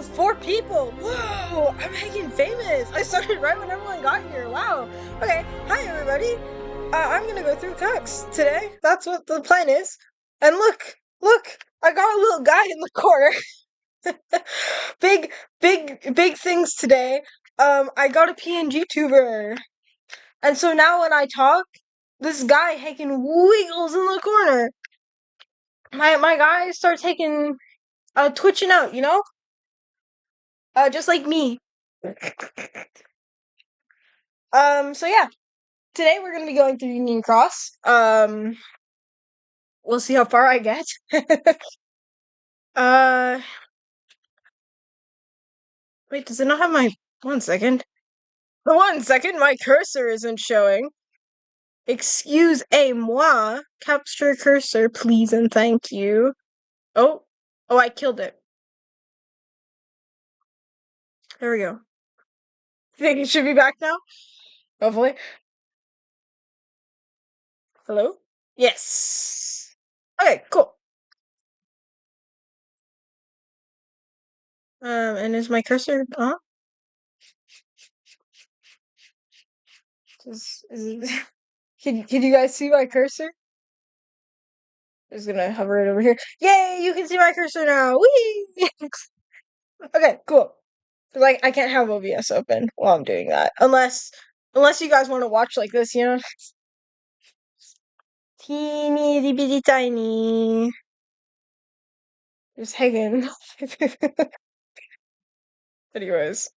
with 4 people. Whoa, I'm hanging famous. I started right when everyone got here. Wow. Okay, hi everybody. I'm gonna go through KHUX today. That's what the plan is. And look, I got a little guy in the corner. Big things today. I got a PNG tuber. And so now when I talk, this guy hanging wiggles in the corner. My guy starts taking twitching out, just like me. So yeah, today we're gonna be going through Union Cross. We'll see how far I get. uh, Wait, does it not have my 1 second? 1 second, my cursor isn't showing. Excuse-moi. Capture cursor, please and thank you. Oh, I killed it. There we go. Think it should be back now? Hopefully. Hello? Yes. Okay, cool. And is my cursor on? Can you guys see my cursor? I'm just gonna hover it over here. Yay! You can see my cursor now. Whee! Okay, cool. Like I can't have OBS open while I'm doing that, unless you guys want to watch like this, teeny itty bitty tiny. Just hanging. Anyways,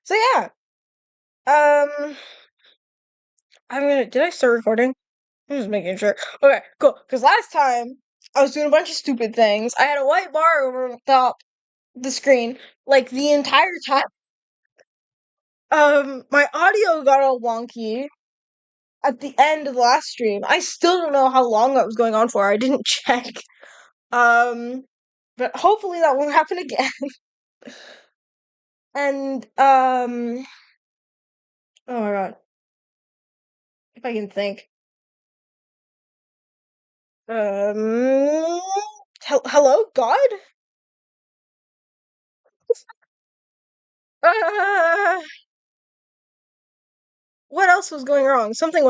so yeah. I'm gonna. Did I start recording? I'm just making sure. Okay, cool. Because last time I was doing a bunch of stupid things. I had a white bar over the top of the screen, like the entire time. My audio got all wonky at the end of the last stream. I still don't know how long that was going on for. I didn't check. But hopefully that won't happen again. And oh my god, if I can think. Hello, God. Uh, what else was going wrong? Something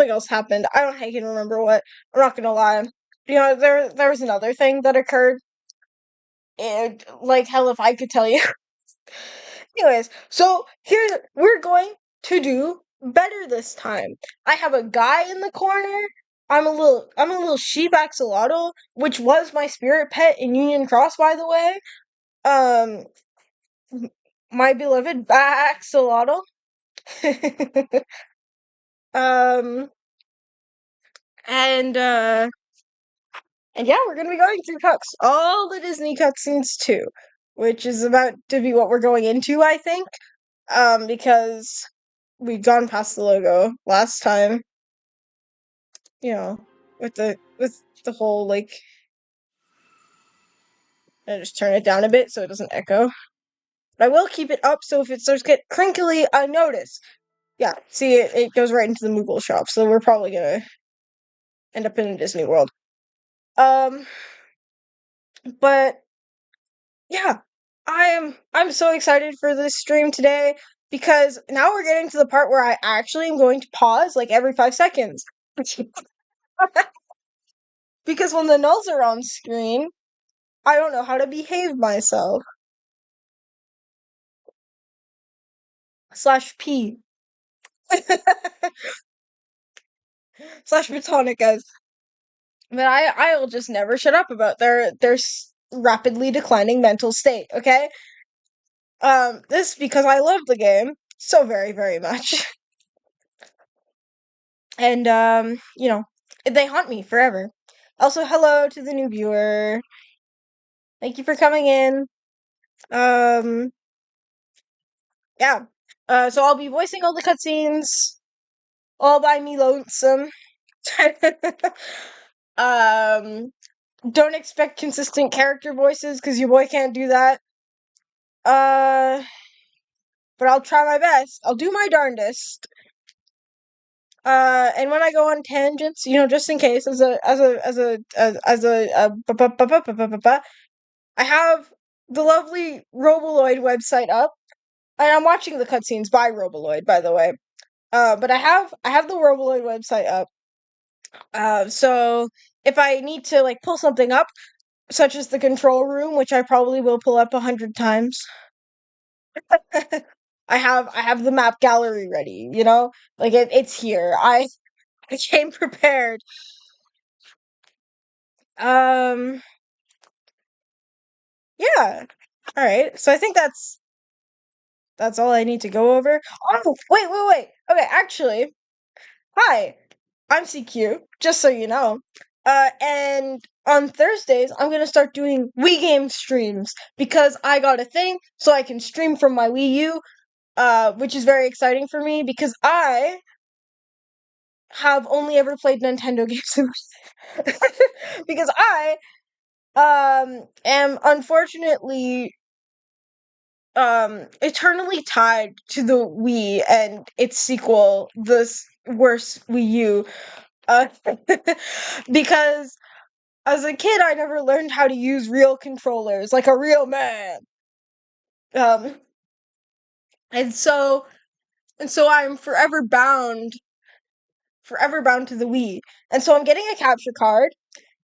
else happened. I don't I can remember what. I'm not gonna lie. There was another thing that occurred. And like hell if I could tell you. Anyways, so here we're going to do better this time. I have a guy in the corner. I'm a little sheep axolotl, which was my spirit pet in Union Cross, by the way. Um, my beloved axolotl. um, and and yeah, we're gonna be going through cuts, all the Disney cutscenes too, which is about to be what we're going into, I think. Because we'd gone past the logo last time, you know, with the whole like. I just turn it down a bit so it doesn't echo. But I will keep it up so if it starts to get crinkly, I notice. Yeah, see, it goes right into the Moogle shop, so we're probably gonna end up in a Disney World. Um, but yeah, I'm so excited for this stream today because now we're getting to the part where I actually am going to pause like every 5 seconds. Because when the nulls are on screen, I don't know how to behave myself. Slash P. Slash Botanicas. But I will just never shut up about their rapidly declining mental state, okay? This because I love the game so very, very much. And they haunt me forever. Also, hello to the new viewer. Thank you for coming in. Yeah. So I'll be voicing all the cutscenes all by me lonesome. Don't expect consistent character voices because your boy can't do that. But I'll try my best. I'll do my darndest. And when I go on tangents, just in case, I have the lovely Roboloid website up, and I'm watching the cutscenes by Roboloid, by the way. But I have the Roboloid website up. So if I need to like pull something up, such as the control room, which I probably will pull up 100 times, I have the map gallery ready. Like it's here. I came prepared. Um, yeah. All right. So I think that's all I need to go over. Oh, wait. Okay, actually, hi. I'm CQ, just so you know. And on Thursdays, I'm gonna start doing Wii game streams because I got a thing so I can stream from my Wii U, which is very exciting for me because I have only ever played Nintendo games because I am unfortunately eternally tied to the Wii and its sequel, the worse Wii U, uh, because as a kid I never learned how to use real controllers like a real man. Um, and so I'm forever bound to the Wii. And so I'm getting a capture card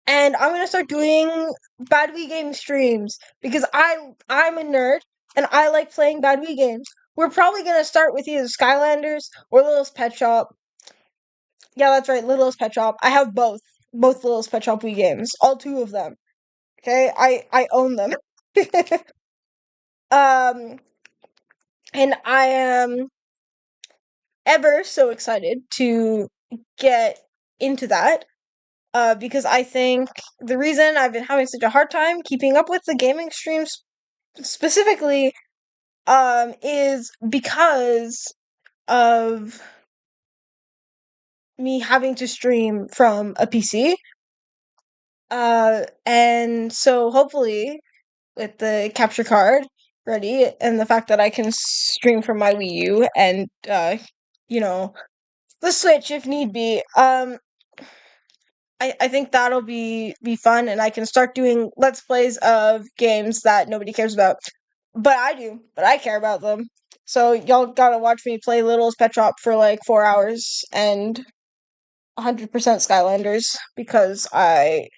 and I'm gonna start doing bad Wii game streams because I'm a nerd and I like playing bad Wii games. We're probably gonna start with either Skylanders or Littlest Pet Shop. Yeah, that's right, Littlest Pet Shop. I have both Littlest Pet Shop Wii games, all two of them. Okay, I own them. um, and I am ever so excited to get into that. Because I think the reason I've been having such a hard time keeping up with the gaming streams specifically is because of me having to stream from a PC. And so hopefully with the capture card ready and the fact that I can stream from my Wii U and you know, the Switch if need be, I think that'll be fun and I can start doing let's plays of games that nobody cares about. But I do, but I care about them. So y'all gotta watch me play Little's Pet Shop for like 4 hours and 100% Skylanders because I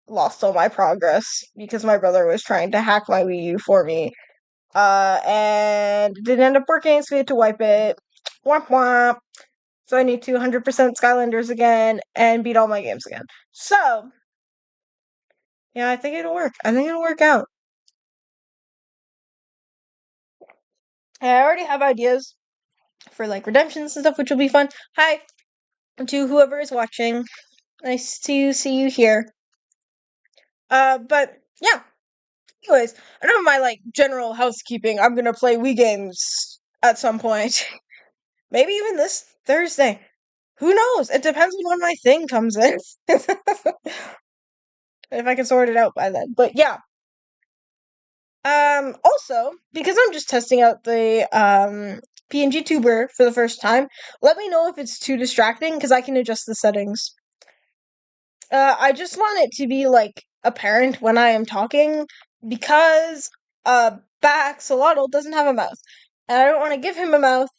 lost all my progress because my brother was trying to hack my Wii U for me. And it didn't end up working, so we had to wipe it. Womp womp. So I need to 100% Skylanders again and beat all my games again. So, yeah, I think it'll work. I think it'll work out. And I already have ideas for like redemptions and stuff, which will be fun. Hi to whoever is watching. Nice to see you here. But yeah. Anyways, I know my like general housekeeping. I'm gonna play Wii games at some point. Maybe even this Thursday. Who knows? It depends on when my thing comes in. If I can sort it out by then. But yeah. Also, because I'm just testing out the PNG tuber for the first time, let me know if it's too distracting because I can adjust the settings. I just want it to be like apparent when I am talking because Baxolotl doesn't have a mouth. And I don't want to give him a mouth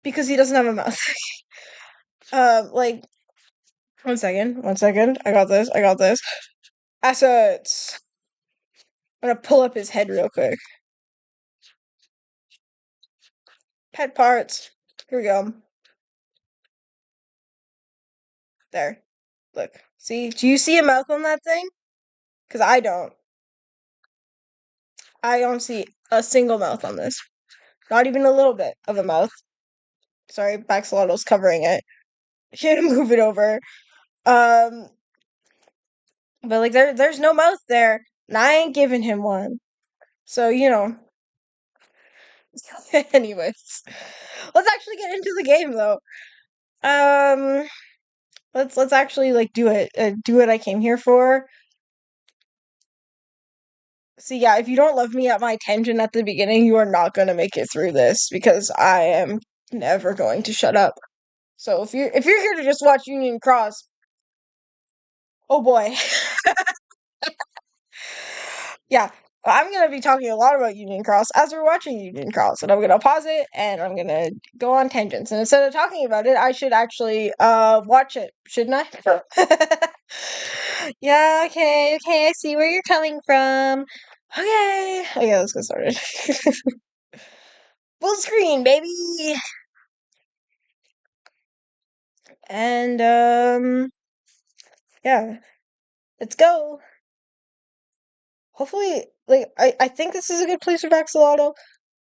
because he doesn't have a mouth. Like 1 second, 1 second. I got this. Assets. I'm gonna pull up his head real quick. Pet parts. Here we go. There. Look. See? Do you see a mouth on that thing? Because I don't. I don't see a single mouth on this. Not even a little bit of a mouth. Sorry, Baxolotl's covering it. Can't move it over. Um, but like there's no mouth there, and I ain't giving him one. So Anyways, let's actually get into the game though. Um, let's actually like do it. Do what I came here for. See, yeah, if you don't love me at my tangent at the beginning, you are not gonna make it through this because I am never going to shut up. So if you're here to just watch Union Cross, oh boy, yeah. I'm gonna be talking a lot about Union Cross as we're watching Union Cross, and I'm gonna pause it and I'm gonna go on tangents. And instead of talking about it, I should actually watch it, shouldn't I? Sure. Yeah, okay, I see where you're coming from. Okay, let's get started. Full screen, baby. And yeah, let's go. Hopefully, like I think this is a good place for Axolotl.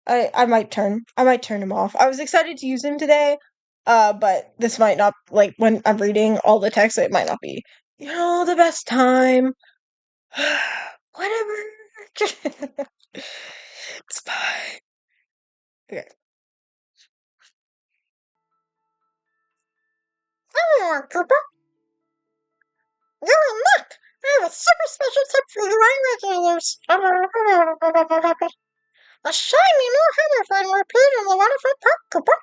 I might turn him off. I was excited to use him today, but this might not, like, when I'm reading all the text, it might not be, the best time. Whatever. It's fine. Okay. Oh, Cooper, you're in luck. I have a super special tip for the wine regulars. A shiny new hammer friend will appear in the Waterford Park, Cooper.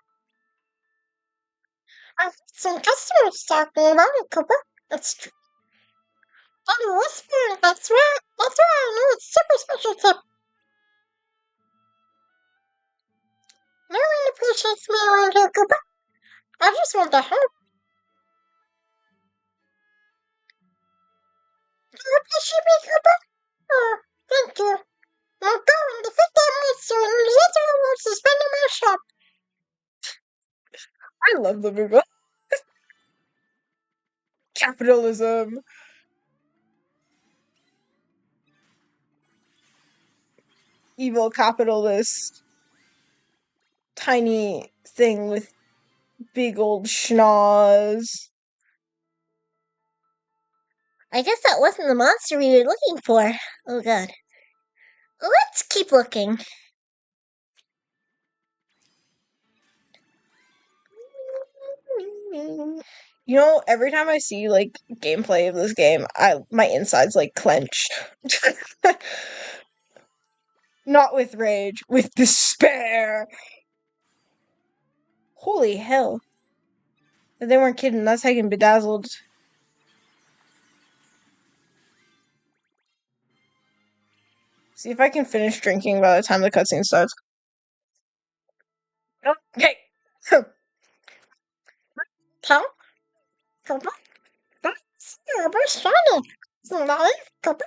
I've had some customers talking about it, Cooper. It's true. I'm whispering, that's why I know it's super special tip. No one appreciates me around here, Cooper. I just want to help. Do you appreciate me, Cooper? Oh, thank you. Now go and defeat that monster and use lots of rewards to spend in my shop. I love the movie. Capitalism. Evil capitalist. Tiny thing with big old schnoz. I guess that wasn't the monster we were looking for. Oh god. Let's keep looking. Every time I see like gameplay of this game, my insides like clench. Not with rage, with despair. Holy hell. They weren't kidding, that's Hagen bedazzled. See if I can finish drinking by the time the cutscene starts. Okay. Tell? Cooper? That's super shiny. Nice, Cooper.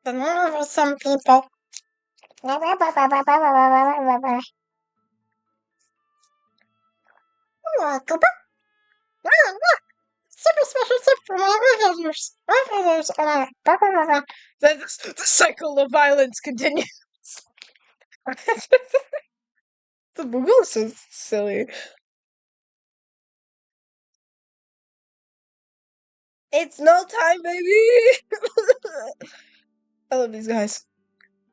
The nerve of some people. Cooper? Super special tip for my regulars. Regulars are the cycle of violence continues. The Boogle is so silly. It's no time, baby! I love these guys.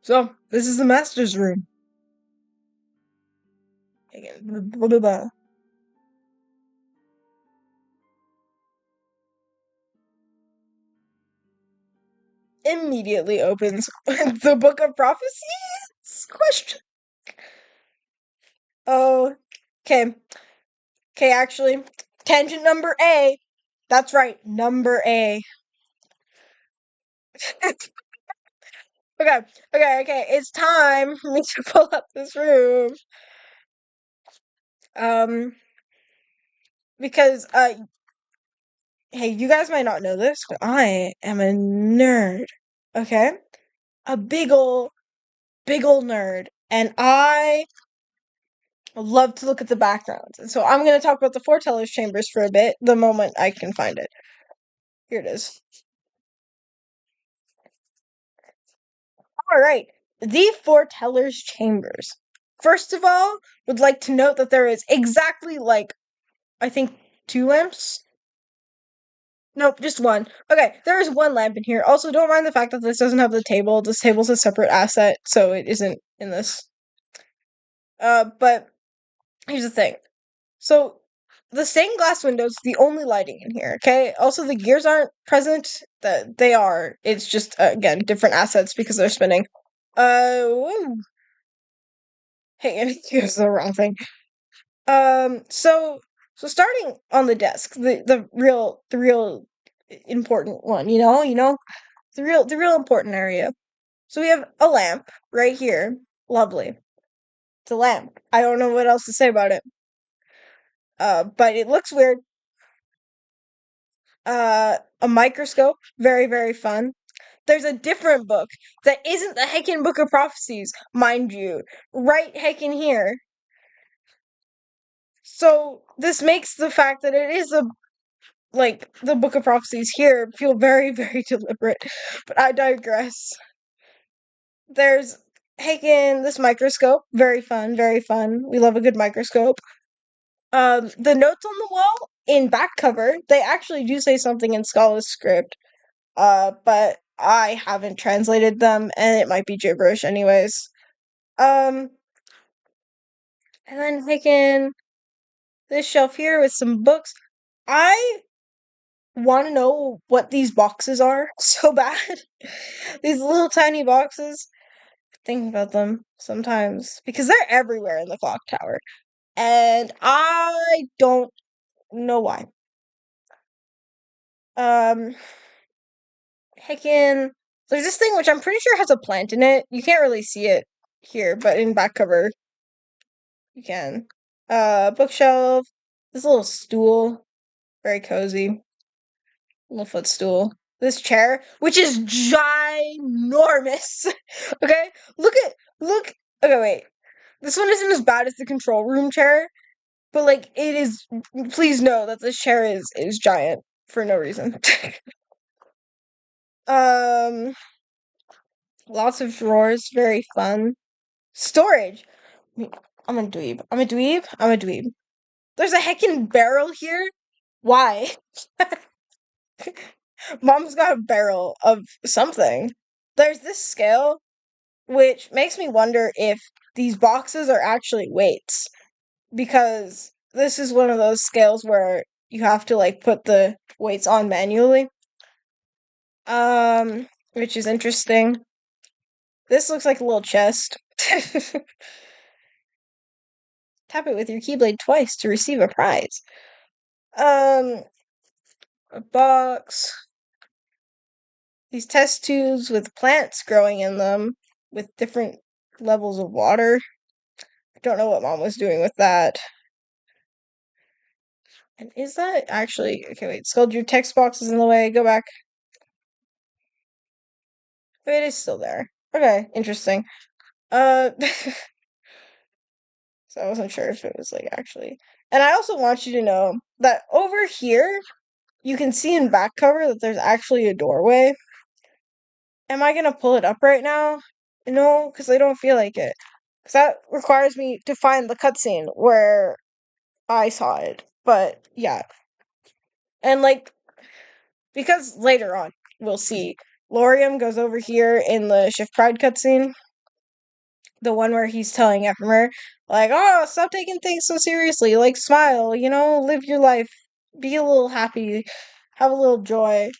So, this is the master's room. Again, blah, blah, blah. Immediately opens the Book of Prophecies? Question. Oh, okay. Okay, actually, tangent number A. That's right, number A. Okay. It's time for me to pull up this room. Because hey, you guys might not know this, but I am a nerd. Okay, a big ol' nerd, and I love to look at the backgrounds. And so I'm gonna talk about the foreteller's chambers for a bit, the moment I can find it. Here it is. All right, the foreteller's chambers. First of all, would like to note that there is exactly like I think 2 lamps. Nope, just one. Okay, there is one lamp in here. Also, don't mind the fact that this doesn't have the table. This table's a separate asset, so it isn't in this. But here's the thing. So, the stained glass window's the only lighting in here, okay? Also, the gears aren't present. They are. It's just, again, different assets because they're spinning. Whoa. Hey, I used the wrong thing. So starting on the desk, the real important one, you know, the real important area. So we have a lamp right here. Lovely. It's a lamp. I don't know what else to say about it. But it looks weird. A microscope, very, very fun. There's a different book that isn't the Heccin Book of Prophecies, mind you, right Heccin here. So this makes the fact that it is a like the Book of Prophecies here feel very, very deliberate. But I digress. There's Heccin, this microscope, very fun, very fun. We love a good microscope. The notes on the wall in back cover, they actually do say something in Scala's script. But I haven't translated them, and it might be gibberish anyways. Um, and then taking this shelf here with some books. I want to know what these boxes are so bad. These little tiny boxes. Think about them sometimes because they're everywhere in the clock tower, and I don't know why. Um, Heckin, there's this thing which I'm pretty sure has a plant in it. You can't really see it here, but in back cover you can. Bookshelf. This little stool, very cozy. Little footstool. This chair, which is ginormous. Okay, look. Okay, wait. This one isn't as bad as the control room chair, but like it is. Please know that this chair is giant for no reason. um, Lots of drawers, very fun. Storage. I'm a dweeb. I'm a dweeb. I'm a dweeb. There's a heckin' barrel here. Why? Mom's got a barrel of something. There's this scale, which makes me wonder if these boxes are actually weights. Because this is one of those scales where you have to like put the weights on manually. Which is interesting. This looks like a little chest. Tap it with your keyblade twice to receive a prize. A box. These test tubes with plants growing in them with different levels of water. I don't know what mom was doing with that. And is that actually okay? Wait, Scold, your text box is in the way. Go back. It is still there. Okay, interesting. So I wasn't sure if it was like actually. And I also want you to know that over here, you can see in back cover that there's actually a doorway. Am I gonna pull it up right now? No, because I don't feel like it. Because that requires me to find the cutscene where I saw it. But yeah. And like, because later on, we'll see. Lorium goes over here in the Shift Pride cutscene. The one where he's telling Ephemer, like, oh, stop taking things so seriously. Like, smile, live your life. Be a little happy. Have a little joy.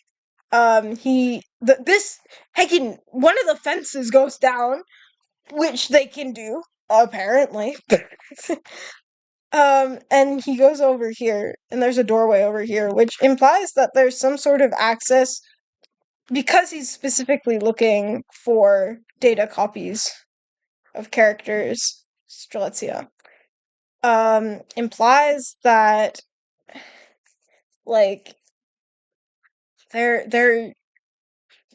This, Hecken, one of the fences goes down, which they can do, apparently. And he goes over here, and there's a doorway over here, which implies that there's some sort of access because he's specifically looking for data copies of characters. Strelitzia. Implies that like there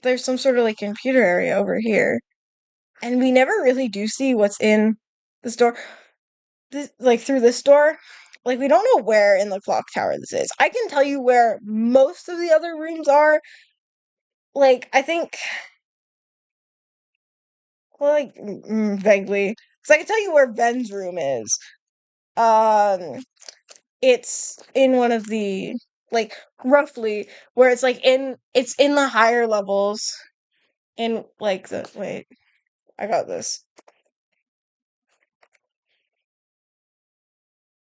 there's some sort of like computer area over here, and we never really do see what's in this door. Like through this door, like we don't know where in the clock tower this is. I can tell you where most of the other rooms are. Like I think, well, like vaguely, because I can tell you where Ben's room is. Um, it's in one of the like roughly where it's in the higher levels in like the wait, I got this.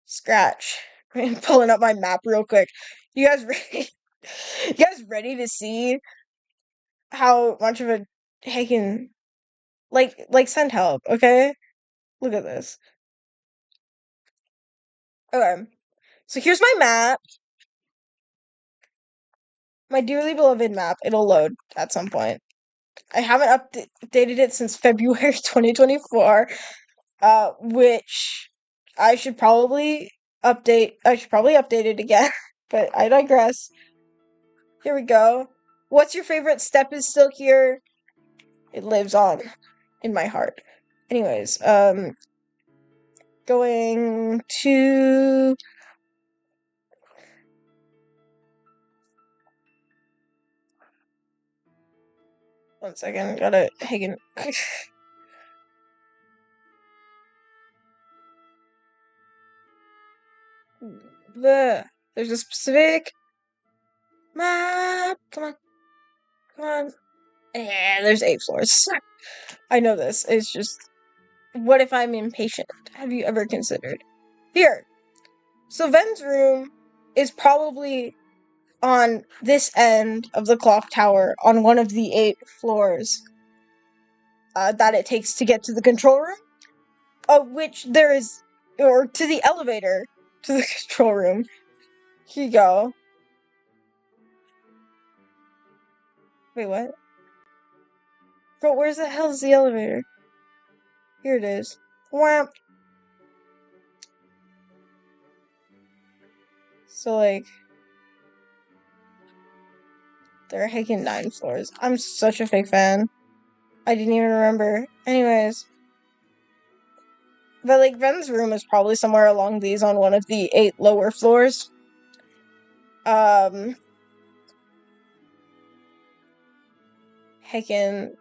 Scratch. I'm pulling up my map real quick. You guys ready? You guys ready to see how much of a Hagen send help, okay? Look at this. Okay. So here's my map. My dearly beloved map. It'll load at some point. I haven't updated it since February 2024, which I should probably update. I should probably update it again, but I digress. Here we go. What's your favorite step is still here. It lives on in my heart. Anyways, going to one second, gotta hang in. There's a specific map. Come on. Come on. Yeah, there's 8 floors. I know this. It's just, what if I'm impatient? Have you ever considered? Here. So Ven's room is probably on this end of the clock tower on one of the 8 floors that it takes to get to the control room, of which there is, or to the elevator to the control room. Here you go. Wait, what? Bro, where's the hell is the elevator? Here it is. Wham. So, like, there are heckin' 9 floors. I'm such a fake fan. I didn't even remember. Anyways. But, like, Ven's room is probably somewhere along these on one of the 8 lower floors. Heckin'.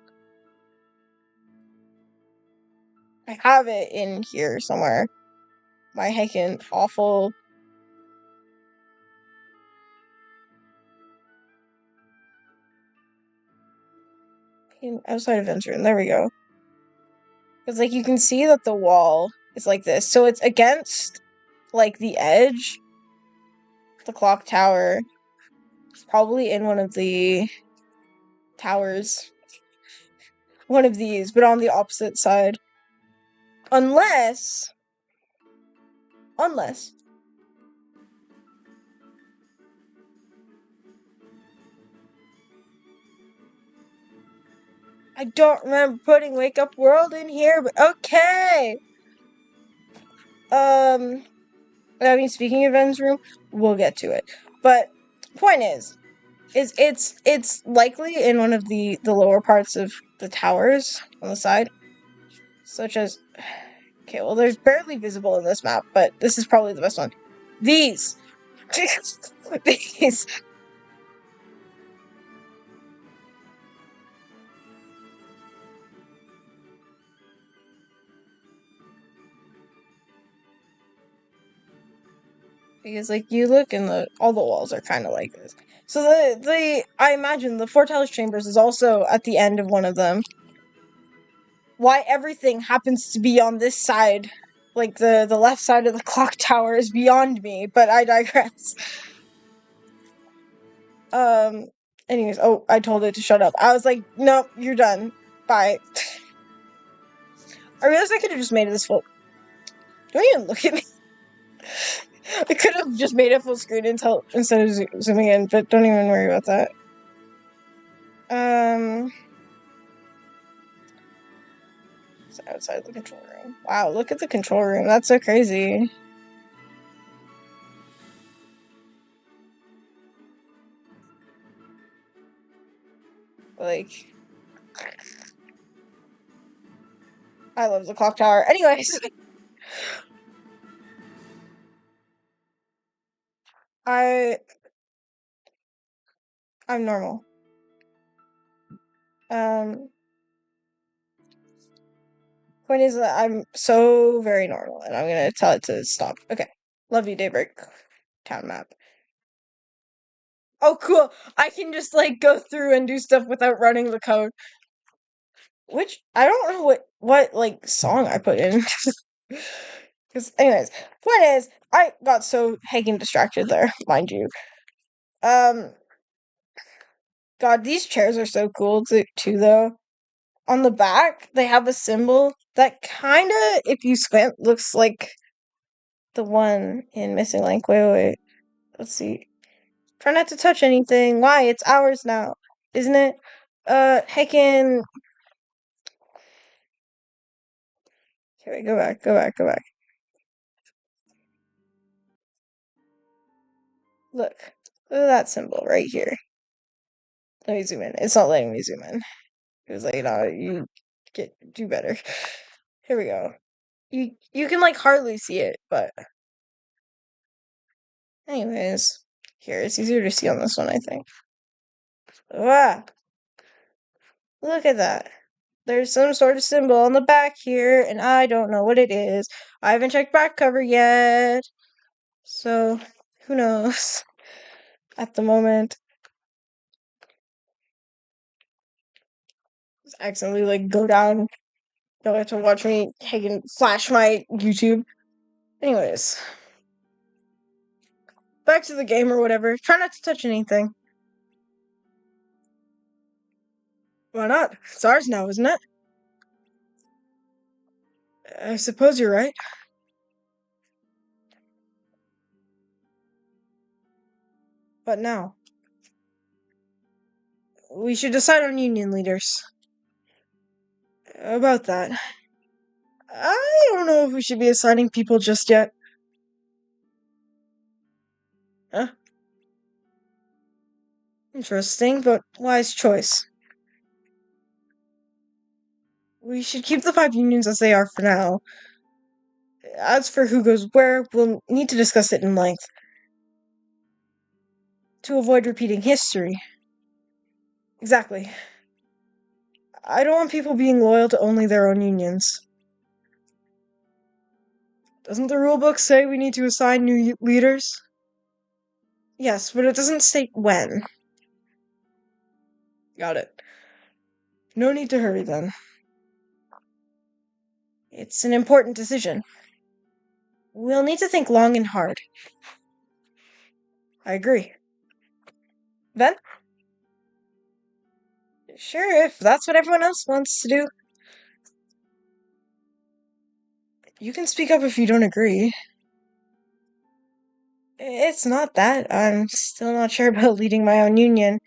I have it in here somewhere. My heckin' awful. Outside of Ven's room. There we go. Because, like, you can see that the wall is like this. So it's against, like, the edge. The clock tower. It's probably in one of the towers. One of these, but on the opposite side. Unless. I don't remember putting Wake Up World in here, but okay. I mean, speaking of Ven's room, we'll get to it. But point is it's likely in one of the lower parts of the towers on the side, such as. Okay, well, there's barely visible in this map, but this is probably the best one. These. These. Because, like, you look and all the walls are kind of like this. So I imagine the Four Talos Chambers is also at the end of one of them. Why everything happens to be on this side, like the left side of the clock tower, is beyond me, but I digress. Anyways, oh, I told it to shut up. I was like, nope, you're done. Bye. I realized I could have just made this full. Don't even look at me. I could have just made it full screen instead of zooming in, but don't even worry about that. It's outside the control room. Wow, look at the control room. That's so crazy. Like, I love the clock tower. Anyways. I'm normal. Point is that I'm so very normal, and I'm gonna tell it to stop. Okay. Love you, Daybreak. Town map. Oh, cool. I can just, like, go through and do stuff without running the code. Which, I don't know what like, song I put in. Because, anyways, point is, I got so heckin' distracted there, mind you. God, these chairs are so cool, too, though. On the back, they have a symbol that kinda, if you squint, looks like the one in Missing Link. Wait. Let's see. Try not to touch anything. Why? It's ours now, isn't it? Heccin. Okay, go back, go back, go back. Look. Look at that symbol right here. Let me zoom in. It's not letting me zoom in. It was like, you do better. Here we go. You can like hardly see it, but anyways, here it's easier to see on this one, I think. Ah, look at that. There's some sort of symbol on the back here, and I don't know what it is. I haven't checked back cover yet, so who knows at the moment. Just accidentally like go down. Don't have to watch me flash my YouTube. Anyways, back to the game or whatever. Try not to touch anything. Why not? It's ours now, isn't it? I suppose you're right. But now? We should decide on union leaders. About that. I don't know if we should be assigning people just yet. Huh? Interesting, but wise choice. We should keep the 5 unions as they are for now. As for who goes where, we'll need to discuss it in length. To avoid repeating history. Exactly. I don't want people being loyal to only their own unions. Doesn't the rulebook say we need to assign new leaders? Yes, but it doesn't state when. Got it. No need to hurry then. It's an important decision. We'll need to think long and hard. I agree. Then? Sure, if that's what everyone else wants to do. You can speak up if you don't agree. It's not that. I'm still not sure about leading my own union.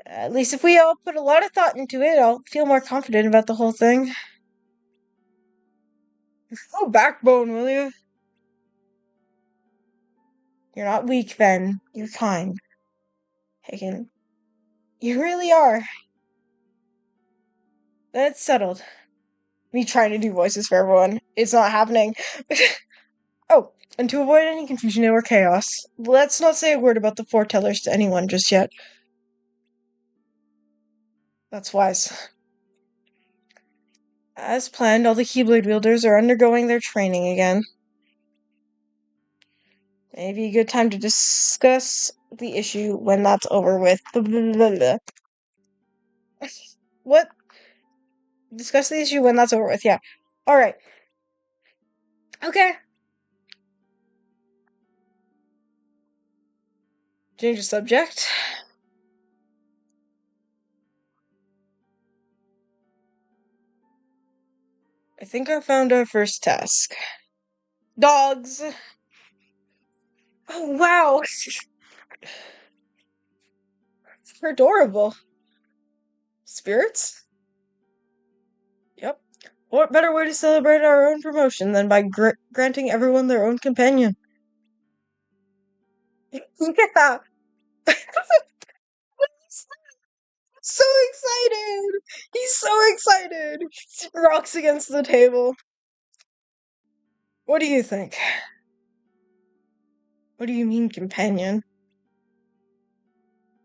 At least if we all put a lot of thought into it, I'll feel more confident about the whole thing. Oh, backbone, will you? You're not weak, Ben. You're kind. Hagen. You really are. That's settled. Me trying to do voices for everyone. It's not happening. Oh, and to avoid any confusion or chaos, let's not say a word about the foretellers to anyone just yet. That's wise. As planned, all the Keyblade wielders are undergoing their training again. Maybe a good time to discuss the issue when that's over with. What? Discuss the issue when that's over with, yeah. Alright. Okay. Change the subject. I think I found our first task. Dogs! Oh, wow! They're adorable. Spirits? Yep. What better way to celebrate our own promotion than by granting everyone their own companion? Yeah! So excited! He's so excited! He rocks against the table. What do you think? What do you mean, companion?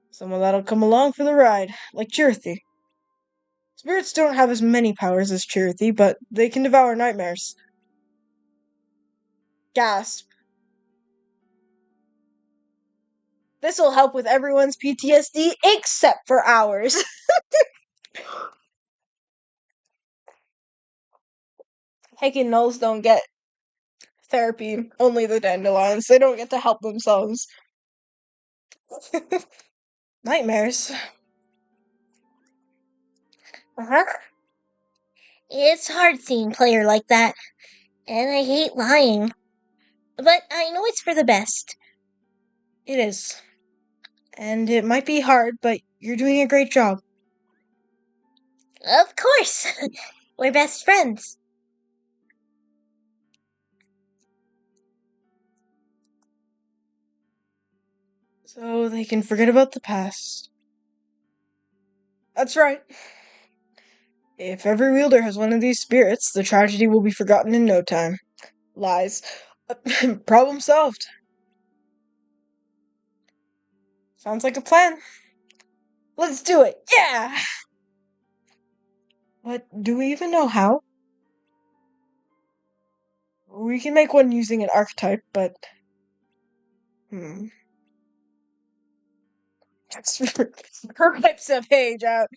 Someone that'll come along for the ride, like Chirithy. Spirits don't have as many powers as Chirithy, but they can devour nightmares. Gasp. This'll help with everyone's PTSD except for ours. Heck, Knowles don't get therapy, only the dandelions. They don't get to help themselves. Nightmares. Uh-huh. It's hard seeing player like that, and I hate lying. But I know it's for the best. It is. And it might be hard, but you're doing a great job. Of course. We're best friends. So they can forget about the past. That's right. If every wielder has one of these spirits, the tragedy will be forgotten in no time. Lies. Problem solved. Sounds like a plan. Let's do it. Yeah! But do we even know how? We can make one using an archetype, but that's archetypes of age out.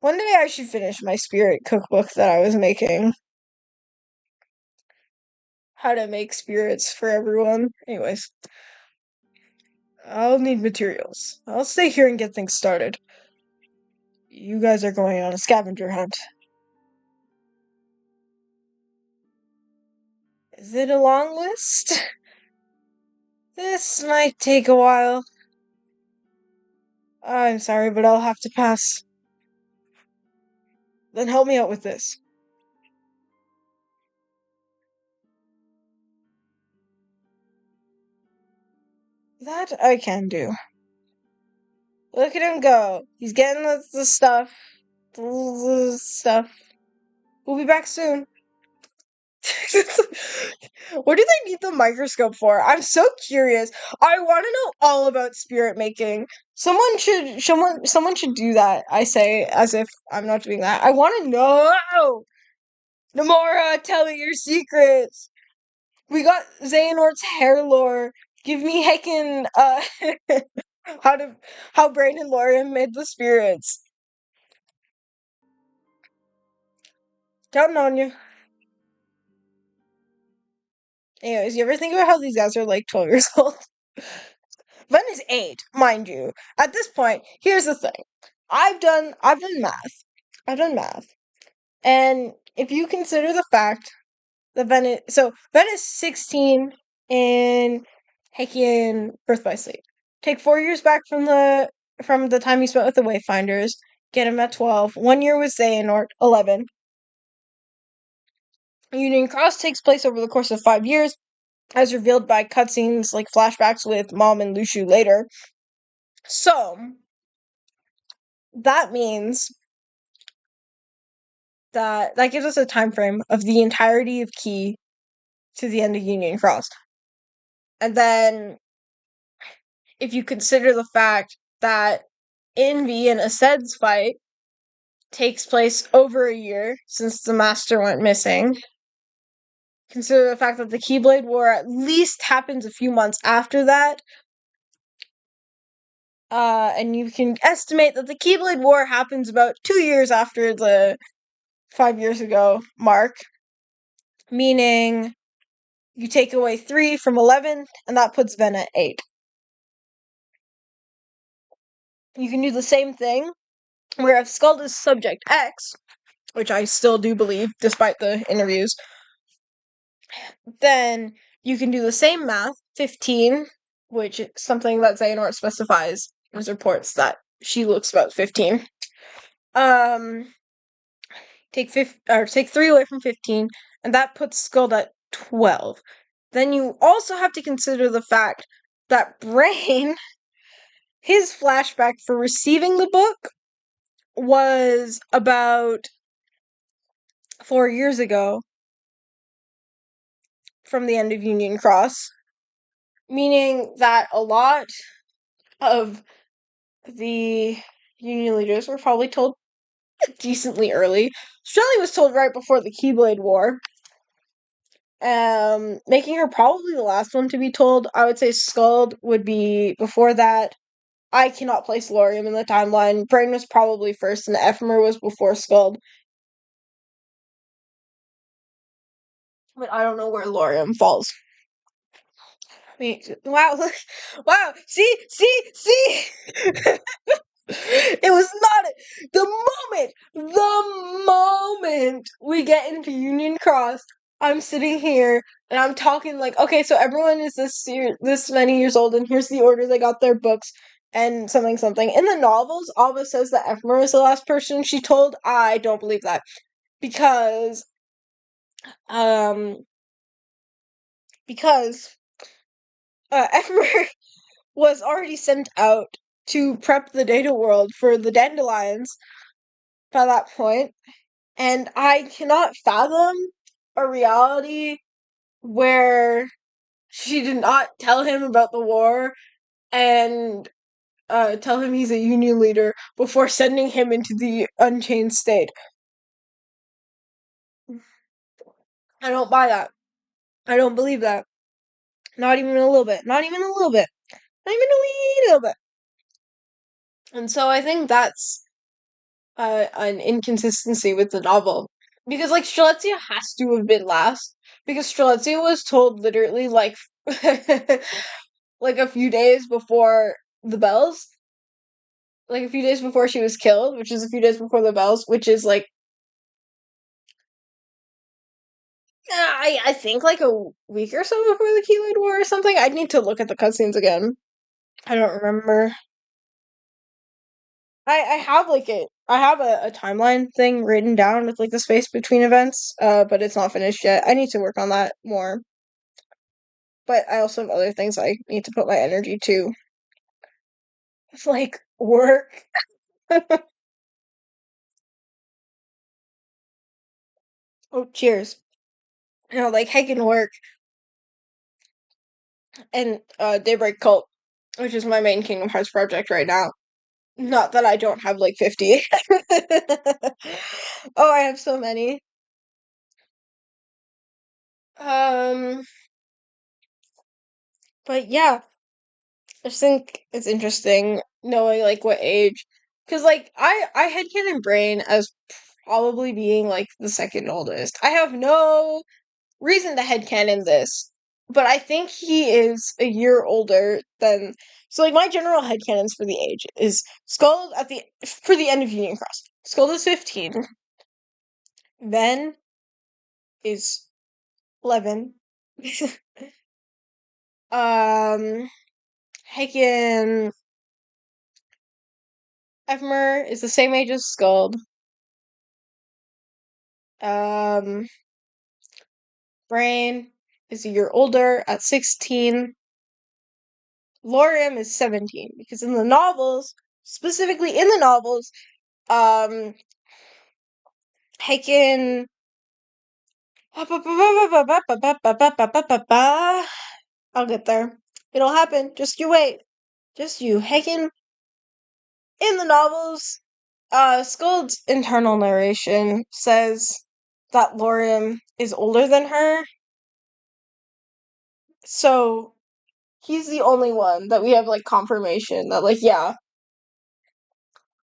One day I should finish my spirit cookbook that I was making. How to make spirits for everyone. Anyways, I'll need materials. I'll stay here and get things started. You guys are going on a scavenger hunt. Is it a long list? This might take a while. I'm sorry, but I'll have to pass. Then help me out with this. That I can do. Look at him go. He's getting the stuff. The stuff. We'll be back soon. What do they need the microscope for? I'm so curious. I want to know all about spirit making. Someone should do that. I say as if I'm not doing that. I want to know. Namora, tell me your secrets. We got Xehanort's hair lore. Give me heccin how to how Brain and Lorian made the spirits. Counting on you. Anyways, you ever think about how these guys are like 12 years old? Ven is 8, mind you. At this point, here's the thing. I've done math. I've done math. And if you consider the fact that Ven is 16 in Hekian Birth by Sleep. Take 4 years back from the time he spent with the Wayfinders, get him at 12. 1 year with Xehanort, 11. Union Cross takes place over the course of 5 years, as revealed by cutscenes like flashbacks with Mom and Lushu later. So, that means that gives us a time frame of the entirety of Key to the end of Union Cross. And then, if you consider the fact that Envy and Ased's fight takes place over a year since the Master went missing, consider the fact that the Keyblade War at least happens a few months after that, and you can estimate that the Keyblade War happens about 2 years after the 5 years ago mark, meaning you take away 3 from 11, and that puts Ven at 8. You can do the same thing, where if Skuld is Subject X, which I still do believe, despite the interviews, then you can do the same math, 15, which is something that Xehanort specifies in his reports that she looks about 15. Take 3 away from 15, and that puts Skuld at 12. Then you also have to consider the fact that Brain, his flashback for receiving the book was about 4 years ago from the end of Union Cross, meaning that a lot of the Union leaders were probably told decently early. Shelly was told right before the Keyblade War, making her probably the last one to be told. I would say Skuld would be before that. I cannot place Lorium in the timeline. Brain was probably first, and Ephemer was before Skuld. But I don't know where Lorium falls. I mean, wow, look, wow, see! It was not the moment we get into Union Cross. I'm sitting here and I'm talking like, okay, so everyone is this many years old, and here's the order they got their books and something something. In the novels, Alba says that Ephmer is the last person she told. I don't believe that because um because Ephmer was already sent out to prep the data world for the dandelions by that point, and I cannot fathom a reality where she did not tell him about the war and tell him he's a union leader before sending him into the unchained state. I don't buy that. I don't believe that. Not even a little bit. Not even a little bit. Not even a wee little bit. And so I think that's an inconsistency with the novel. Because, like, Strelitzia has to have been last. Because Strelitzia was told literally, like, like a few days before the bells. Like, a few days before she was killed, which is a few days before the bells, which is, like, I think, like, a week or so before the Keloid War or something. I'd need to look at the cutscenes again. I don't remember. I have like I have a timeline thing written down with like the space between events, but it's not finished yet. I need to work on that more. But I also have other things I need to put my energy to. It's like work. Oh, cheers. You know, like heck and work and Daybreak Cult, which is my main Kingdom Hearts project right now. Not that I don't have like 50. Oh, I have so many. Um, but yeah, I just think it's interesting knowing like what age, because like I had Canon Brain as probably being like the second oldest. I have no reason to headcanon this, but I think he is a year older than. So like my general headcanons for the age is Skull at the for the end of Union Cross. Skull is 15. Ven is 11. Hecken Evmer is the same age as Skuld. Um, Brain is a year older at 16. Lorium is 17 because in the novels, specifically in the novels, um, Heiken. I'll get there. It'll happen. Just you wait. Just you. Heiken in the novels, Skuld's internal narration says that Lorium is older than her. So he's the only one that we have like confirmation that like yeah,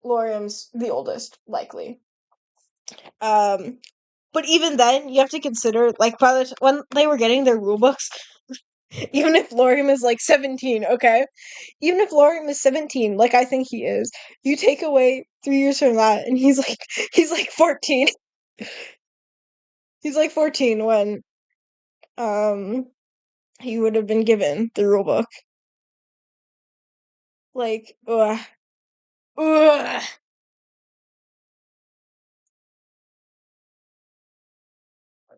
Lorium's the oldest, likely. Um but even then you have to consider like when they were getting their rule books, even if Lorium is like 17, okay? Even if Lorium is 17, like I think he is, you take away 3 years from that and he's like 14. He's like 14 when um he would have been given the rule book. Like ugh. Ugh.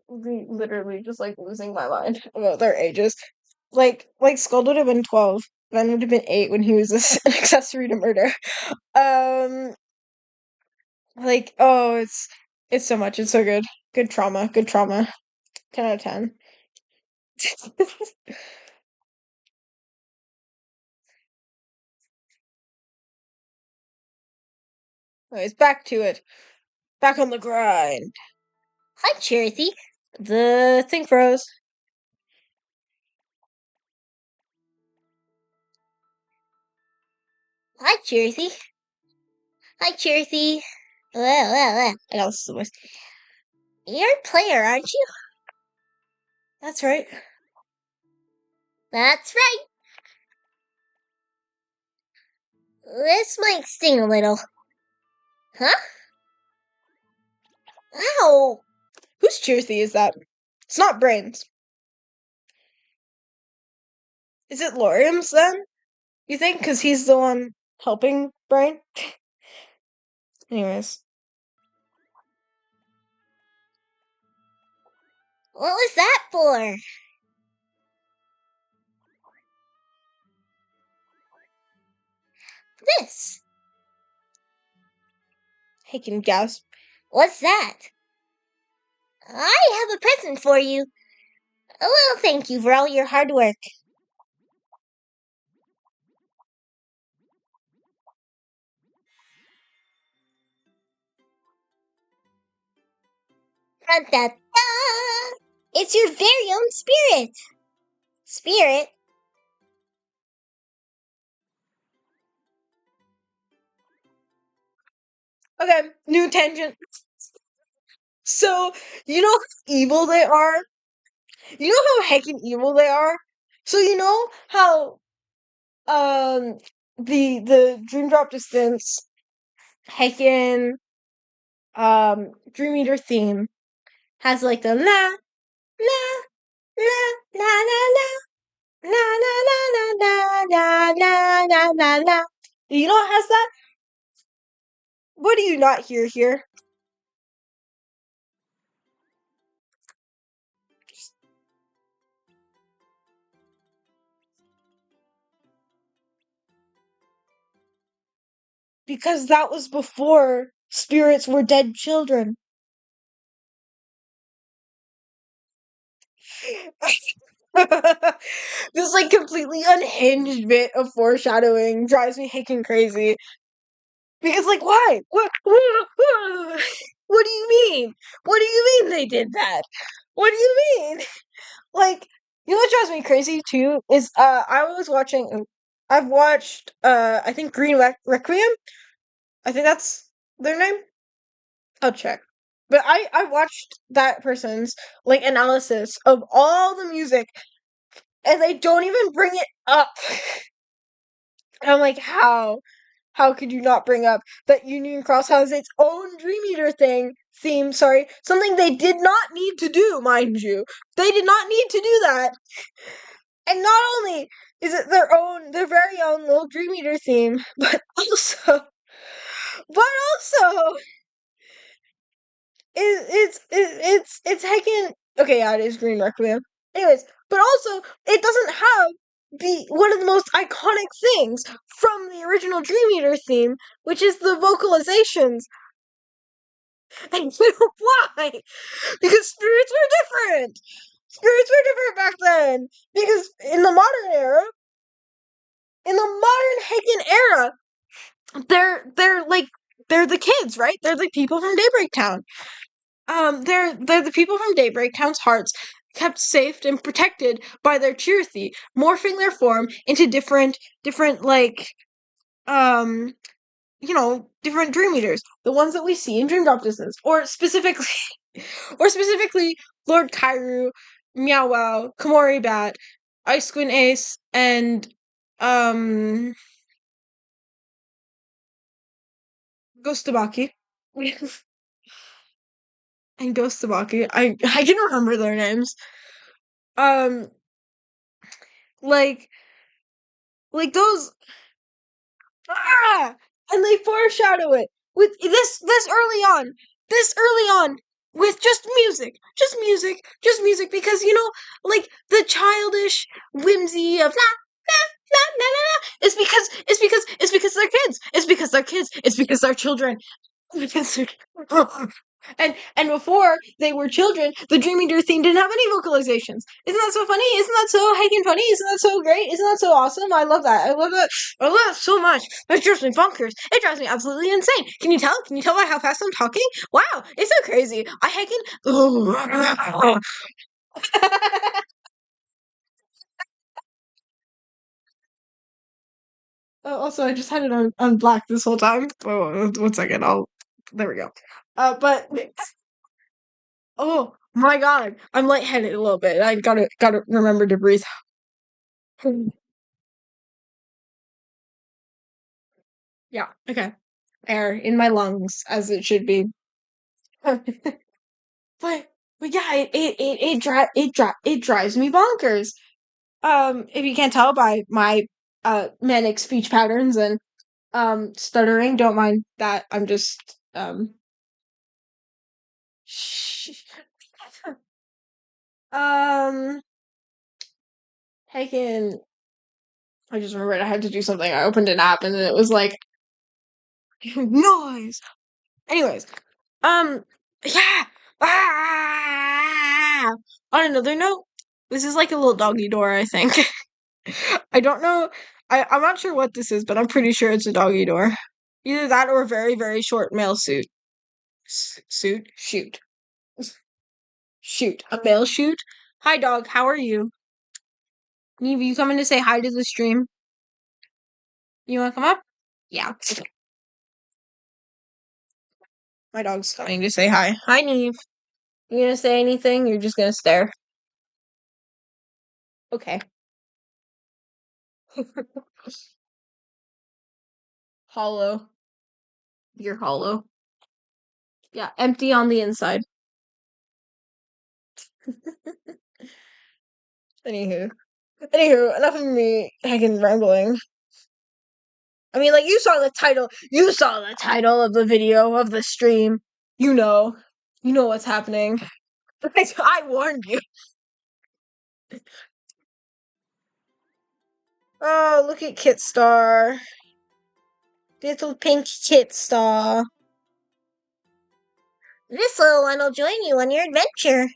Literally just like losing my mind about their ages. Like Skull would have been 12. Ven would have been 8 when he was an accessory to murder. Um like oh it's so much. It's so good. Good trauma. Good trauma. 10 out of 10. Anyways, back to it. Back on the grind. Hi, Cherothy. The thing froze. Hi, Cherothy. Hi, Cherothy. Well. I got this voice. You're a player, aren't you? That's right. That's right. This might sting a little. Huh? Ow! Whose Cheersy is that? It's not brains. Is it Lorium's then? You think? Because he's the one helping Brain? Anyways. What was that for? This. Heccin gasp. What's that? I have a present for you. A little thank you for all your hard work. Da-da-da! It's your very own spirit. Spirit? Okay, new tangent. So, you know how evil they are? You know how heckin' evil they are? So you know how um the Dream Drop Distance heckin' Dream Eater theme has like the la la la la la la la la la la la la la la la. You know it has that? What do you not hear here? Because that was before spirits were dead children. This like completely unhinged bit of foreshadowing drives me heckin' crazy. Because like why? What do you mean? What do you mean they did that? What do you mean? Like, you know what drives me crazy too is I was watching I've watched I think Requiem. I think that's their name. I'll check. But I watched that person's like analysis of all the music and they don't even bring it up. And I'm like, how? How could you not bring up that Union Cross has its own Dream Eater theme, sorry, something they did not need to do, mind you. They did not need to do that. And not only is it their very own little Dream Eater theme, but also it's heckin' okay, yeah, it is Green Requiem. Anyways, but also it doesn't have the one of the most iconic things from the original Dream Eater theme, which is the vocalizations. And you know why? Because spirits were different. Spirits were different back then. Because in the modern era, in the modern Hagen era, they're like they're the kids, right? They're the people from Daybreak Town. They're the people from Daybreak Town's hearts, kept safe and protected by their Chirthy, morphing their form into different like um different Dream Eaters, the ones that we see in Dream Drop Distance, or specifically Lord Kairu, Meow Wow, Komori Bat, Ice Queen Ace, and um Ghostabaki. And Ghostabaki. I can remember their names. Um like those and they foreshadow it with this early on. This early on with just music because like the childish whimsy of it's because they're kids. It's because they're kids. It's because they're children. Because and before they were children, the Dream Eater theme didn't have any vocalizations. Isn't that so funny? Isn't that so heckin' funny? Isn't that so great? Isn't that so awesome? I love that. I love that. I love that so much. It drives me bonkers. It drives me absolutely insane. Can you tell? Can you tell by how fast I'm talking? Wow, it's so crazy. I heckin' also, I just had it on black this whole time. Oh, 1 second. There we go. But oh my god, I'm lightheaded a little bit. I gotta remember to breathe. Yeah, okay. Air in my lungs, as it should be. But But yeah, it drives me bonkers. If you can't tell by my manic speech patterns and stuttering, don't mind that. I'm just sh- um taking. I just remembered I had to do something. I opened an app and then it was like noise. Anyways, um, yeah. Ah! On another note, this is like a little doggy door, I think. I don't know. I'm not sure what this is, but I'm pretty sure it's a doggy door. Either that or a very, very short male suit. Suit? Shoot. Shoot. A male shoot? Hi, dog. How are you? Neve, you coming to say hi to the stream? You want to come up? Yeah. My dog's coming to say hi. Hi, Neve. You gonna say anything? You're just gonna stare. Okay. Hollow. You're hollow. Yeah, empty on the inside. Anywho. Anywho, enough of me heckin' rambling. I mean, like, you saw the title. You saw the title of the video, of the stream. You know. You know what's happening. I warned you. Oh, look at Kit Star. Little pink Kit Star. This little one will join you on your adventure.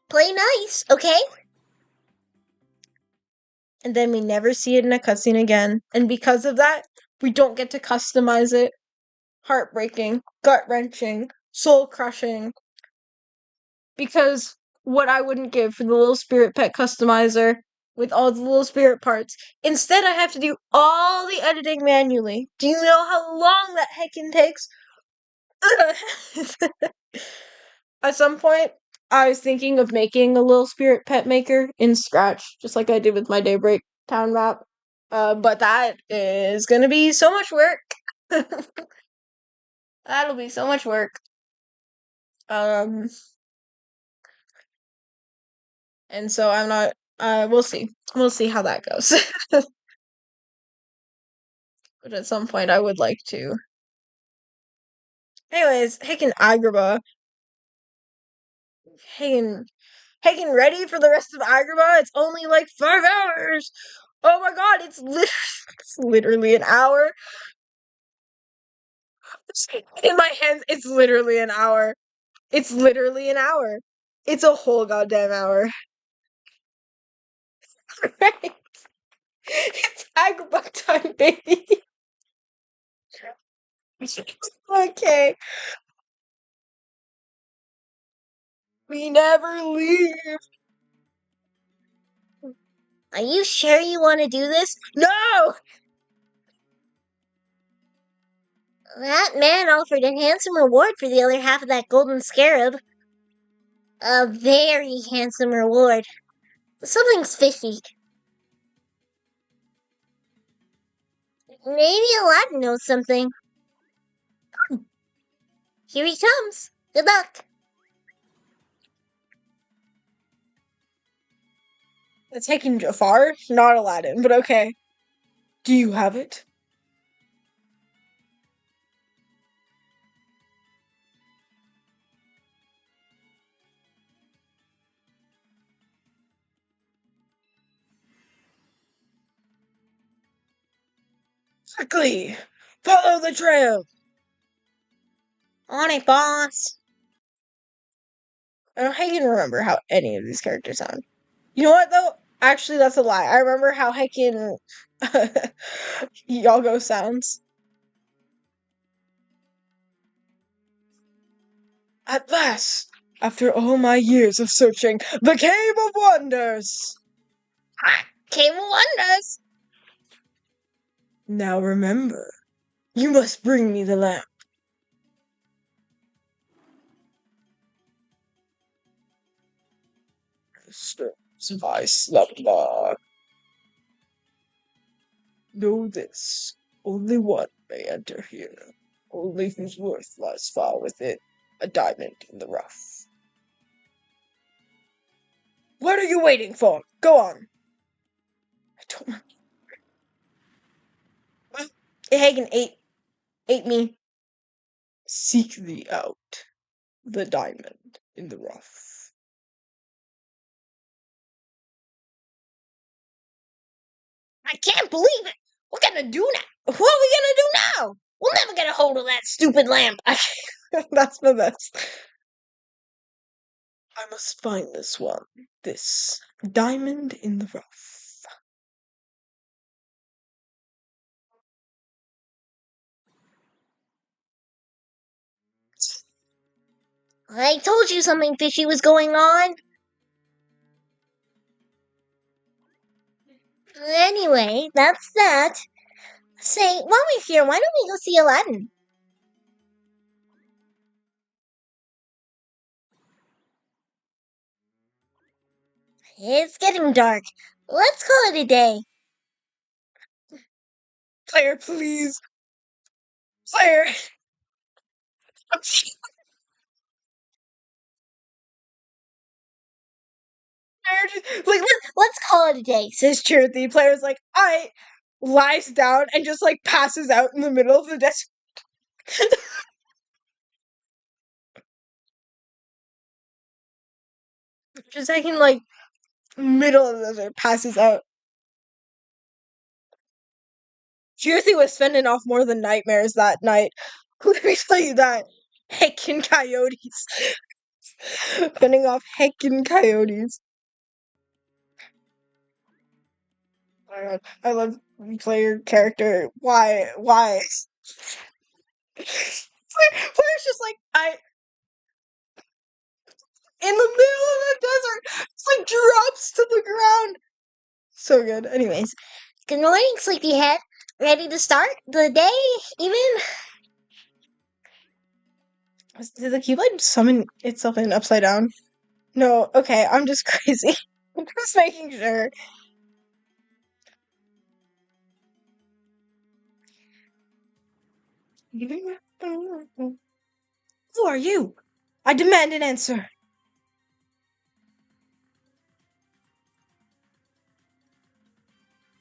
Play nice, okay? And then we never see it in a cutscene again. And because of that, we don't get to customize it. Heartbreaking, gut-wrenching, soul-crushing. Because what I wouldn't give for the little spirit pet customizer with all the little spirit parts. Instead, I have to do all the editing manually. Do you know how long that heckin' takes? At some point, I was thinking of making a little spirit pet maker in Scratch, just like I did with my Daybreak town map. But that is gonna be so much work. That'll be so much work. Um, and so I'm not. We'll see. We'll see how that goes. But at some point, I would like to. Anyways, Hicken Agrabah. Hicken, Hicken ready for the rest of Agrabah? It's only like 5 hours. Oh my god, it's literally an hour. In my hands, it's literally an hour. It's literally an hour. It's a whole goddamn hour. Right? It's Agrabah time, baby. Okay. We never leave. Are you sure you want to do this? No! That man offered a handsome reward for the other half of that golden scarab. A very handsome reward. Something's fishy. Maybe Aladdin knows something. Here he comes. Good luck. It's taking Jafar, not Aladdin, but okay. Do you have it? Quickly! Follow the trail! On it, boss. I don't know how you can remember how any of these characters sound. You know what, though? Actually, that's a lie. I remember how heckin' Yago sounds. At last, after all my years of searching, the Cave of Wonders! Ha! Cave of Wonders. Now remember, you must bring me the lamp. Disturbs my slumber. Know this, only one may enter here. Only whose worth lies far within, a diamond in the rough. What are you waiting for? Go on. I don't know. Hagen ate me. Seek thee out the diamond in the rough. I can't believe it! What gonna do now? What are we gonna do now? We'll never get a hold of that stupid lamp. That's the best. I must find this one. This diamond in the rough. I told you something fishy was going on. Anyway, that's that. Say, while we're here, why don't we go see Aladdin? It's getting dark. Let's call it a day. Player, please. Player. Let's call it a day. Says Charity. Player's like, I lies down and just like passes out in the middle of the desert. Just taking like middle of the desert, passes out. Charity was fending off more than nightmares that night. Let me tell you that. Heckin' coyotes. Fending off heckin' coyotes. Oh my god. I love player character. Why? Why? Player's just like, in the middle of the desert, it's like drops to the ground. So good. Anyways. Good morning, sleepyhead. Ready to start the day, even? Did the Keyblade summon itself in upside down? No, okay, I'm just crazy. I'm just making sure. Who are you? I demand an answer.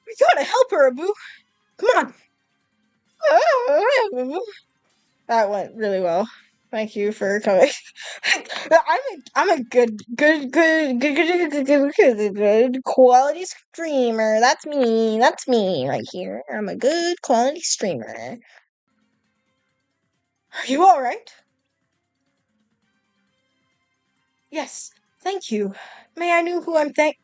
We gotta help her, Abu. Come on. That went really well. Thank you for coming. I'm a good quality streamer. That's me. That's me right here. I'm a good quality streamer. Are you all right? Yes. Thank you. May I know who I'm thank?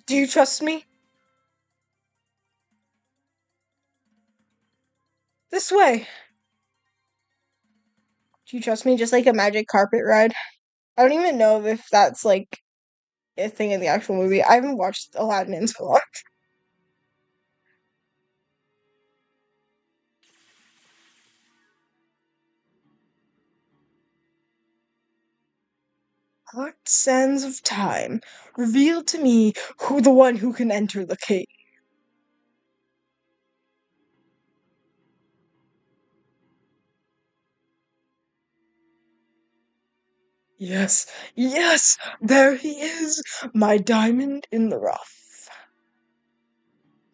Do you trust me? This way. Do you trust me? Just like a magic carpet ride. I don't even know if that's like a thing in the actual movie. I haven't watched Aladdin in so long. Dark sands of time, reveal to me who the one who can enter the cave. Yes, yes, there he is, my diamond in the rough.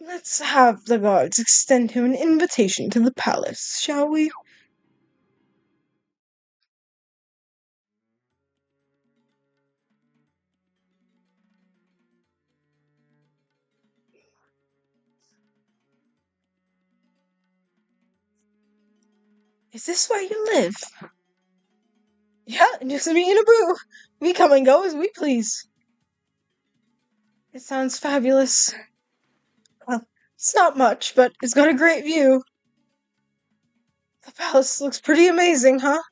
Let's have the guards extend him an invitation to the palace, shall we? Is this where you live? Yeah, just me and Abu. We come and go as we please. It sounds fabulous. Well, it's not much, but it's got a great view. The palace looks pretty amazing, huh?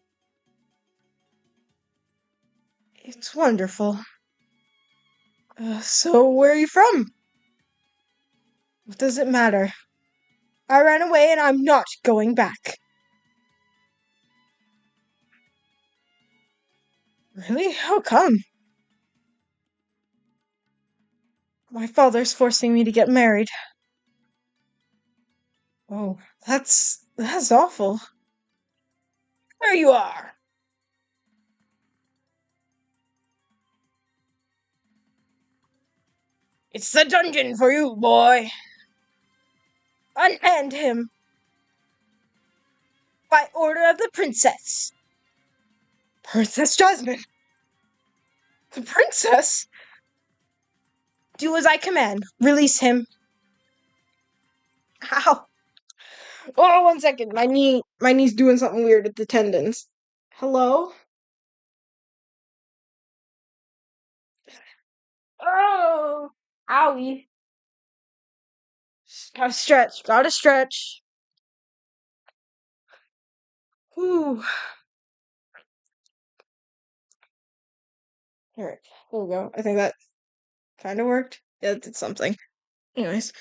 It's wonderful. So where are you from? What does it matter? I ran away and I'm not going back. Really? How come? My father's forcing me to get married. Oh, that's awful. There you are. It's the dungeon for you, boy. Unhand him by order of the princess. Princess Jasmine. The princess? Do as I command. Release him. Ow. Oh, 1 second. My knee's doing something weird with the tendons. Hello? Oh, owie. Gotta stretch. Gotta stretch. Whew. Alright, there we go. I think that kind of worked. Yeah, it did something. Anyways.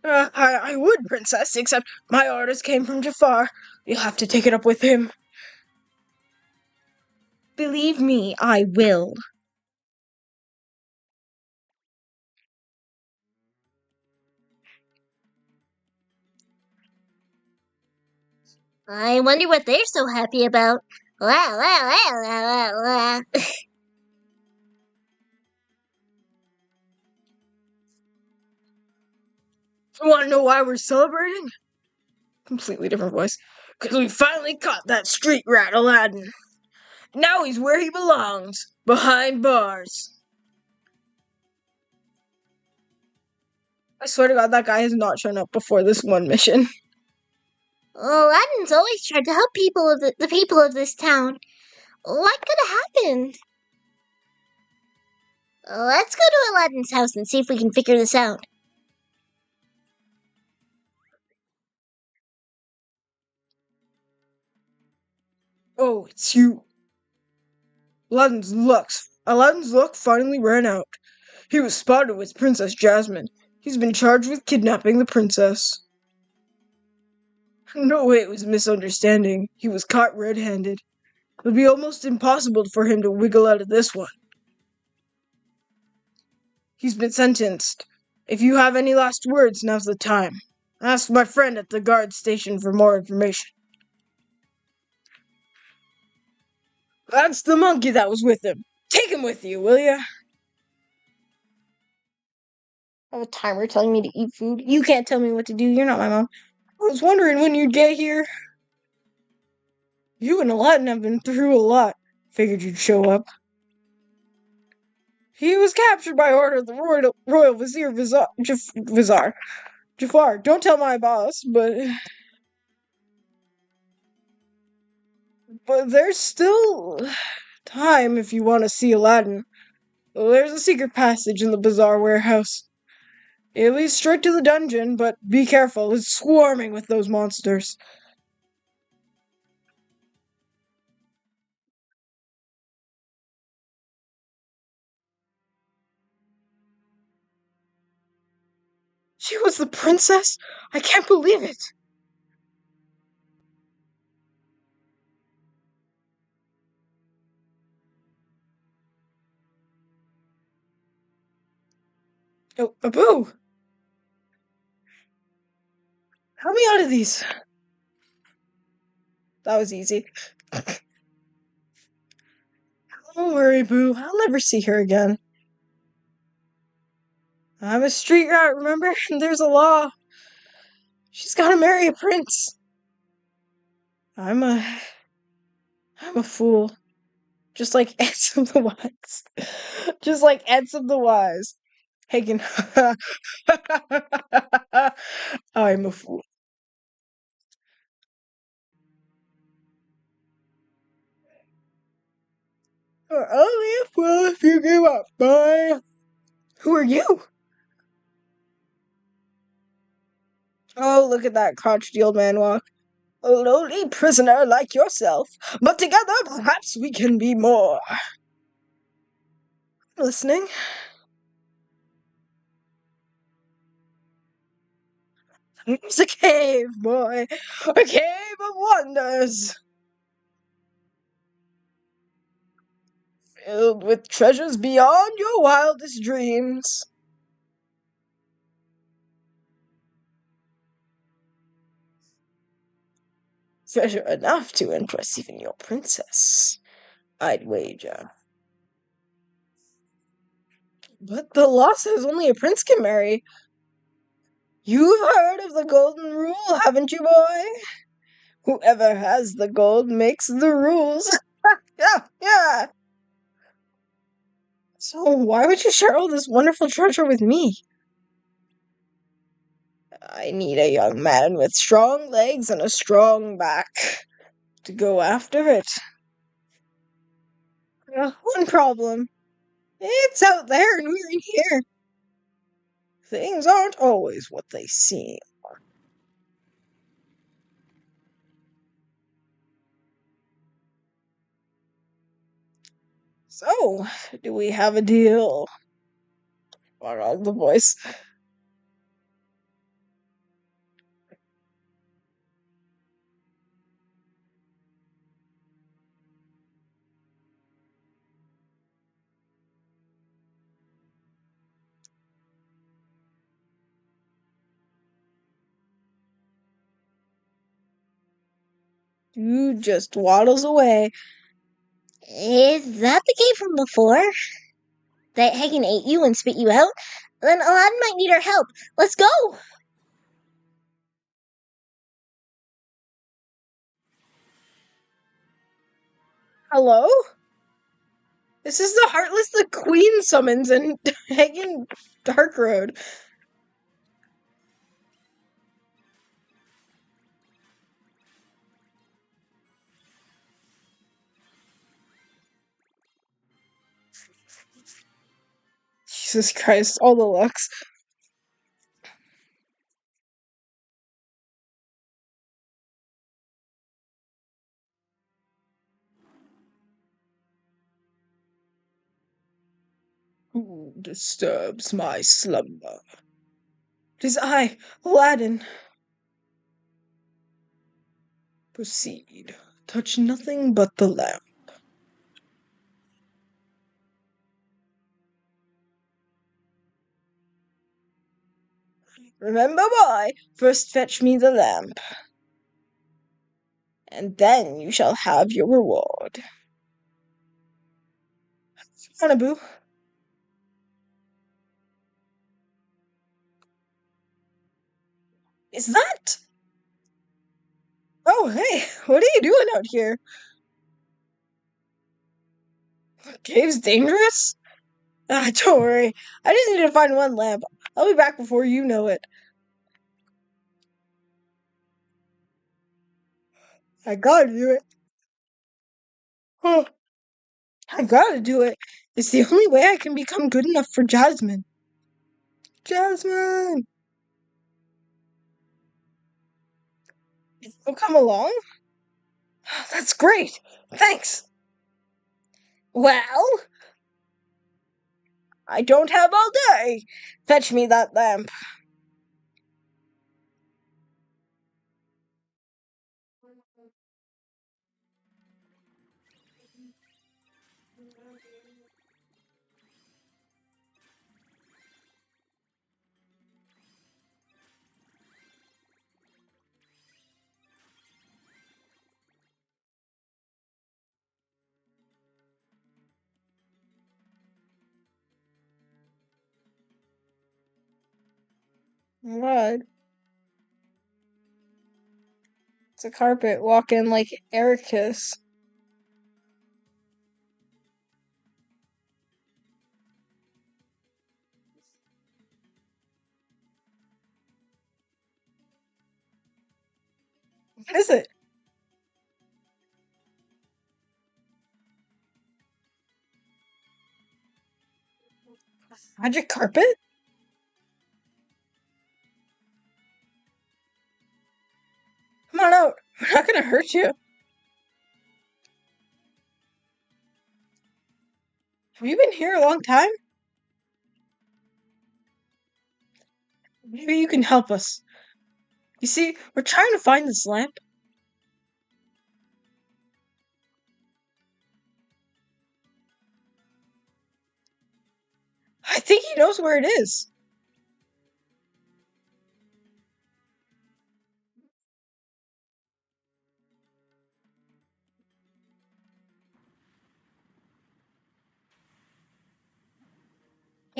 I would, princess, except my orders came from Jafar. You'll have to take it up with him. Believe me, I will. I wonder what they're so happy about. La la la la la la. You want to know why we're celebrating? Completely different voice. Because we finally caught that street rat Aladdin. Now he's where he belongs, behind bars. I swear to God, that guy has not shown up before this one mission. Aladdin's always tried to help people of the people of this town. What could have happened? Let's go to Aladdin's house and see if we can figure this out. Oh, it's you. Aladdin's luck finally ran out. He was spotted with Princess Jasmine. He's been charged with kidnapping the princess. No way it was a misunderstanding. He was caught red-handed. It would be almost impossible for him to wiggle out of this one. He's been sentenced. If you have any last words, now's the time. Ask my friend at the guard station for more information. That's the monkey that was with him. Take him with you, will ya? I have a timer telling me to eat food. You can't tell me what to do. You're not my mom. I was wondering when you'd get here. You and Aladdin have been through a lot. Figured you'd show up. He was captured by order of the royal vizier Jafar. Don't tell my boss, but there's still time if you want to see Aladdin. There's a secret passage in the bazaar warehouse. It leads straight to the dungeon, but be careful, it's swarming with those monsters. She was the princess? I can't believe it. Oh, Abu! Help me out of these. That was easy. Don't worry, Boo. I'll never see her again. I'm a street rat, remember? There's a law. She's gotta marry a prince. I'm a... I'm a fool. Just like Ants of the Wise. Just like Ants of the Wise. Hagen. I'm a fool. You're only a fool if you give up, boy. Who are you? Oh, look at that crotchety old man walk. A lowly prisoner like yourself, but together perhaps we can be more. Listening? It's a cave, boy. A cave of wonders. Filled with treasures beyond your wildest dreams. Treasure enough to impress even your princess, I'd wager. But the law says only a prince can marry. You've heard of the golden rule, haven't you, boy? Whoever has the gold makes the rules. Yeah, yeah. So why would you share all this wonderful treasure with me? I need a young man with strong legs and a strong back to go after it. One problem. It's out there and we're in here. Things aren't always what they seem. So, do we have a deal? Borrowed the voice. Dude just waddles away. Is that the cave from before? That Hagen ate you and spit you out? Then Aladdin might need our help. Let's go! Hello? This is the Heartless the Queen summons in Hagen Dark Road. Jesus Christ, all the looks. Who disturbs my slumber? Tis I, Aladdin. Proceed. Touch nothing but the lamp. Remember, boy, first fetch me the lamp, and then you shall have your reward. Hanabu. Is that? Oh, hey, what are you doing out here? The cave's dangerous? Ah, don't worry. I just need to find one lamp. I'll be back before you know it. I gotta do it. Oh, I gotta do it. It's the only way I can become good enough for Jasmine. Jasmine! You'll come along? That's great. Thanks. Well, I don't have all day. Fetch me that lamp. What? It's a carpet walking like Ericus. What is it? Magic carpet? Come on out. We're not gonna hurt you. Have you been here a long time? Maybe you can help us. You see, we're trying to find this lamp. I think he knows where it is.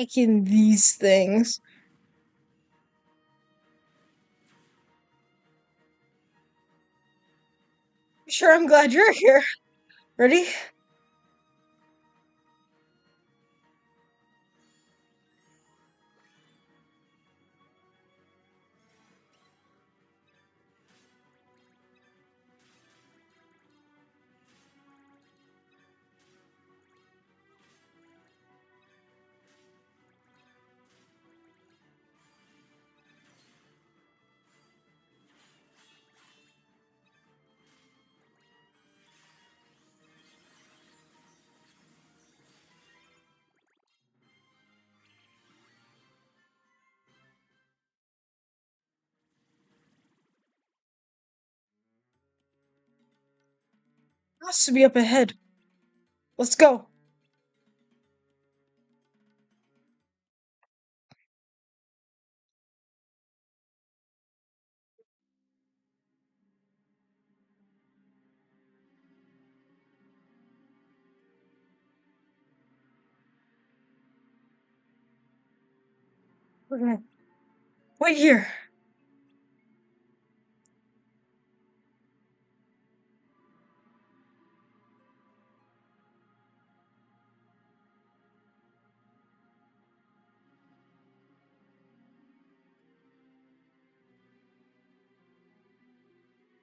Taking these things. Sure, I'm glad you're here. Ready? Has to be up ahead. Let's go. We're gonna wait here.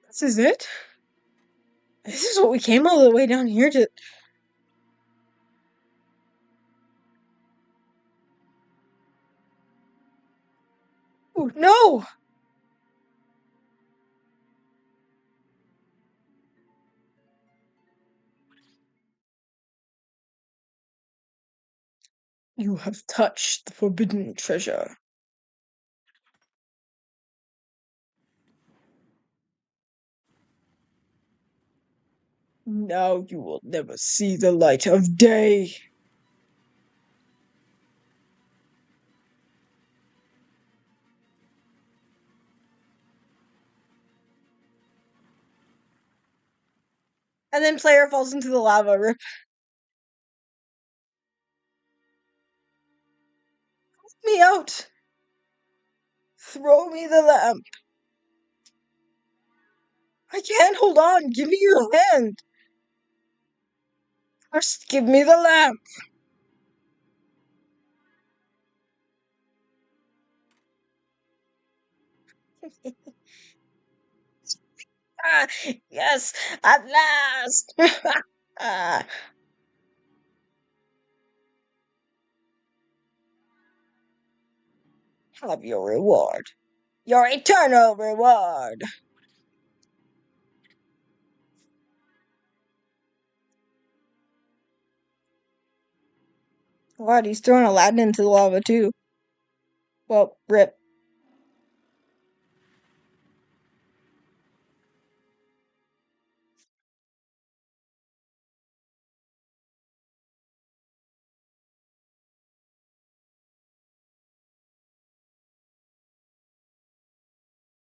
This is it? This is what we came all the way down here to. Oh, no! You have touched the forbidden treasure. Now you will never see the light of day. And then player falls into the lava. Rip me out. Throw me the lamp. I can't hold on. Give me your hand. First, give me the lamp. Ah, yes, at last. Ah, have your reward. Your eternal reward. What? He's throwing Aladdin into the lava too. Well, rip.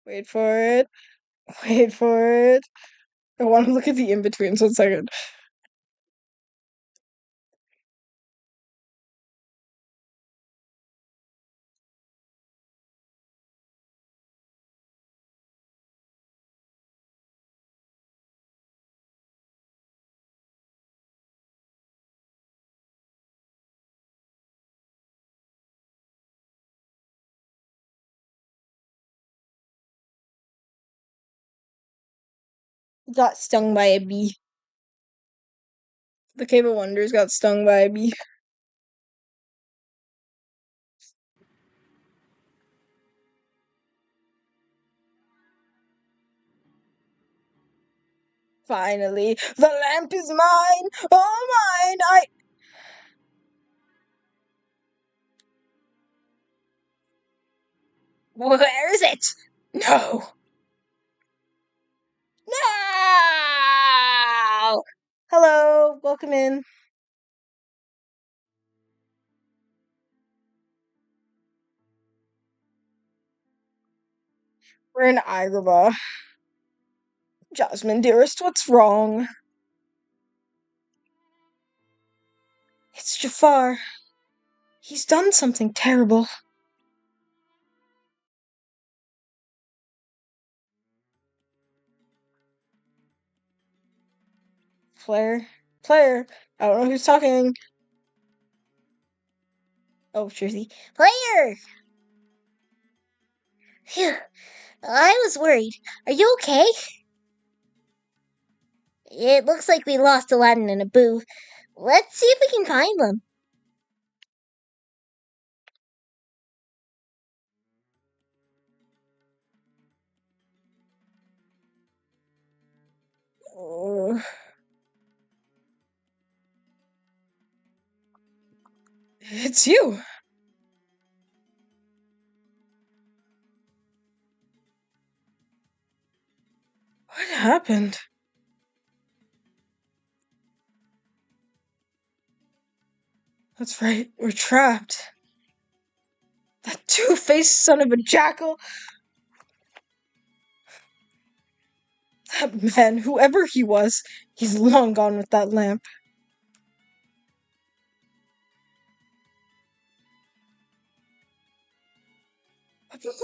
Wait for it. Wait for it. I want to look at the in-betweens 1 second. Got stung by a bee. The Cave of Wonders got stung by a bee. Finally, the lamp is mine! All mine! Where is it? No! No! Hello, welcome in. We're in Agrabah. Jasmine, dearest, what's wrong? It's Jafar. He's done something terrible. Player, player, I don't know who's talking. Oh, Jersey. Player! Phew, I was worried. Are you okay? It looks like we lost Aladdin and Abu. Let's see if we can find them. Oh, it's you. What happened? That's right, we're trapped. That two-faced son of a jackal. That man, whoever he was, he's long gone with that lamp.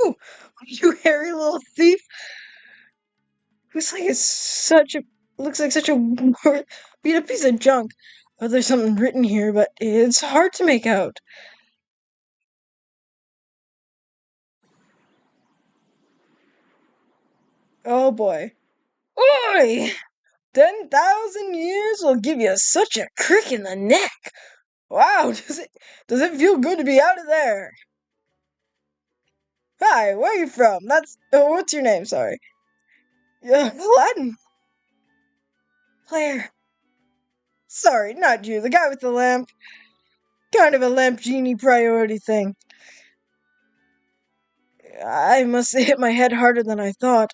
Ooh, you hairy little thief! Looks like such a beat up piece of junk. Oh, there's something written here, but it's hard to make out. Oh boy. Oi! 10,000 years will give you such a crick in the neck. Wow, does it feel good to be out of there? Hi, where are you from? What's your name? Sorry. Yeah, Aladdin. Claire. Sorry, not you. The guy with the lamp. Kind of a lamp genie priority thing. I must have hit my head harder than I thought.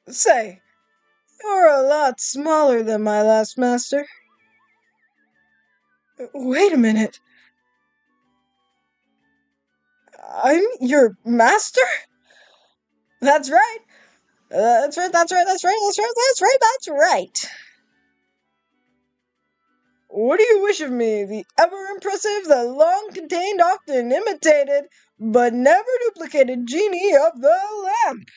Say, you're a lot smaller than my last master. Wait a minute. I'm your master? That's right. That's right. What do you wish of me? The ever impressive, the long contained, often imitated, but never duplicated genie of the lamp.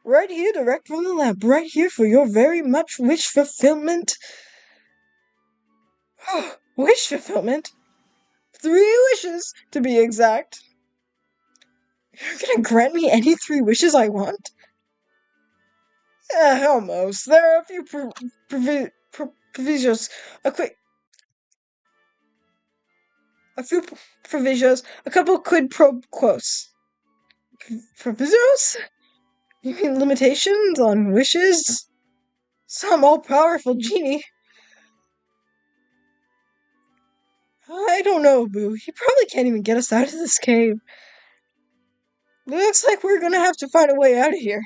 Right here, direct from the lamp, right here for your very much wish fulfillment. Wish fulfillment? 3 wishes, to be exact. You're gonna grant me any 3 wishes I want? Almost. There are a few provisos. A quick. A few provisos. A couple quid pro quos. Provisos? You mean limitations on wishes? Some all-powerful genie. I don't know, Boo. He probably can't even get us out of this cave. Looks like we're gonna have to find a way out of here.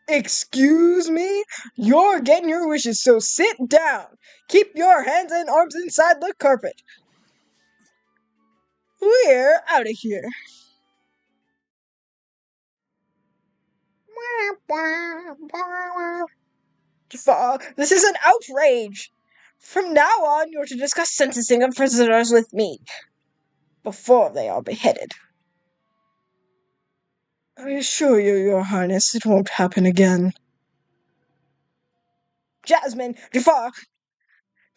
Excuse me? You're getting your wishes, so sit down. Keep your hands and arms inside the carpet. We're out of here. Jafar, this is an outrage. From now on, you're to discuss sentencing of prisoners with me before they are beheaded. I assure you, Your Highness, it won't happen again. Jasmine, Jafar,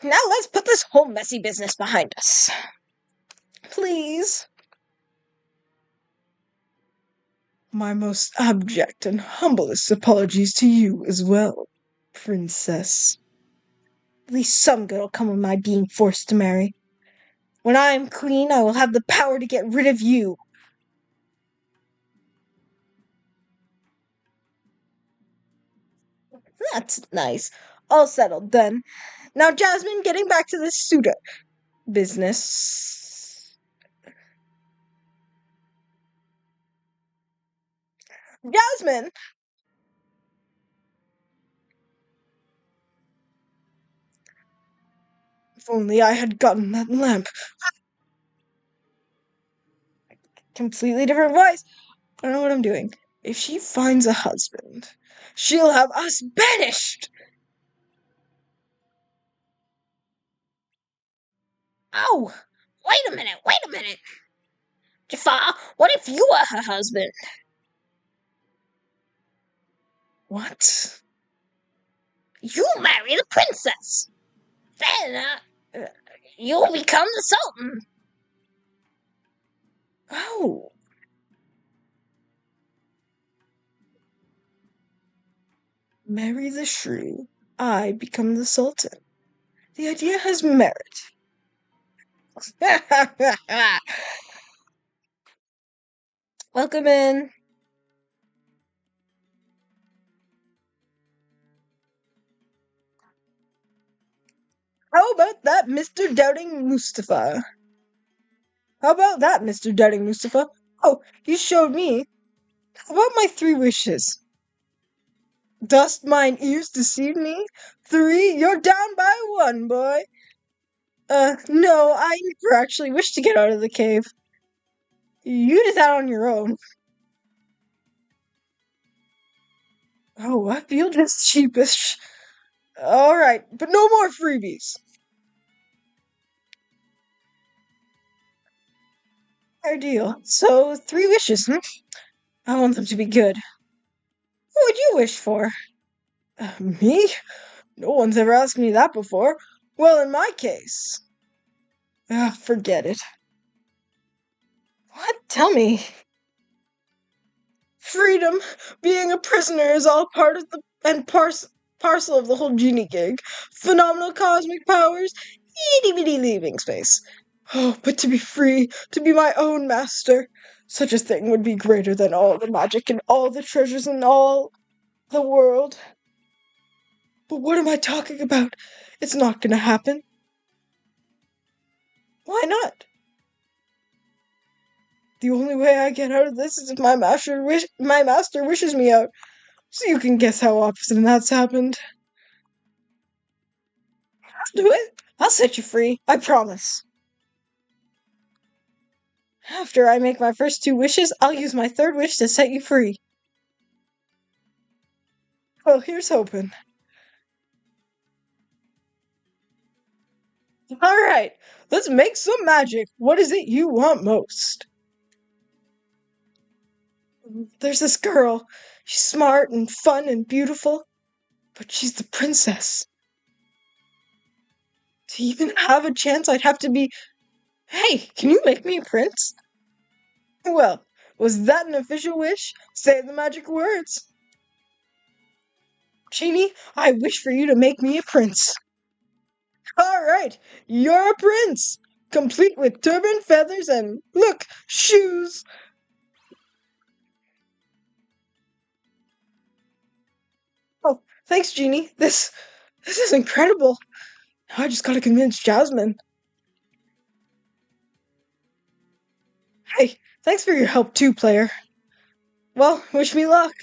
now let's put this whole messy business behind us. Please. My most abject and humblest apologies to you as well, Princess. At least some good will come of my being forced to marry. When I am queen, I will have the power to get rid of you. That's nice. All settled then. Now, Jasmine, getting back to this suitor business. Jasmine! If only I had gotten that lamp. Completely different voice. I don't know what I'm doing. If she finds a husband, she'll have us banished! Oh, wait a minute. Jafar, what if you were her husband? What? You marry the princess. Then, you'll become the sultan. Oh. Marry the shrew. I become the sultan. The idea has merit. Welcome in. How about that, Mr. Doubting Mustafa? How about that, Mr. Doubting Mustafa? Oh, you showed me. How about my three wishes? Dost mine ears deceive me? Three? You're down by one, boy. No, I never actually wish to get out of the cave. You did that on your own. Oh, I feel just sheepish. Alright, but no more freebies. Fair deal. So, three wishes, hmm? I want them to be good. What would you wish for? Me? No one's ever asked me that before. Well, in my case. Forget it. What? Tell me. Freedom! Being a prisoner is all part of the and parcel of the whole genie gig. Phenomenal cosmic powers, itty bitty leaving space. Oh, but to be free, to be my own master, such a thing would be greater than all the magic and all the treasures in all the world. But what am I talking about? It's not gonna happen. Why not? The only way I get out of this is if my master wishes me out. So you can guess how often that's happened. I'll do it. I'll set you free. I promise. After I make my first two wishes, I'll use my third wish to set you free. Well, here's hoping. Alright, let's make some magic. What is it you want most? There's this girl. She's smart and fun and beautiful, but she's the princess. To even have a chance, I'd have to be. Hey, can you make me a prince? Well, was that an official wish? Say the magic words. Genie, I wish for you to make me a prince. Alright, you're a prince! Complete with turban, feathers, and look, shoes! Oh, thanks, Genie. This is incredible. Now I just gotta convince Jasmine. Hey, thanks for your help too, player. Well, wish me luck.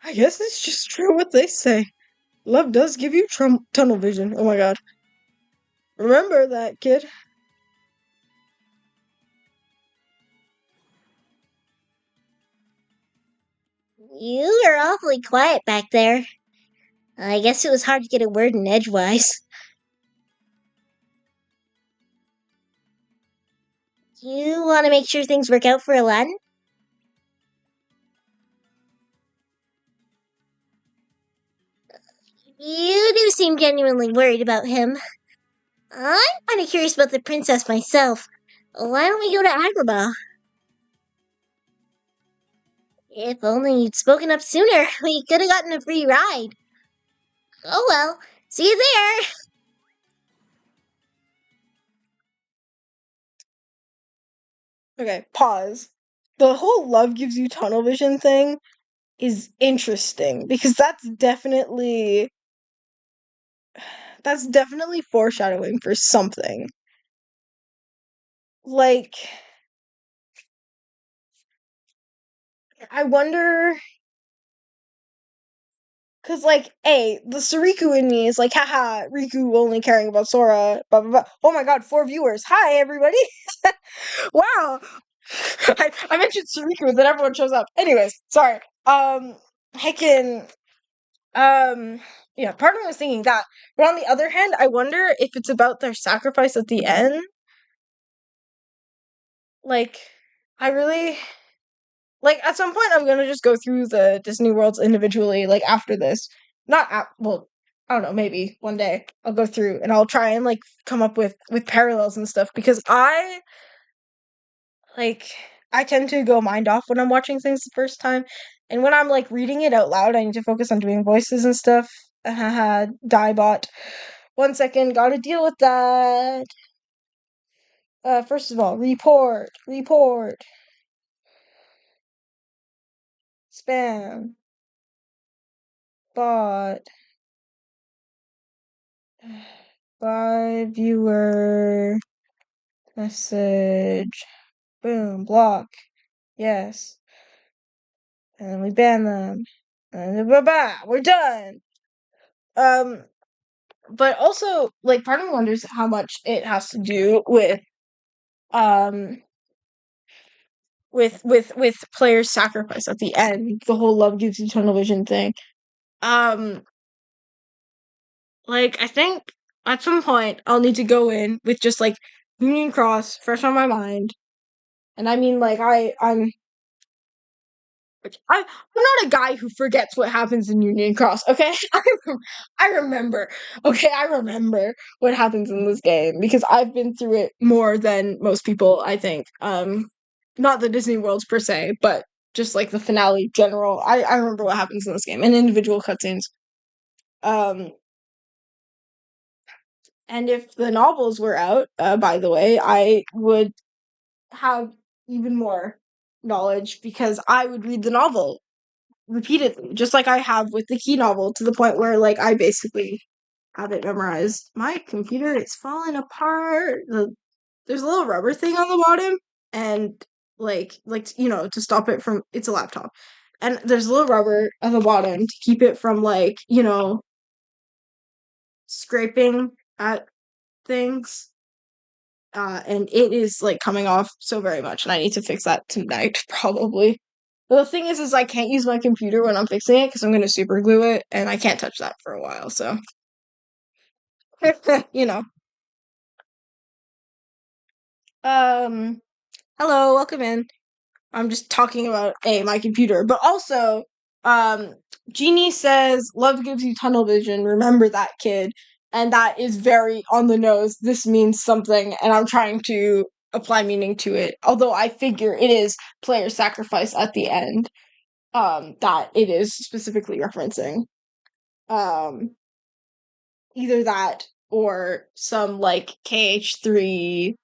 I guess it's just true what they say. Love does give you tunnel vision. Oh my god. Remember that, kid. You are awfully quiet back there. I guess it was hard to get a word in edgewise. You want to make sure things work out for Aladdin? You do seem genuinely worried about him. I'm kind of curious about the princess myself. Why don't we go to Agrabah? If only you'd spoken up sooner, we could have gotten a free ride. Oh well, see you there! Okay, pause. The whole love gives you tunnel vision thing is interesting because that's definitely foreshadowing for something. Like, I wonder Cause like, the Suriku in me is like, haha, Riku only caring about Sora, blah blah blah. Oh my god, 4 viewers. Hi everybody. Wow. I mentioned Suriku and then everyone shows up. Anyways, sorry. Heccin, yeah, part of me was thinking that. But on the other hand, I wonder if it's about their sacrifice at the end. Like, I really like at some point I'm gonna just go through the Disney worlds individually, like after this. Not well, I don't know, maybe one day I'll go through and I'll try and like come up with parallels and stuff because like I tend to go mind off when I'm watching things the first time. And when I'm like reading it out loud, I need to focus on doing voices and stuff. Haha, Diebot. 1 second, gotta deal with that. First of all, report, spam, bot, by viewer, message, boom, block, yes, and then we ban them, and then we're done. Um, but also, like, part of me wonders how much it has to do um, with players' sacrifice at the end, the whole love gives you tunnel vision thing. Um, Like, I think at some point I'll need to go in with just like Union Cross fresh on my mind. And I mean like I'm not a guy who forgets what happens in Union Cross, okay? I remember. Okay, I remember what happens in this game because I've been through it more than most people, I think. Not the Disney Worlds per se, but just like the finale general. I remember what happens in this game and individual cutscenes. Um And if the novels were out, by the way, I would have even more knowledge because I would read the novel repeatedly, just like I have with the key novel, to the point where like I basically have it memorized. My computer is falling apart. There's a little rubber thing on the bottom, and to stop it from. It's a laptop, and there's a little rubber at the bottom to keep it from scraping at things. And it is like coming off so very much, and I need to fix that tonight, probably. But the thing is I can't use my computer when I'm fixing it because I'm gonna super glue it, and I can't touch that for a while. So, you know. Um, Hello, welcome in. I'm just talking about my computer, but also, um, Jeannie says love gives you tunnel vision. Remember that, kid, and that is very on the nose. This means something, and I'm trying to apply meaning to it. Although I figure it is player sacrifice at the end. That it is specifically referencing. Um, Either that or some like KH3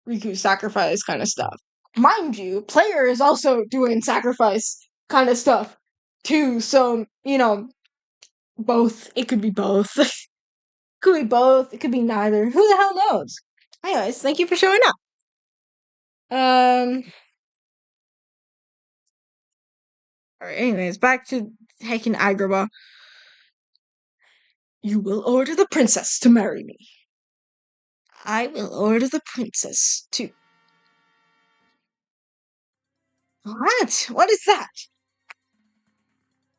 Riku sacrifice kind of stuff. Mind you, player is also doing sacrifice kind of stuff too, so both. It could be both. Could be both, it could be neither. Who the hell knows? Anyways, thank you for showing up. Um Alright, anyways, back to Heck Agrabah. You will order the princess to marry me. I will order the princess to. What? What is that?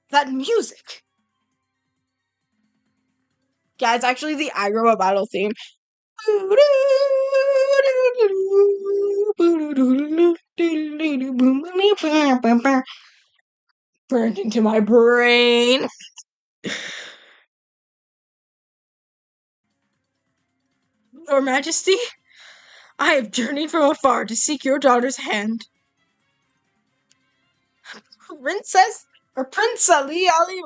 That music? Yeah, it's actually the Agrabah battle theme. Burned into my brain. Your Majesty, I have journeyed from afar to seek your daughter's hand. Princess or Prince Ali Ali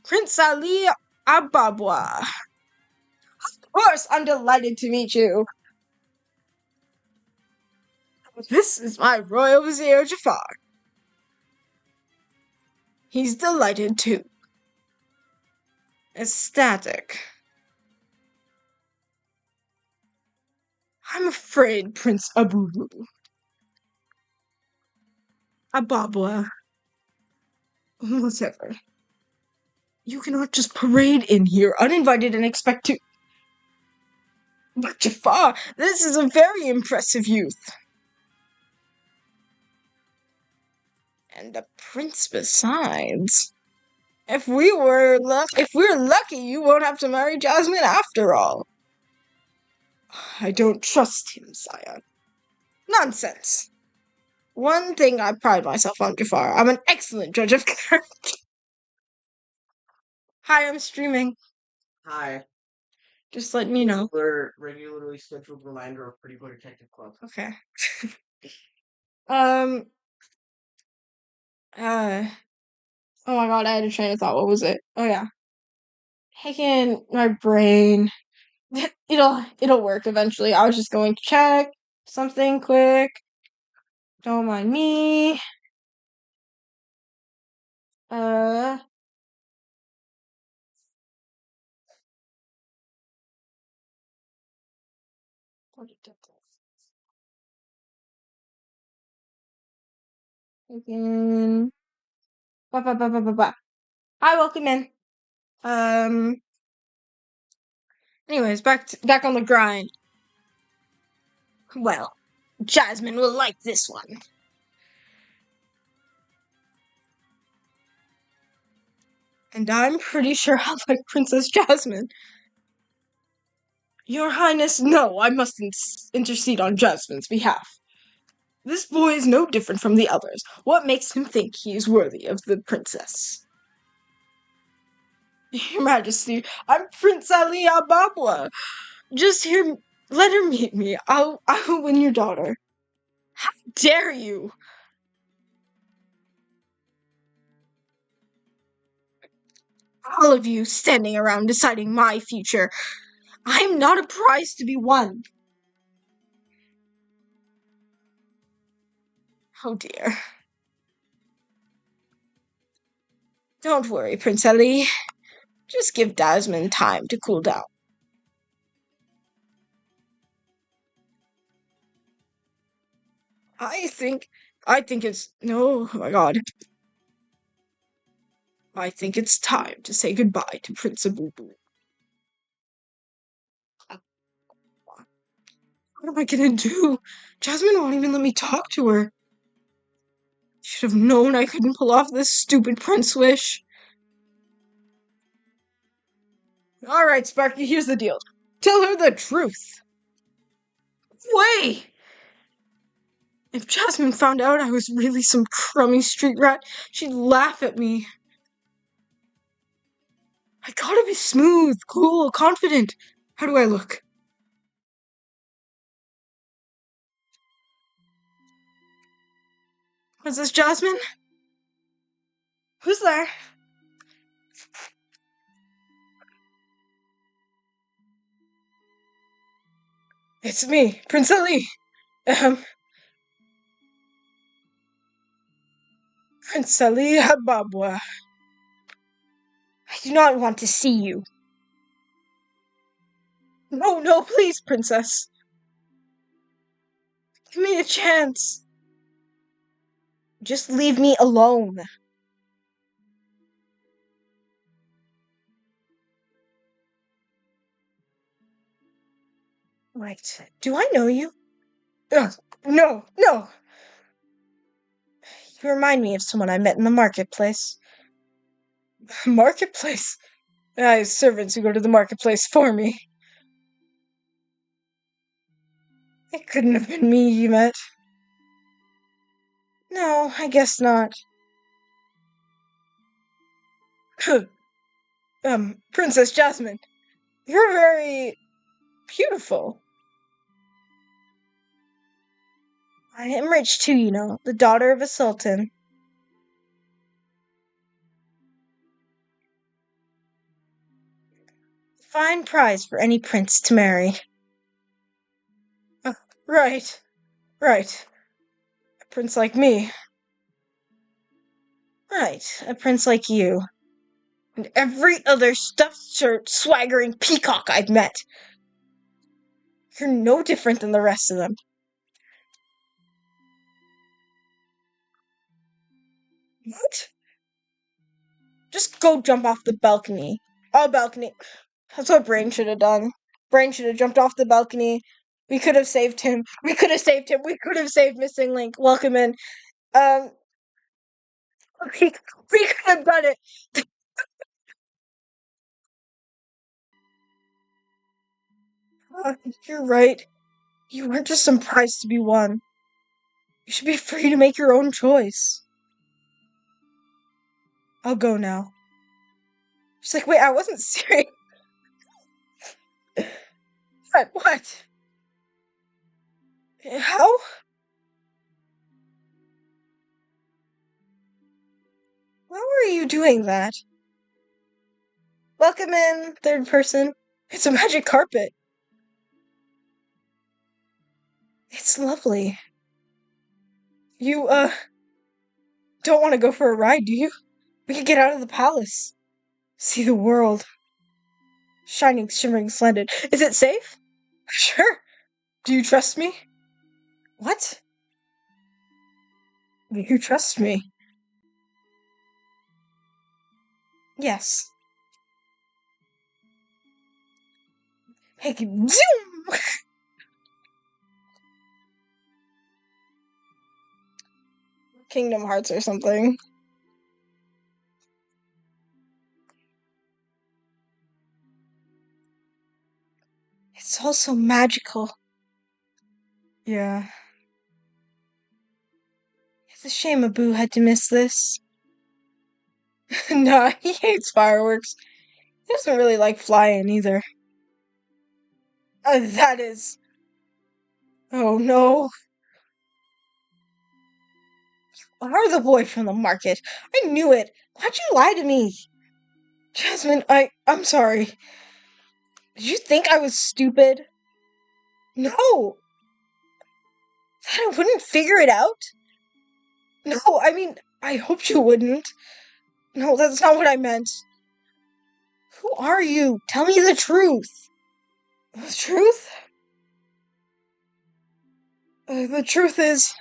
Prince Ali Ababwa. Of course, I'm delighted to meet you. This is my royal vizier Jafar. He's delighted too. Ecstatic. I'm afraid, Prince Ababwa. Whatever. You cannot just parade in here uninvited and expect to. But Jafar, this is a very impressive youth. And a prince besides. If we're lucky, you won't have to marry Jasmine after all. I don't trust him, sire. Nonsense. One thing I pride myself on, Jafar. I'm an excellent judge of character. Hi, I'm streaming. Hi. Just letting you know. Regularly scheduled reminder of Pretty Boy Detective Club. Okay. Um. Oh my god, I had a train of thought. What was it? Oh yeah. Heccin, my brain. It'll work eventually. I was just going to check something quick. Don't mind me. Uh. Heccin. Ba ba ba ba ba ba. Hi, welcome in. Um. Anyways, back on the grind. Well, Jasmine will like this one. And I'm pretty sure I'll like Princess Jasmine. Your Highness, no, I must intercede on Jasmine's behalf. This boy is no different from the others. What makes him think he is worthy of the princess? Your Majesty, I'm Prince Ali Ababwa. Just let her meet me. I will win your daughter. How dare you? All of you standing around deciding my future. I'm not a prize to be won. Oh dear. Don't worry, Prince Ali. Just give Jasmine time to cool down. I think it's no, oh my god. I think it's time to say goodbye to Prince Abubu. What am I gonna do? Jasmine won't even let me talk to her. Should have known I couldn't pull off this stupid prince wish. Alright, Sparky, here's the deal. Tell her the truth. Wait! If Jasmine found out I was really some crummy street rat, she'd laugh at me. I gotta be smooth, cool, confident. How do I look? Princess Jasmine? Who's there? It's me, Prince Ali. Prince Ali Hababwa. I do not want to see you. No, no, please, Princess. Give me a chance. Just leave me alone. Right. Do I know you? Ugh, no, no. You remind me of someone I met in the marketplace. Marketplace? I have servants who go to the marketplace for me. It couldn't have been me you met. No, I guess not. Princess Jasmine, you're very beautiful. I am rich too, you know, the daughter of a sultan. Fine prize for any prince to marry. Right, right. A prince like me. Right, a prince like you. And every other stuffed shirt swaggering peacock I've met. You're no different than the rest of them. What? Just go jump off the balcony. Oh, balcony. That's what Brain should have done. Brain should have jumped off the balcony. We could have saved him. We could have saved him. We could have saved Missing Link. Welcome in. Um, we, we could have done it. You're right. You weren't just some prize to be won. You should be free to make your own choice. I'll go now. She's like, wait, I wasn't serious. What? How? How are you doing that? Welcome in, third person. It's a magic carpet. It's lovely. You, don't want to go for a ride, do you? We could get out of the palace. See the world. Shining, shimmering, splendid. Is it safe? Sure. Do you trust me? What? Do you trust me? Yes. Hey, zoom! Kingdom Hearts or something. It's all so magical. Yeah. It's a shame Abu had to miss this. Nah, he hates fireworks. He doesn't really like flying either. That is. Oh no. Are the boy from the market. I knew it. Why'd you lie to me? Jasmine, I'm sorry. Did you think I was stupid? No. That I wouldn't figure it out? No, I mean, I hoped you wouldn't. No, that's not what I meant. Who are you? Tell me the truth. The truth? The truth is,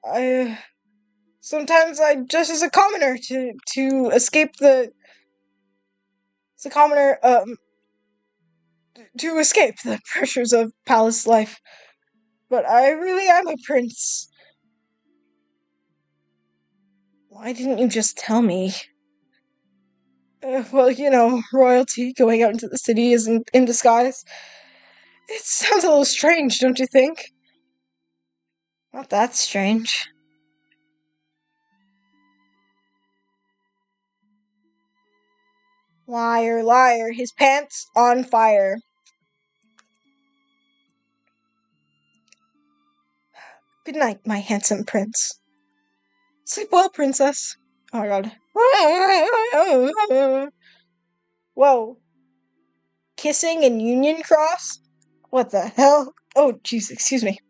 I sometimes I just as a commoner to escape as a commoner to escape the pressures of palace life. But I really am a prince. Why didn't you just tell me? Well, royalty going out into the city isn't in disguise. It sounds a little strange, don't you think? Not that strange. Liar, liar, his pants on fire. Good night, my handsome prince. Sleep well, princess. Oh my god. Whoa. Kissing and Union Cross? What the hell? Oh, jeez, excuse me.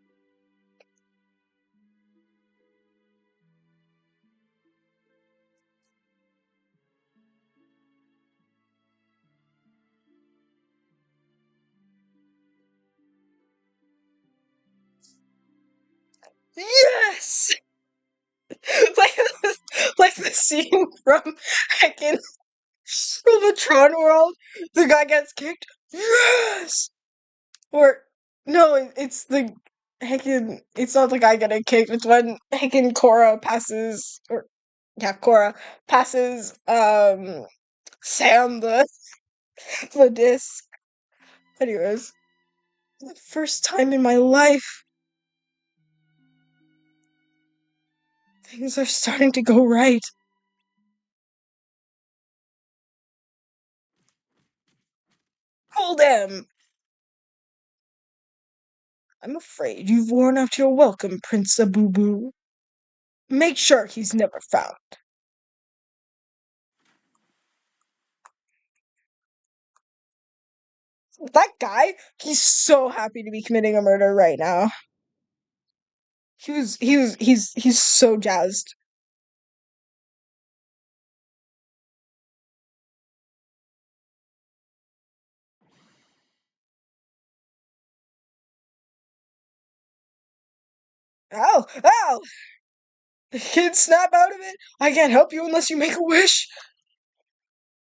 Yes! like, like the scene from Heccin from the Tron world. The guy gets kicked. Yes! Or, no, it's the Heccin. It's not the guy getting kicked. It's when Heccin Cora passes, or yeah, Cora passes Sam the disc. Anyways, the first time in my life, things are starting to go right. Hold him! I'm afraid you've worn out your welcome, Prince Abubu. Make sure he's never found. That guy, he's so happy to be committing a murder right now. He's so jazzed. Oh, oh! The kids snap out of it. I can't help you unless you make a wish.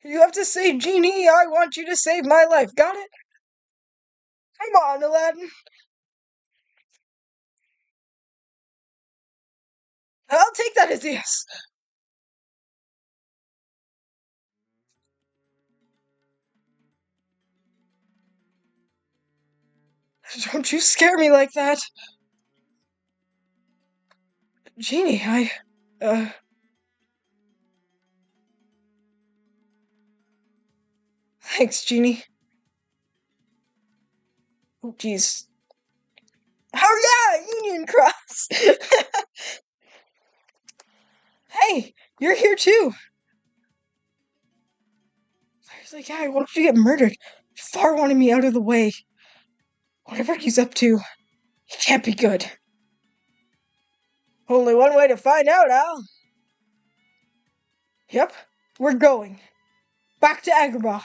You have to say, Genie, I want you to save my life. Got it? Come on, Aladdin. I'll take that as a yes. Don't you scare me like that. Genie, thanks, Genie. Oh, jeez. Oh, yeah, Union Cross. Hey, you're here too. He's like, yeah, I want you to get murdered. Far wanted me out of the way. Whatever he's up to, he can't be good. Only one way to find out, Al. Yep, we're going. Back to Agrabah.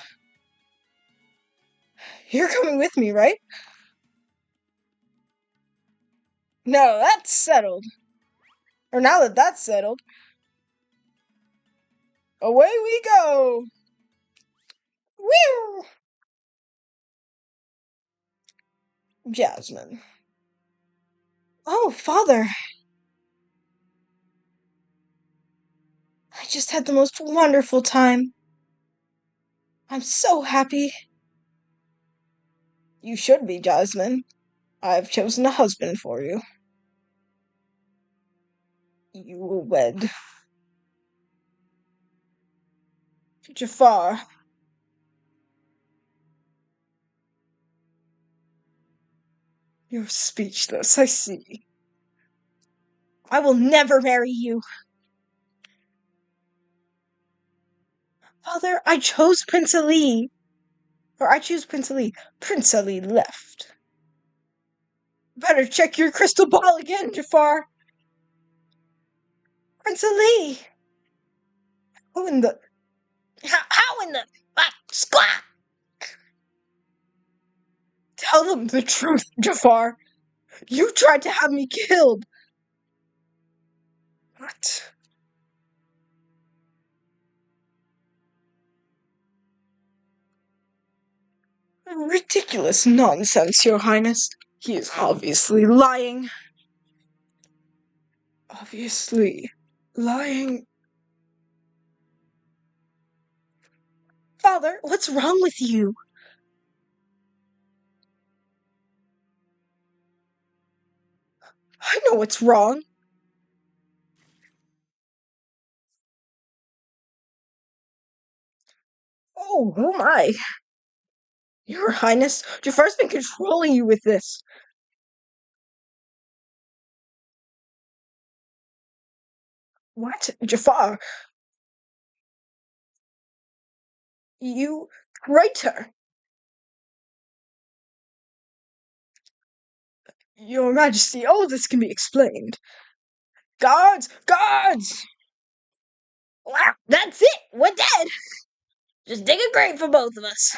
You're coming with me, right? No, that's settled. Or now that that's settled, away we go. Whew! Jasmine. Oh, Father. I just had the most wonderful time. I'm so happy. You should be, Jasmine. I've chosen a husband for you. You will wed Jafar. You're speechless, I see. I will never marry you. Father, I chose Prince Ali. Or I choose Prince Ali. Prince Ali left. Better check your crystal ball again, Jafar. Prince Ali. How in the... How in the... Squat! Tell them the truth, Jafar. You tried to have me killed. What? Ridiculous nonsense, Your Highness. He is obviously lying. Obviously lying. Father, what's wrong with you? I know what's wrong. Oh my. Your Highness, Jafar's been controlling you with this. What? Jafar? You traitor! Your Majesty, all of this can be explained. Guards! Guards! Wow, that's it! We're dead! Just dig a grave for both of us.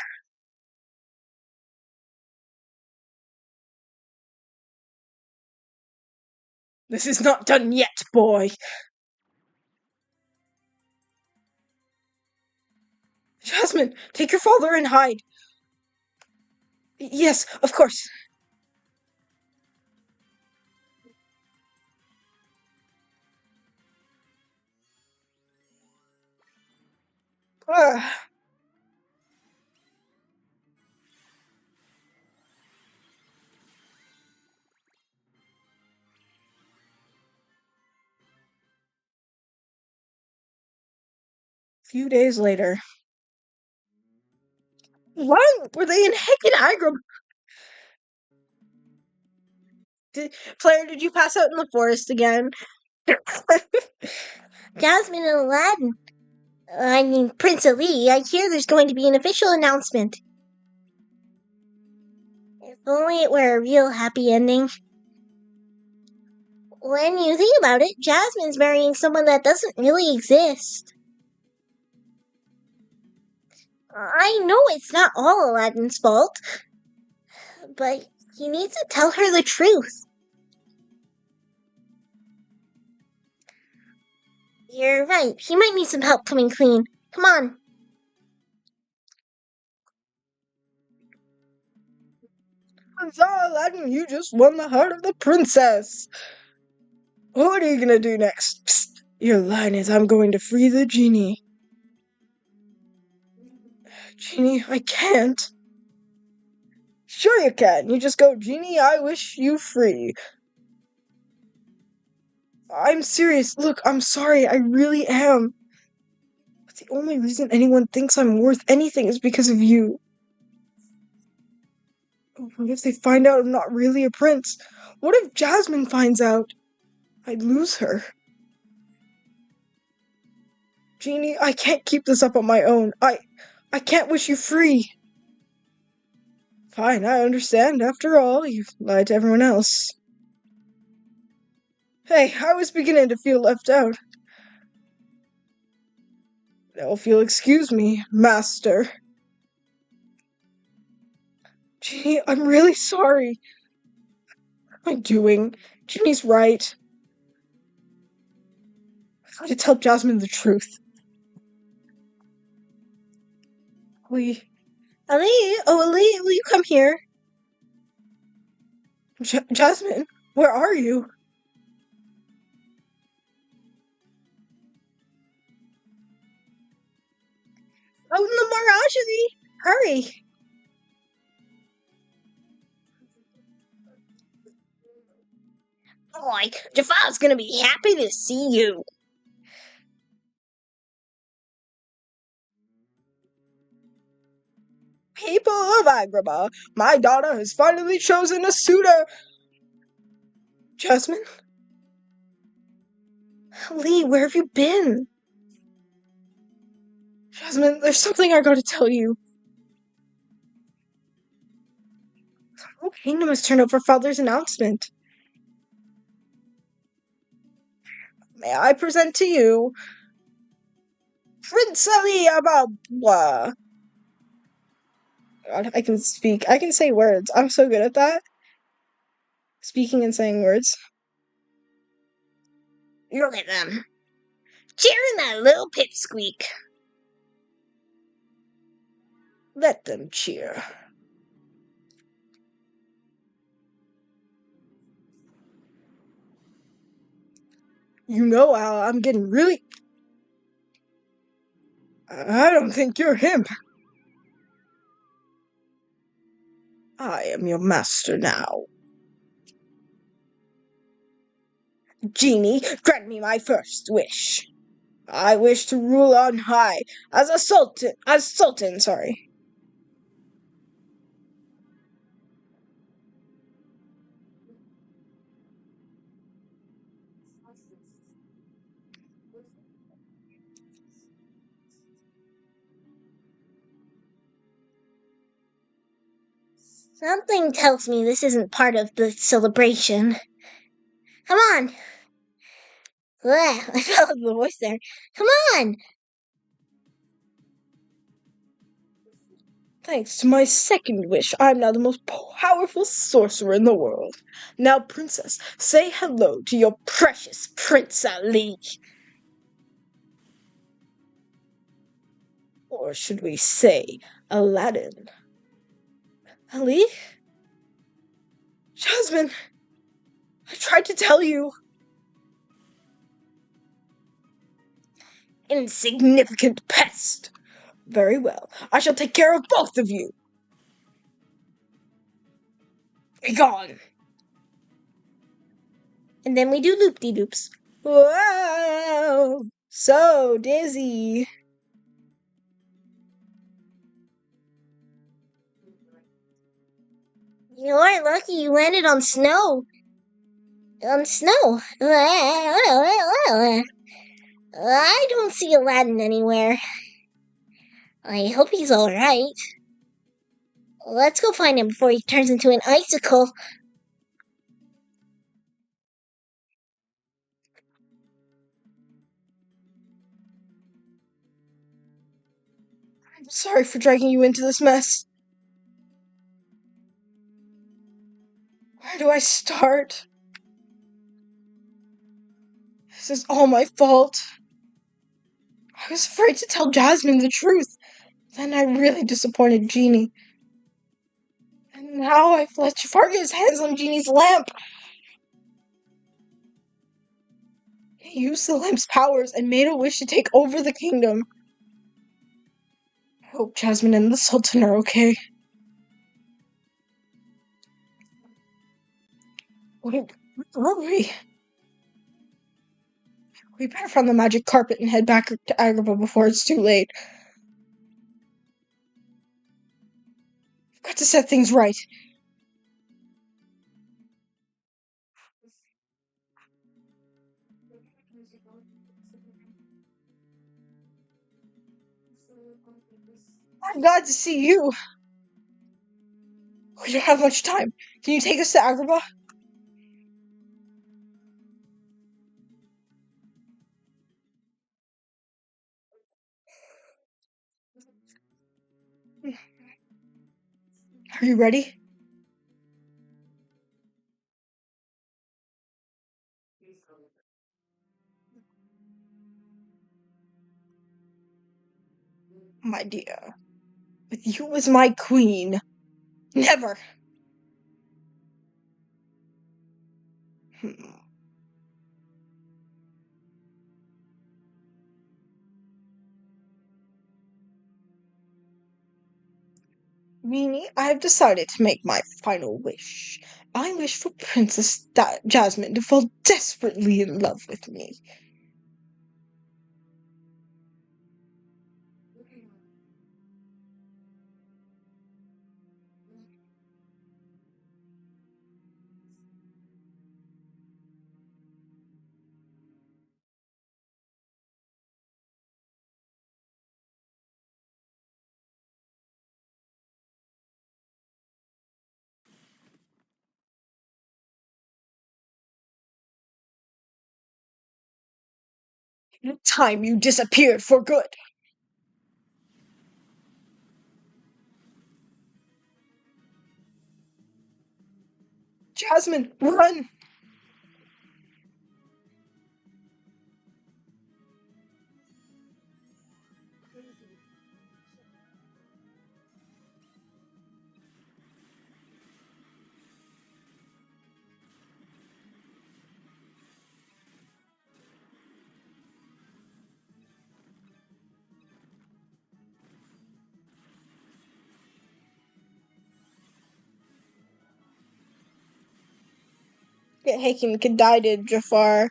This is not done yet, boy. Jasmine, take your father and hide. Yes, of course. A few days later. Why were they in heckin' Agrabah? Claire, did you pass out in the forest again? Jasmine and Aladdin. I mean, Prince Ali, I hear there's going to be an official announcement. If only it were a real happy ending. When you think about it, Jasmine's marrying someone that doesn't really exist. I know it's not all Aladdin's fault, but he needs to tell her the truth. You're right. He might need some help coming clean. Come on. Huzzah, Aladdin, you just won the heart of the princess! What are you gonna do next? Psst. Your line is, I'm going to free the genie. Genie, I can't. Sure you can. You just go, Genie, I wish you free. I'm serious. Look, I'm sorry. I really am. But the only reason anyone thinks I'm worth anything is because of you. What if they find out I'm not really a prince? What if Jasmine finds out? I'd lose her. Genie, I can't keep this up on my own. I can't wish you free. Fine, I understand. After all, you've lied to everyone else. Hey, I was beginning to feel left out. Now, if you'll excuse me, Master. Genie, I'm really sorry. What am I doing? Genie's right. I gotta tell Jasmine the truth. Ali, Ali, will you come here? Jasmine, where are you? Out in the Maragerie! Hurry! Boy, Jafar's gonna be happy to see you. People of Agrabah, my daughter has finally chosen a suitor. Jasmine? Lee, where have you been? Jasmine, there's something I gotta tell you. The whole kingdom has turned out for father's announcement. May I present to you Prince Ali Ababwa. God, I can speak. I can say words. I'm so good at that. Speaking and saying words. Look at them. Cheering that little pipsqueak. Let them cheer. You know, Al, I'm getting really... I don't think you're him. I am your master now. Genie, grant me my first wish. I wish to rule on high as sultan, sorry. Something tells me this isn't part of the celebration. Come on. I felt the voice there. Come on. Thanks to my second wish, I'm now the most powerful sorcerer in the world. Now, princess, say hello to your precious Prince Ali. Or should we say, Aladdin? Ali? Jasmine, I tried to tell you. Insignificant pest. Very well, I shall take care of both of you. Be gone. And then we do loop-de-loops. Whoa, so dizzy. You're lucky you landed on snow. On snow. I don't see Aladdin anywhere. I hope he's alright. Let's go find him before he turns into an icicle. I'm sorry for dragging you into this mess. Where do I start? This is all my fault. I was afraid to tell Jasmine the truth. Then I really disappointed Genie. And now I've let Jafar get his hands on Genie's lamp. He used the lamp's powers and made a wish to take over the kingdom. I hope Jasmine and the Sultan are okay. Wait, where were we? We better find the magic carpet and head back to Agrabah before it's too late. I've got to set things right. I'm glad to see you. We don't have much time. Can you take us to Agrabah? Are you ready? My dear, with you as my queen. Never! Hmm. Meanie, I have decided to make my final wish. I wish for Princess Jasmine to fall desperately in love with me. Time you disappeared for good. Jasmine, run! Heccin guided Jafar.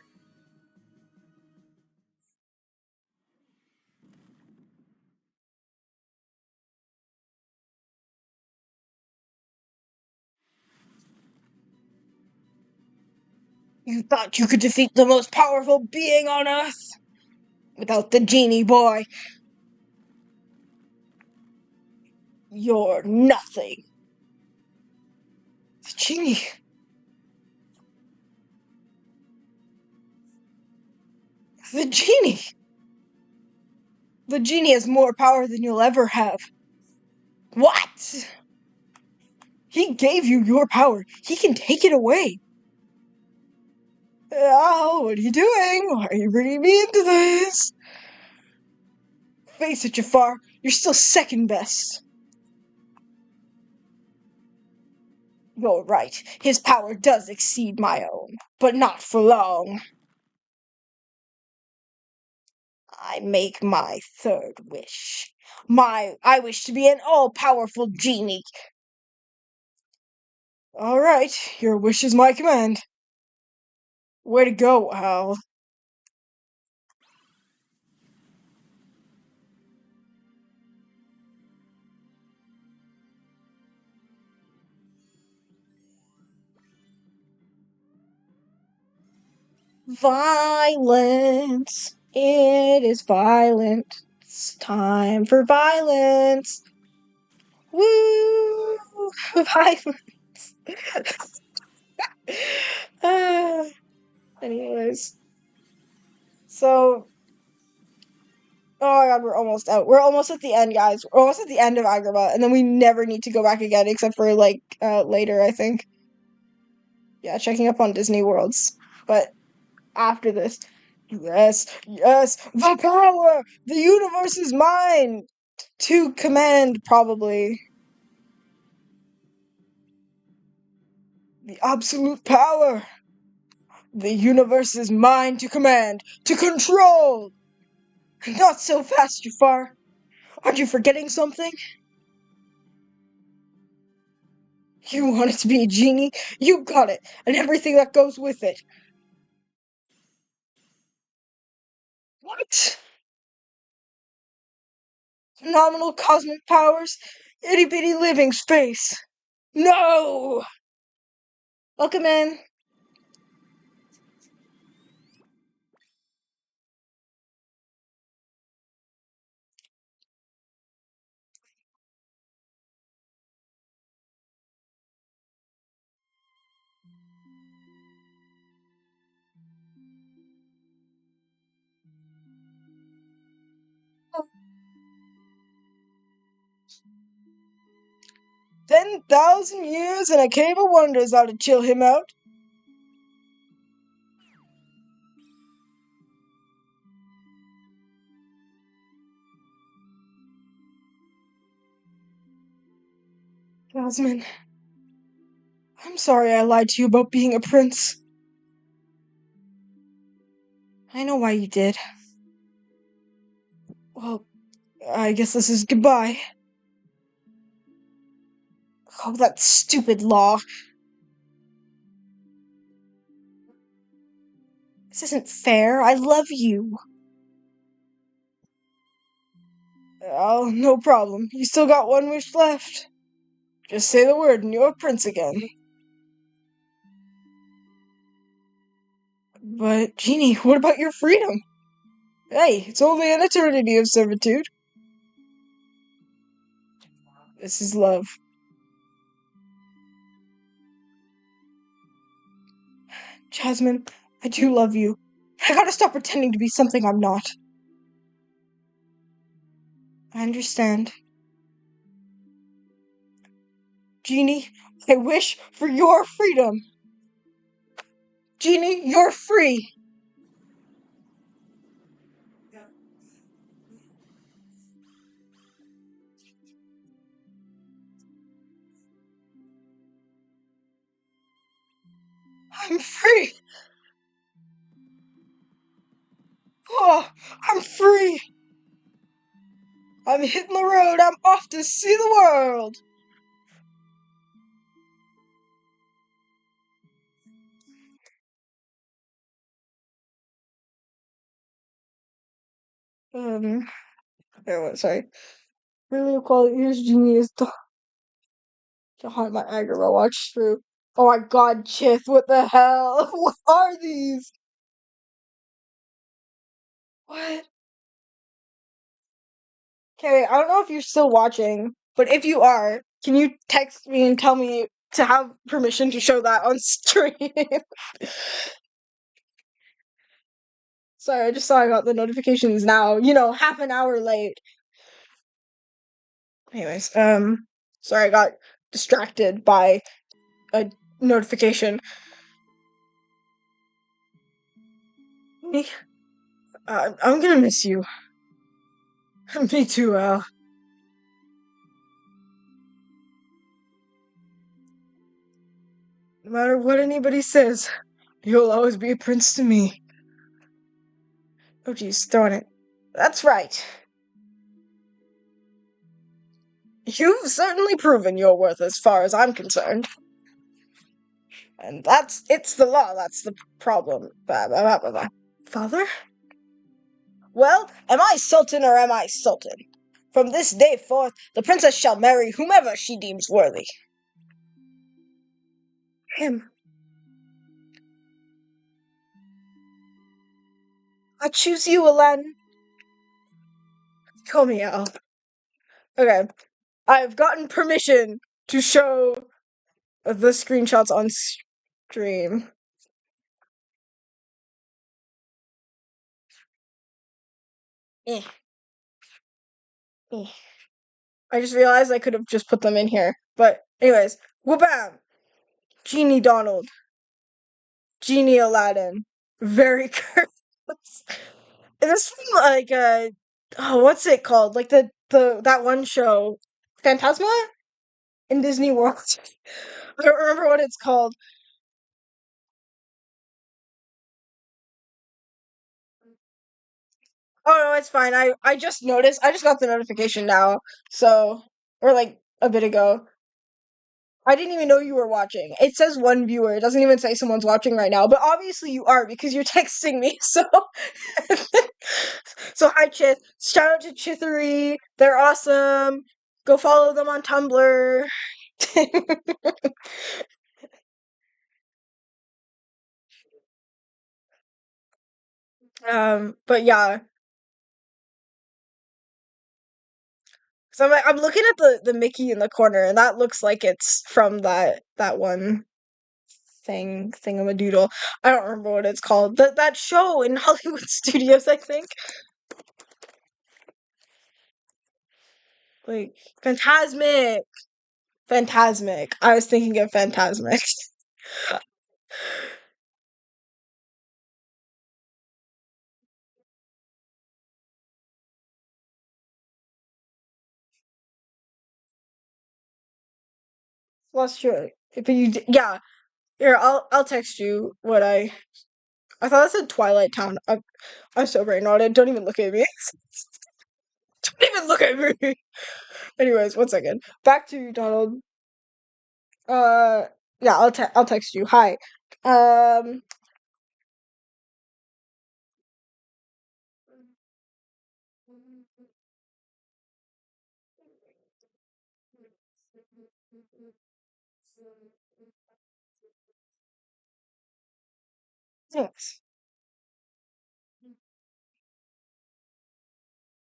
You thought you could defeat the most powerful being on Earth without the genie boy. You're nothing. The genie. The genie. The genie has more power than you'll ever have. What? He gave you your power. He can take it away. Oh, what are you doing? Why are you bringing me into this? Face it, Jafar. You're still second best. You're right. His power does exceed my own, but not for long. I make my third wish. I wish to be an all-powerful genie. All right, your wish is my command. Way to go, Al. Violence. It is violent. It's time for violence. Woo! Violence. Ah, anyways, so oh my god, we're almost out. We're almost at the end, guys. We're almost at the end of Agrabah, and then we never need to go back again, except for like later, I think. Yeah, checking up on Disney Worlds. But after this, Yes, yes, the power! The universe is mine! To command, probably. The absolute power! The universe is mine to command, to control! Not so fast, Jafar! Aren't you forgetting something? You wanted to be a genie? You got it, and everything that goes with it. What? Phenomenal cosmic powers? Itty bitty living space! No! Welcome in. Oh, 10,000 years in a cave of wonders ought to chill him out. Jasmine, I'm sorry I lied to you about being a prince. I know why you did. Well, I guess this is goodbye. Oh, that stupid law. This isn't fair. I love you. Oh, no problem. You still got one wish left. Just say the word and you're a prince again. But, Genie, what about your freedom? Hey, it's only an eternity of servitude. This is love. Jasmine, I do love you. I gotta stop pretending to be something I'm not. I understand. Genie, I wish for your freedom. Genie, you're free. I'm free. Oh, I'm free. I'm hitting the road. I'm off to see the world. Um, sorry. Really quality. Here's Genie is to haunt my Agrabah watch through. Oh my god, Chith, what the hell? What are these? What? Okay, I don't know if you're still watching, but if you are, can you text me and tell me to have permission to show that on stream? Sorry, I just saw I got the notifications now, half an hour late. Anyways, sorry, I got distracted by a notification. Me? I'm gonna miss you. Me too, Al. No matter what anybody says, you'll always be a prince to me. Oh geez, darn it. That's right. You've certainly proven your worth as far as I'm concerned. And it's the law, that's the problem. Blah, blah, blah, blah, blah. Father? Well, am I sultan or am I sultan? From this day forth, the princess shall marry whomever she deems worthy. Him. I choose you, Aladdin. Call me Al. Okay. I've gotten permission to show the screenshots on stream. Eh. Eh. I just realized I could have just put them in here. But, anyways, whoopam! Genie Donald. Genie Aladdin. Very cursed. This from like oh, what's it called? Like the that one show, Phantasma in Disney World. I don't remember what it's called. Oh no, it's fine. I just noticed. I just got the notification now. So, or like a bit ago. I didn't even know you were watching. It says one viewer. It doesn't even say someone's watching right now. But obviously you are because you're texting me. So, so hi Chith. Shout out to Chithery. They're awesome. Go follow them on Tumblr. But yeah. So I'm looking at the Mickey in the corner, and that looks like it's from that one thingamadoodle. I don't remember what it's called. That show in Hollywood Studios, I think. Like Phantasmic. Phantasmic. I was thinking of Phantasmic. Lost your but yeah. Here, I'll text you what I thought it said Twilight Town. I'm so brain rotted. Don't even look at me. Don't even look at me. Anyways, one second. Back to you, Donald. Uh, yeah, I'll text you. Hi. Um, thanks.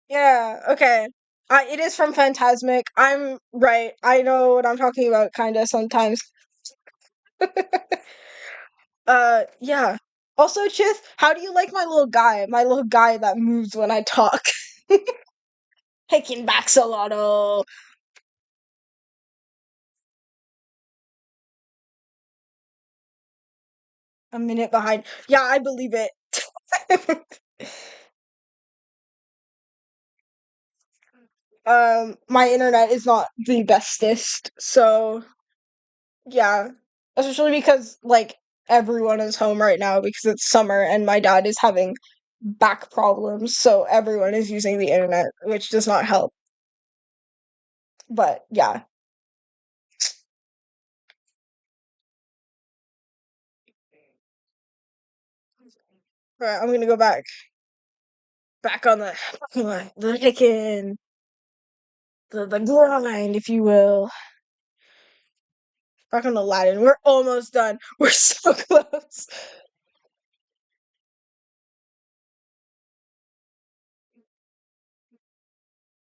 Yeah. Okay. It is from Phantasmic. I'm right. I know what I'm talking about, kinda sometimes. Yeah. Also, Chith, how do you like my little guy? My little guy that moves when I talk. Heccin Baxolotl. A minute behind. Yeah, I believe it. My internet is not the bestest, so yeah. Especially because like everyone is home right now because it's summer and my dad is having back problems, so everyone is using the internet, which does not help. But yeah. Alright, I'm gonna go back on the chicken, the grind, if you will. Back on Aladdin. We're almost done. We're so close.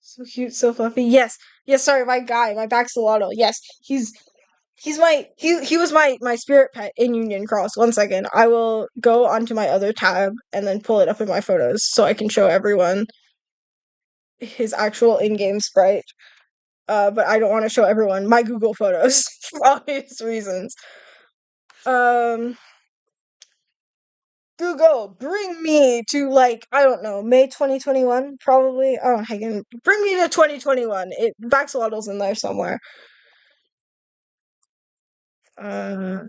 So cute, so fluffy. Yes, yes. Sorry, my guy, my Baxolotl. Yes, he was my spirit pet in Union Cross. One second, I will go onto my other tab and then pull it up in my photos so I can show everyone his actual in-game sprite. But I don't want to show everyone my Google photos for obvious reasons. Um, Google, bring me to like I don't know May 2021 probably. Oh, hang on, bring me to 2021. It Baxolotl's in there somewhere. Uh,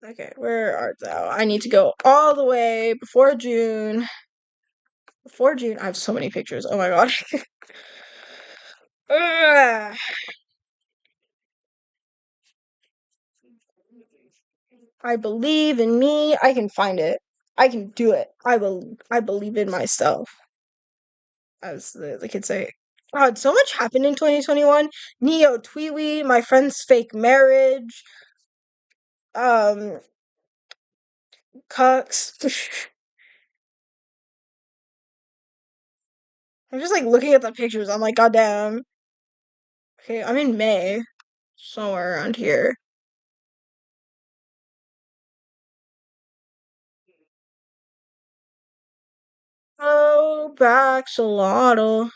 okay, where art thou? I need to go all the way before June. Before June, I have so many pictures. Oh my god. Ugh. I believe in me. I can find it. I can do it. I believe in myself, as the kids say. God, so much happened in 2021. Neo Tweety, my friend's fake marriage, um, KHUX. I'm just like looking at the pictures. I'm like, goddamn. Okay, I'm in May, somewhere around here. Oh, Baxolotl.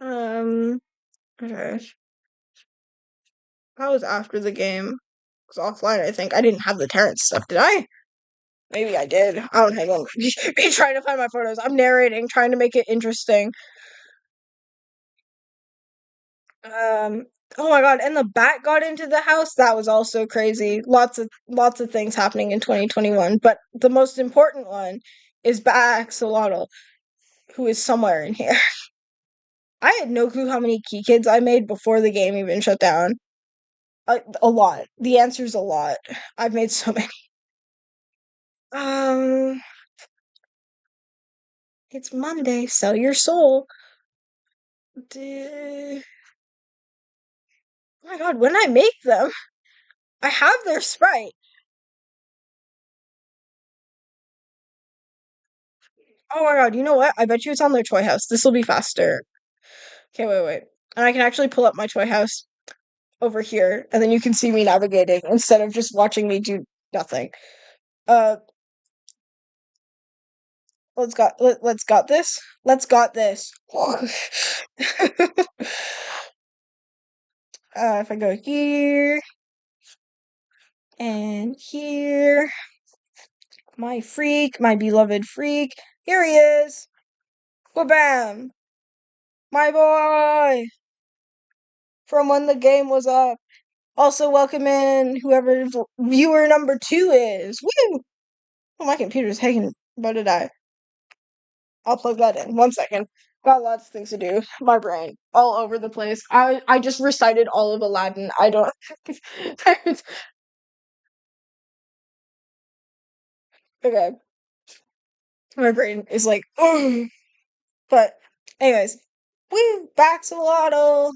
Um, okay. That was after the game. It was offline, I think. I didn't have the Terrence stuff, did I? Maybe I did. I don't hang on. Me trying to find my photos. I'm narrating, trying to make it interesting. Um, oh my god, and the bat got into the house. That was also crazy. Lots of things happening in 2021, but the most important one is Bat Axolotl, who is somewhere in here. I had no clue how many key kids I made before the game even shut down. A lot. The answer's a lot. I've made so many. Um, it's Monday. Sell your soul. Oh my god, when I make them, I have their sprite. Oh my god, you know what? I bet you it's on their toy house. This will be faster. Okay, wait. And I can actually pull up my toy house over here, and then you can see me navigating instead of just watching me do nothing. Uh, let's got this. Let's got this. If I go here and here, my freak, my beloved freak, here he is. Bam, my boy, from when the game was up. Also, welcome in whoever viewer number 2 is. Woo! Oh, my computer's hanging. But did I? I'll plug that in. 1 second. Got lots of things to do. My brain all over the place. I just recited all of Aladdin. I don't. Okay. My brain is like, ugh. But anyways, we back to Lotto.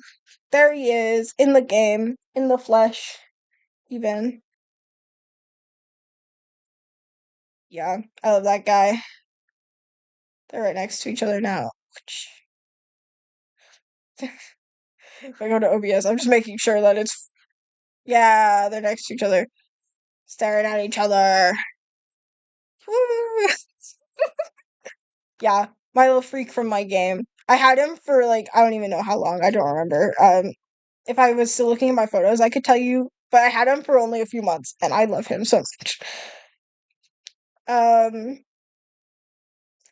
There he is in the game, in the flesh, even. Yeah, I love that guy. They're right next to each other now. If I go to OBS, I'm just making sure that it's yeah, they're next to each other, staring at each other. Woo! Yeah, my little freak from my game. I had him for like I don't even know how long. I don't remember. If I was still looking at my photos, I could tell you, but I had him for only a few months, and I love him so much. Um.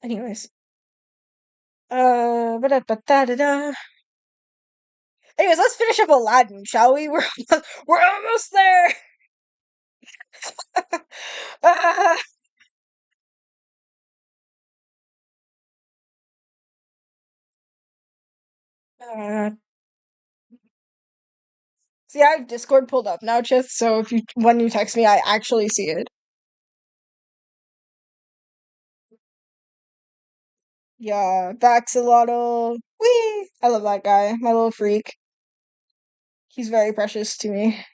Anyways. Ba-da-ba-da-da-da. Anyways, let's finish up Aladdin, shall we? We're almost there. uh, uh, See, I have Discord pulled up now, Chith. So if you when you text me, I actually see it. Yeah, Baxolotl. Whee! I love that guy. My little freak. He's very precious to me.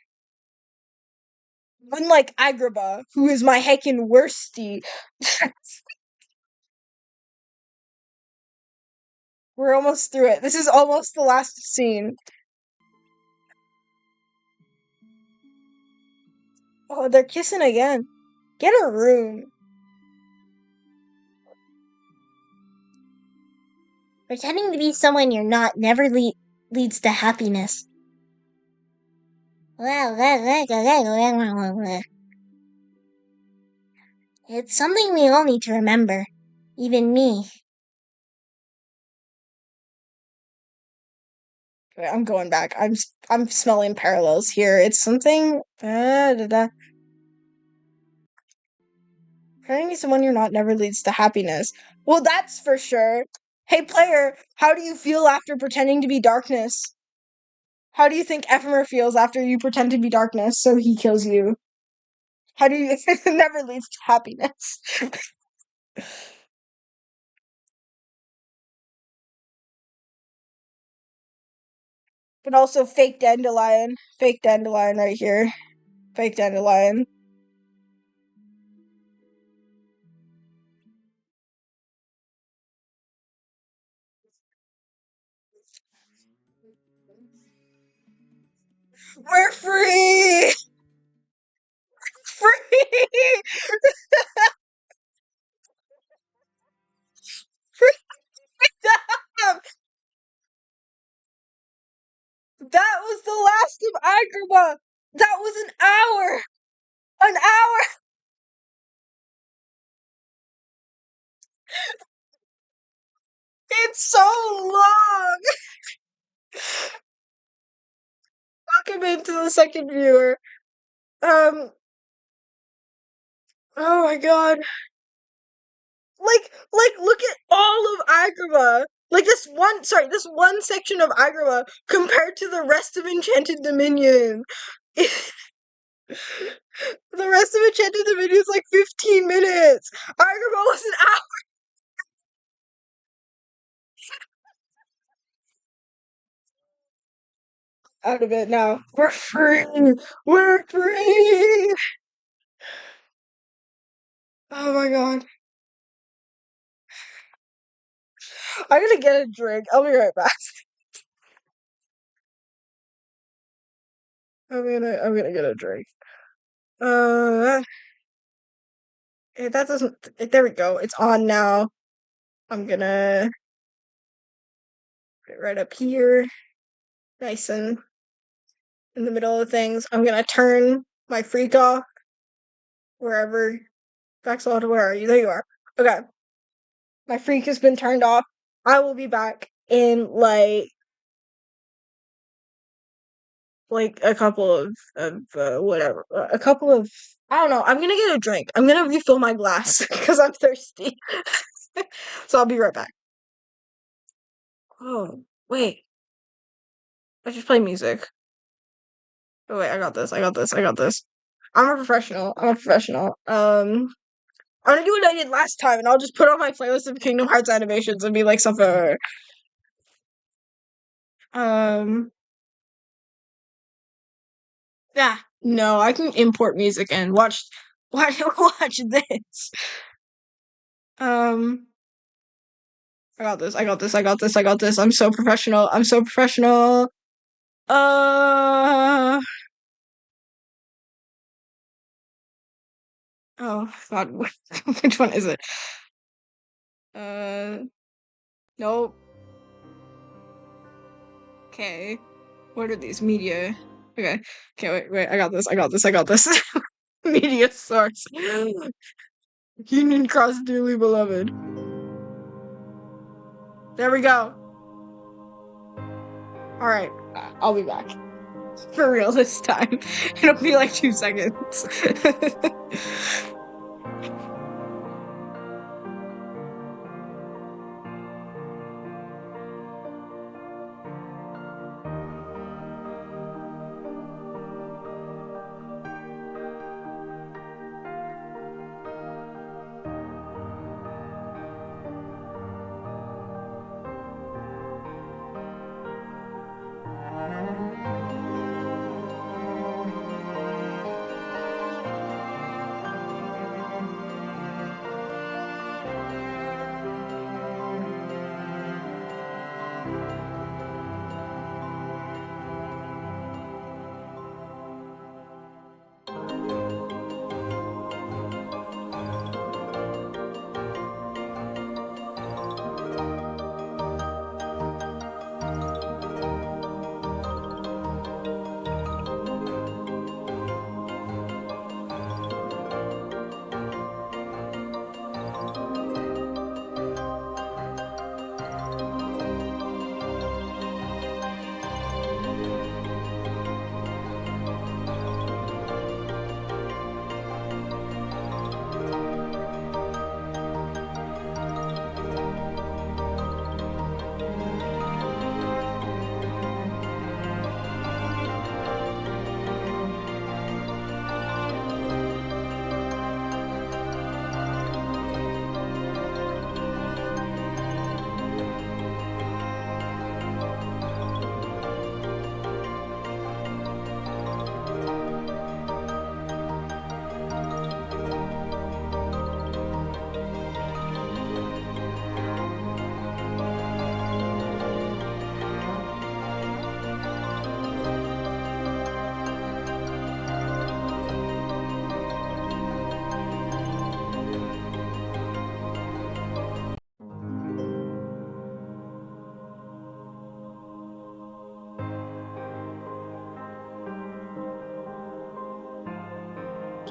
Unlike Agrabah, who is my heckin' worstie. We're almost through it. This is almost the last scene. Oh, they're kissing again. Get a room. Pretending to be someone you're not never leads to happiness. It's something we all need to remember. Even me. Okay, I'm going back. I'm smelling parallels here. It's something. Pretending to be someone you're not never leads to happiness. Well, that's for sure. Hey, player, how do you feel after pretending to be darkness? How do you think Ephemer feels after you pretend to be darkness so he kills you? How do you it never leads to happiness? But also fake dandelion. Fake dandelion right here. Fake dandelion. We're free! Free! Freedom! blast of Agrabah! That was an hour! An hour! It's so long! Welcome into the second viewer. Oh my god. Look at all of Agrabah. Like this one section of Agrabah compared to the rest of Enchanted Dominion. The rest of Enchanted Dominion is like 15 minutes. Agrabah was an hour. Out of it now. We're free. We're free. Oh my god. I'm gonna get a drink. I'll be right back. I'm gonna get a drink. Uh, that doesn't. There we go. It's on now. I'm gonna put it right up here, nice and in the middle of things. I'm gonna turn my freak off wherever. Baxalta, where are you? There you are. Okay, my freak has been turned off. I will be back in like a couple of whatever, a couple of I don't know. I'm gonna get a drink. I'm gonna refill my glass because I'm thirsty. So I'll be right back. Oh wait, I just play music. Oh wait, I got this. I got this. I got this. I'm a professional. I'm a professional. I'm gonna do what I did last time, and I'll just put on my playlist of Kingdom Hearts animations and be like something. Um, yeah, no, I can import music and watch this. Um, I got this. I got this. I got this. I got this. I'm so professional. I'm so professional. Uh, oh God, which one is it? Uh, nope. Okay. What are these? Media. Okay. Okay, wait. I got this. I got this. I got this. Media source. Union Cross Dearly Beloved. There we go. Alright. I'll be back. For real this time. It'll be like 2 seconds.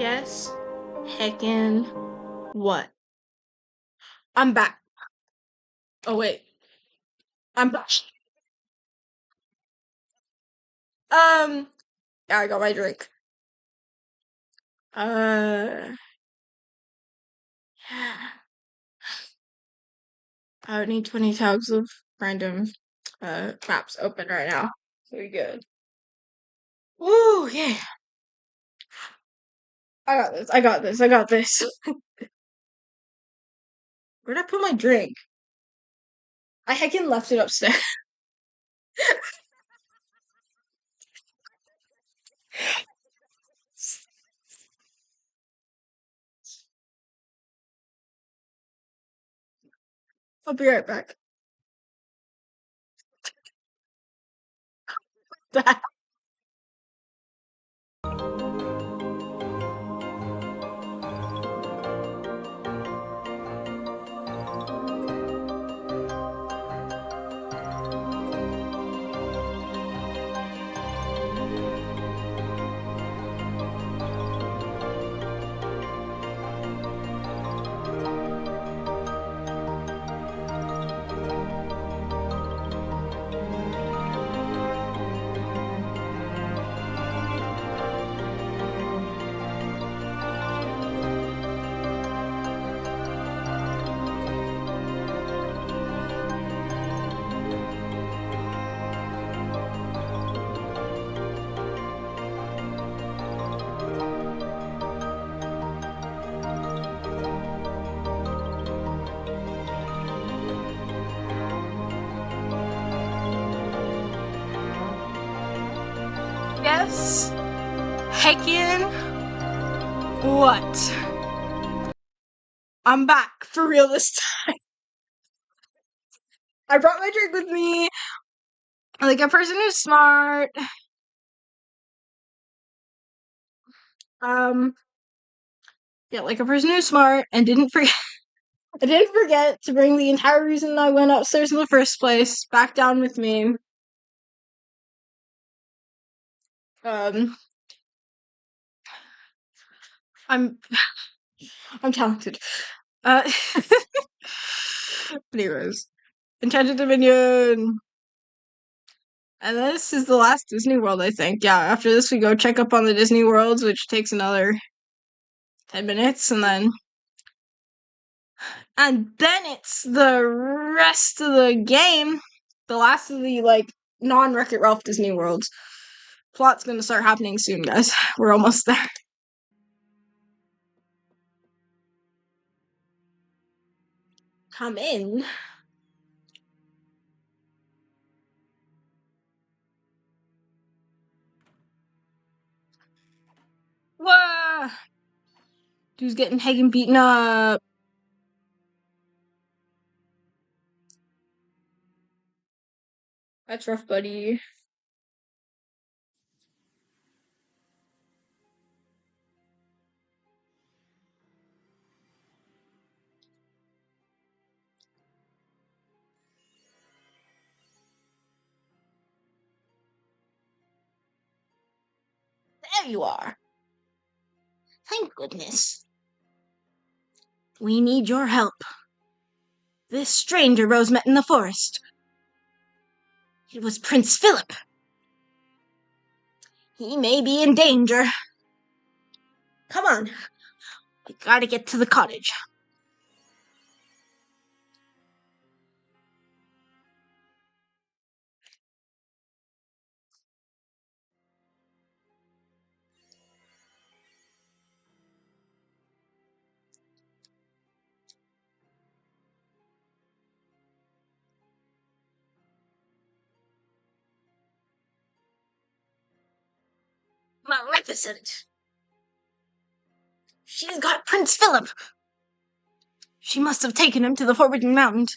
Guess heckin' what? I'm back. Oh wait. I'm back. Yeah, I got my drink. Yeah. I would need 20 tabs of random maps open right now. Very good. Woo, yeah. I got this. I got this. I got this. Where'd I put my drink? I heckin' left it upstairs. I'll be right back. Yes. Heckin' what? I'm back for real this time. I brought my drink with me. Like a person who's smart. Um, yeah, like a person who's smart and didn't forget. I didn't forget to bring the entire reason I went upstairs in the first place back down with me. Um, I'm I'm talented. Uh, anyways, Enchanted Dominion. And this is the last Disney World, I think. Yeah, after this we go check up on the Disney Worlds, which takes another 10 minutes, and then it's the rest of the game. The last of the, like, non-Wreck-It Ralph Disney Worlds. Plot's gonna start happening soon, guys. We're almost there. Come in. Whoa! Dude's getting Hagen beaten up. That's rough, buddy. There you are. Thank goodness. We need your help. This stranger Rose met in the forest. It was Prince Philip. He may be in danger. Come on. We gotta get to the cottage. Magnificent. She's got Prince Philip. She must have taken him to the Forbidden Mountain.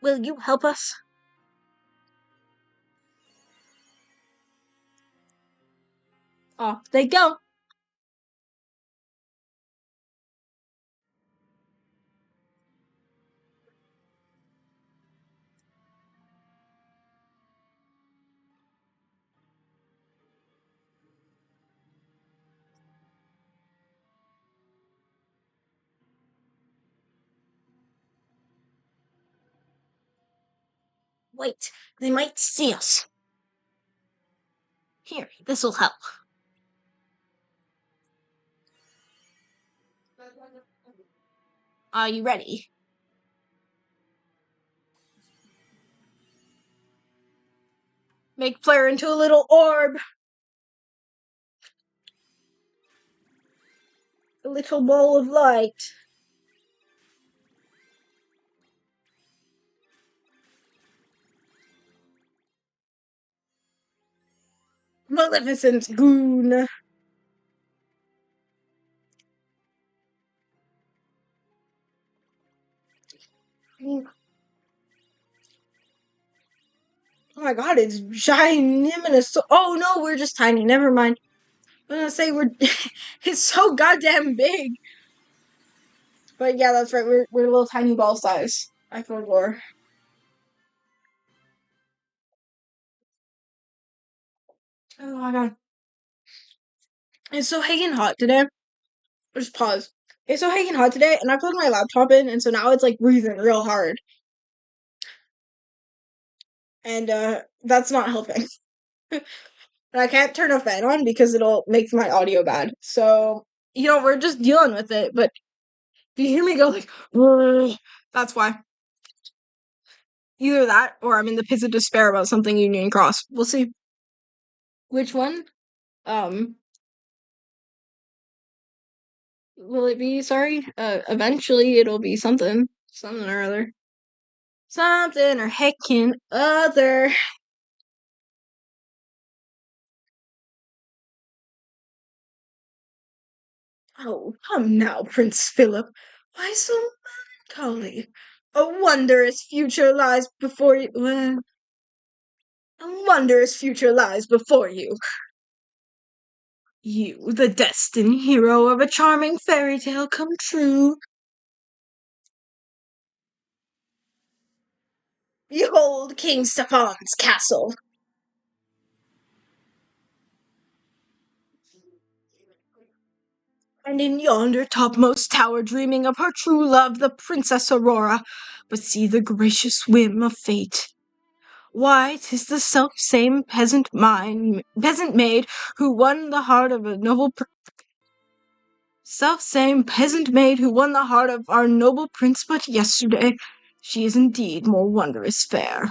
Will you help us? Off they go. Wait, they might see us. Here, this'll help. Are you ready? Make Flare into a little orb. A little ball of light. Maleficent goon. Oh my god, it's ginormous. Oh no, we're just tiny. Never mind. I was gonna say we're. It's so goddamn big. But yeah, that's right. We're a little tiny ball size. I forgot. Oh my god. It's so hanging hot today. Just pause. It's so hanging hot today, and I plugged my laptop in, and so now it's like breathing real hard. And that's not helping. And I can't turn a fan on because it'll make my audio bad. So, we're just dealing with it. But if you hear me go like, "Brrr," that's why. Either that or I'm in the pits of despair about something Union Cross. We'll see. Which one? Um, will it be? Sorry. Eventually it'll be something. Something or other. Something or heckin' other. Oh, come now, Prince Philip. Why so melancholy? A wondrous future lies before you. A wondrous future lies before you. You, the destined hero of a charming fairy tale come true. Behold King Stephan's castle. And in yonder topmost tower, dreaming of her true love, the Princess Aurora. But see the gracious whim of fate. Why, 'tis the self-same peasant maid who won the heart of a noble self-same peasant maid who won the heart of our noble prince but yesterday. She is indeed more wondrous fair.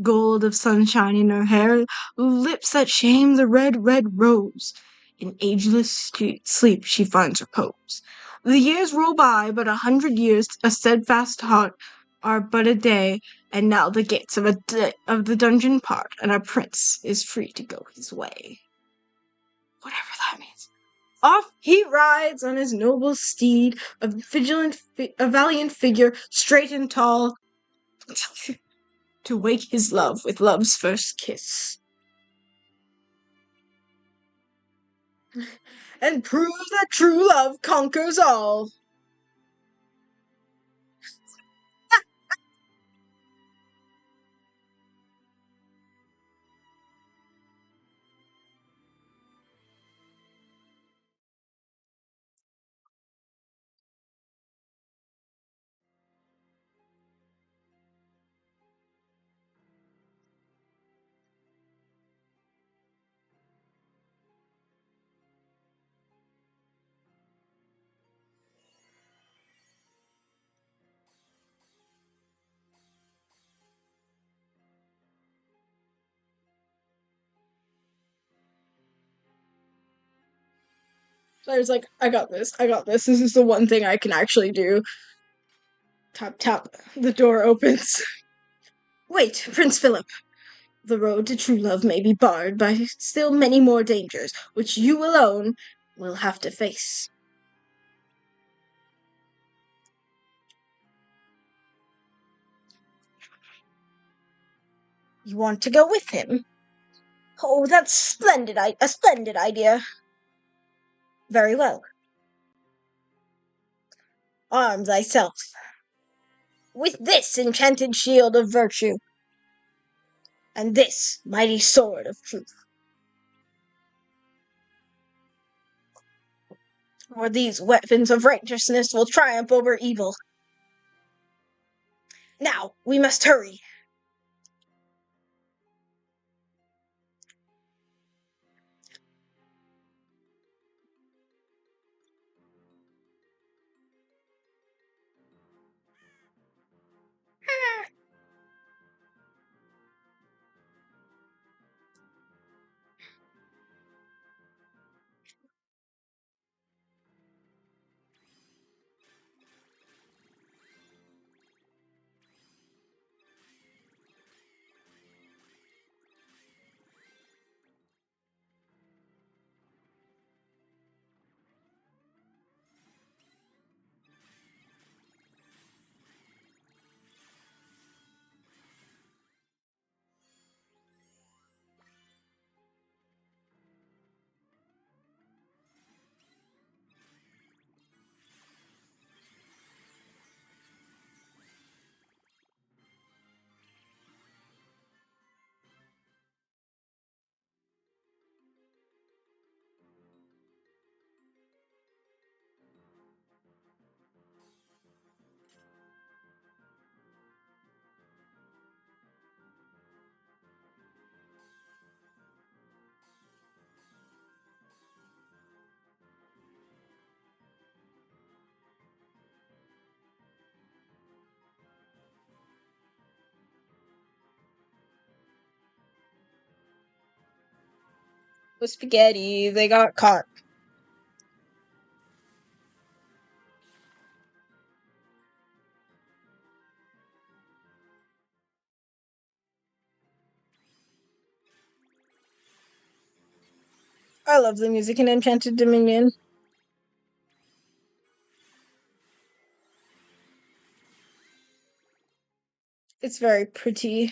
Gold of sunshine in her hair, lips that shame the red, red rose. In ageless sleep she finds repose. The years roll by, but 100 years, a steadfast heart, are but a day, and now the gates of the dungeon part, and our prince is free to go his way. Whatever that means. Off he rides on his noble steed, a valiant figure, straight and tall, to wake his love with love's first kiss. And prove that true love conquers all. So I was like, I got this. This is the one thing I can actually do. Tap, tap. The door opens. Wait, Prince Philip. The road to true love may be barred by still many more dangers, which you alone will have to face. You want to go with him? Oh, that's a splendid idea. Very well. Arm thyself with this enchanted shield of virtue, and this mighty sword of truth. For these weapons of righteousness will triumph over evil. Now, we must hurry. With spaghetti, they got caught. I love the music in Enchanted Dominion. It's very pretty.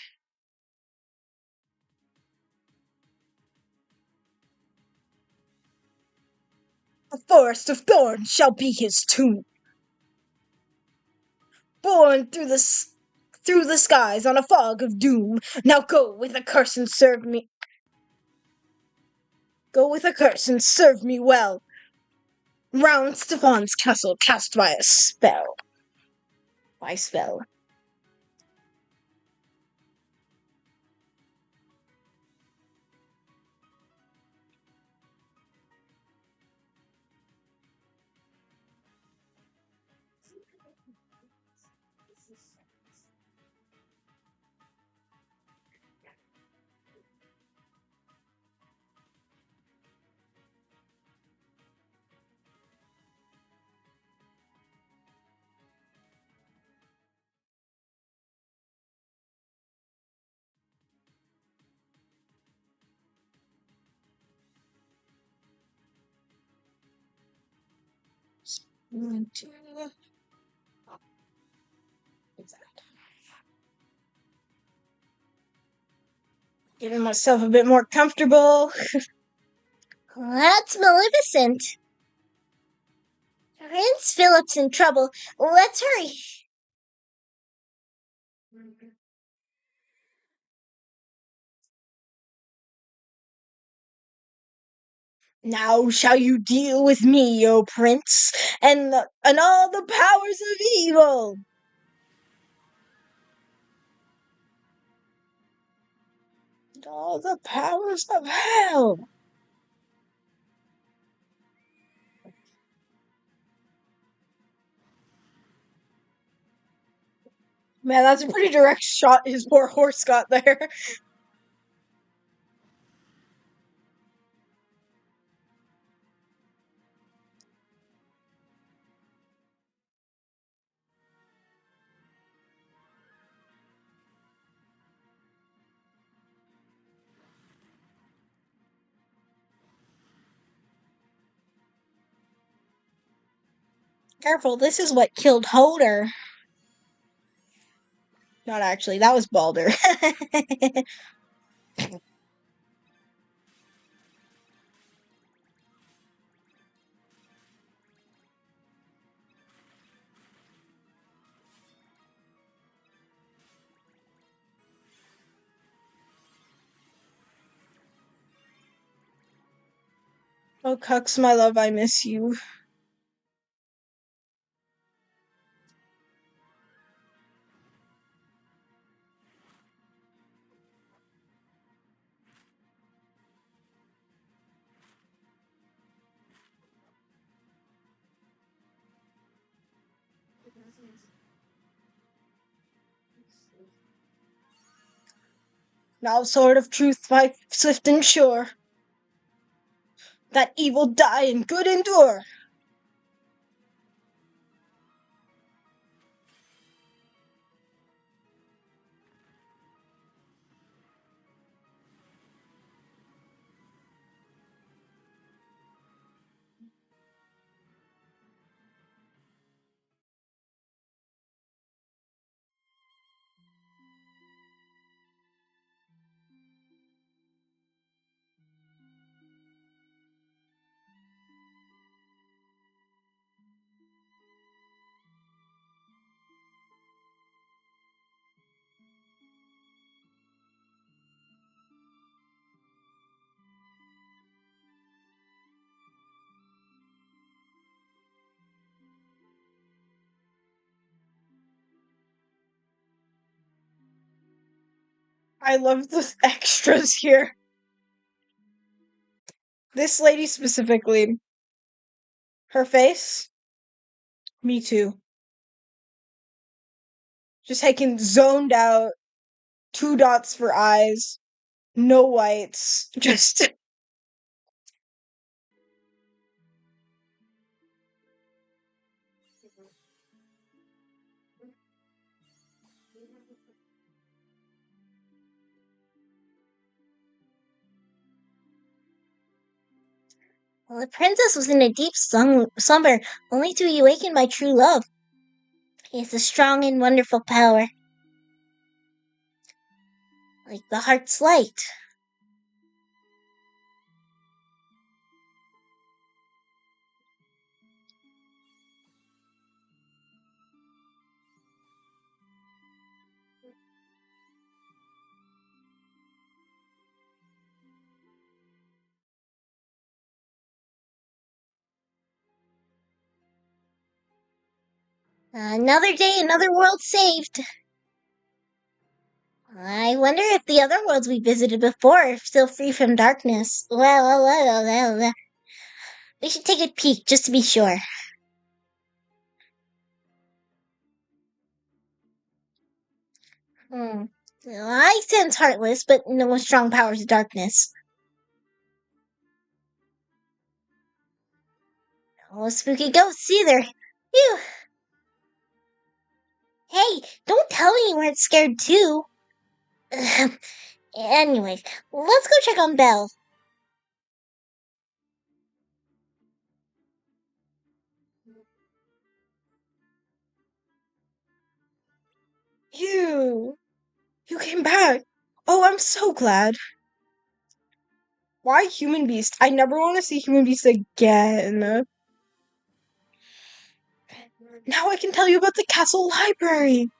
A forest of thorns shall be his tomb. Born through the skies on a fog of doom. Now go with a curse and serve me. Go with a curse and serve me well. Round Stefan's castle cast by a spell. By spell. Getting myself a bit more comfortable. That's Maleficent. Prince Philip's in trouble. Let's hurry. Now shall you deal with me, O prince, and all the powers of evil. And all the powers of hell. Man, that's a pretty direct shot his poor horse got there. Careful, this is what killed Holder. Not actually, that was Balder. Oh, KHUX, my love, I miss you. Now, sword of truth, fight swift and sure, that evil die and good endure. I love the extras here. This lady specifically, her face, me too. Just taking zoned out, 2 dots for eyes, no whites, just Well, the princess was in a deep slumber, only to be awakened by true love. It's a strong and wonderful power, like the heart's light. Another day, another world saved. I wonder if the other worlds we visited before are still free from darkness. Well. We should take a peek just to be sure. I sense heartless, but no strong powers of darkness. No spooky ghosts either. Phew. Hey, don't tell me you weren't scared too. Anyways, let's go check on Belle. You came back. Oh, I'm so glad. Why human beast? I never want to see human beast again. Now I can tell you about the castle library.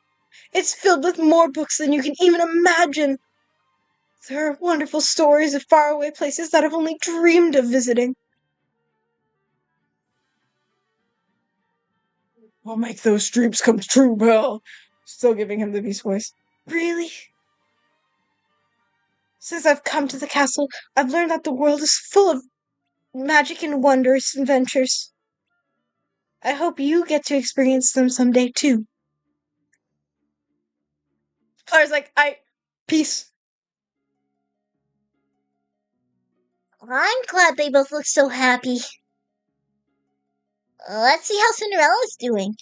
It's filled with more books than you can even imagine. There are wonderful stories of faraway places that I've only dreamed of visiting. I'll make those dreams come true, Bill. Still giving him the beast voice. Really? Since I've come to the castle, I've learned that the world is full of magic and wondrous adventures. I hope you get to experience them someday, too. Claire's like, peace. I'm glad they both look so happy. Let's see how Cinderella's doing.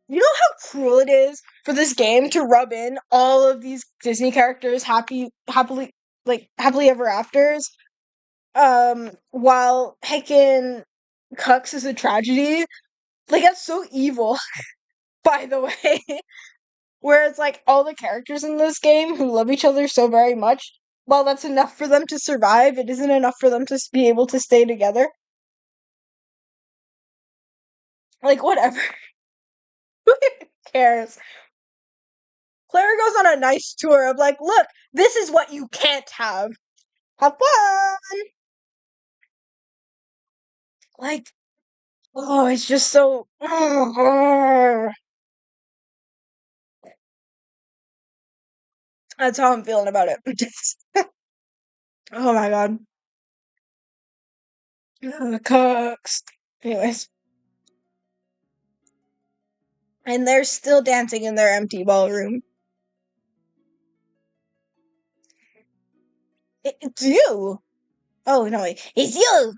You know how cruel it is for this game to rub in all of these Disney characters happily ever afters, while Heccin Cucks is a tragedy. Like that's so evil, by the way. Whereas like all the characters in this game who love each other so very much, while that's enough for them to survive, it isn't enough for them to be able to stay together. Like whatever. Who cares? Claire goes on a nice tour of like, look, this is what you can't have. Have fun. Like, oh, it's just so. That's how I'm feeling about it. Oh my god. Cooks. Anyways. And they're still dancing in their empty ballroom. It's you! Oh, no, wait. It's you!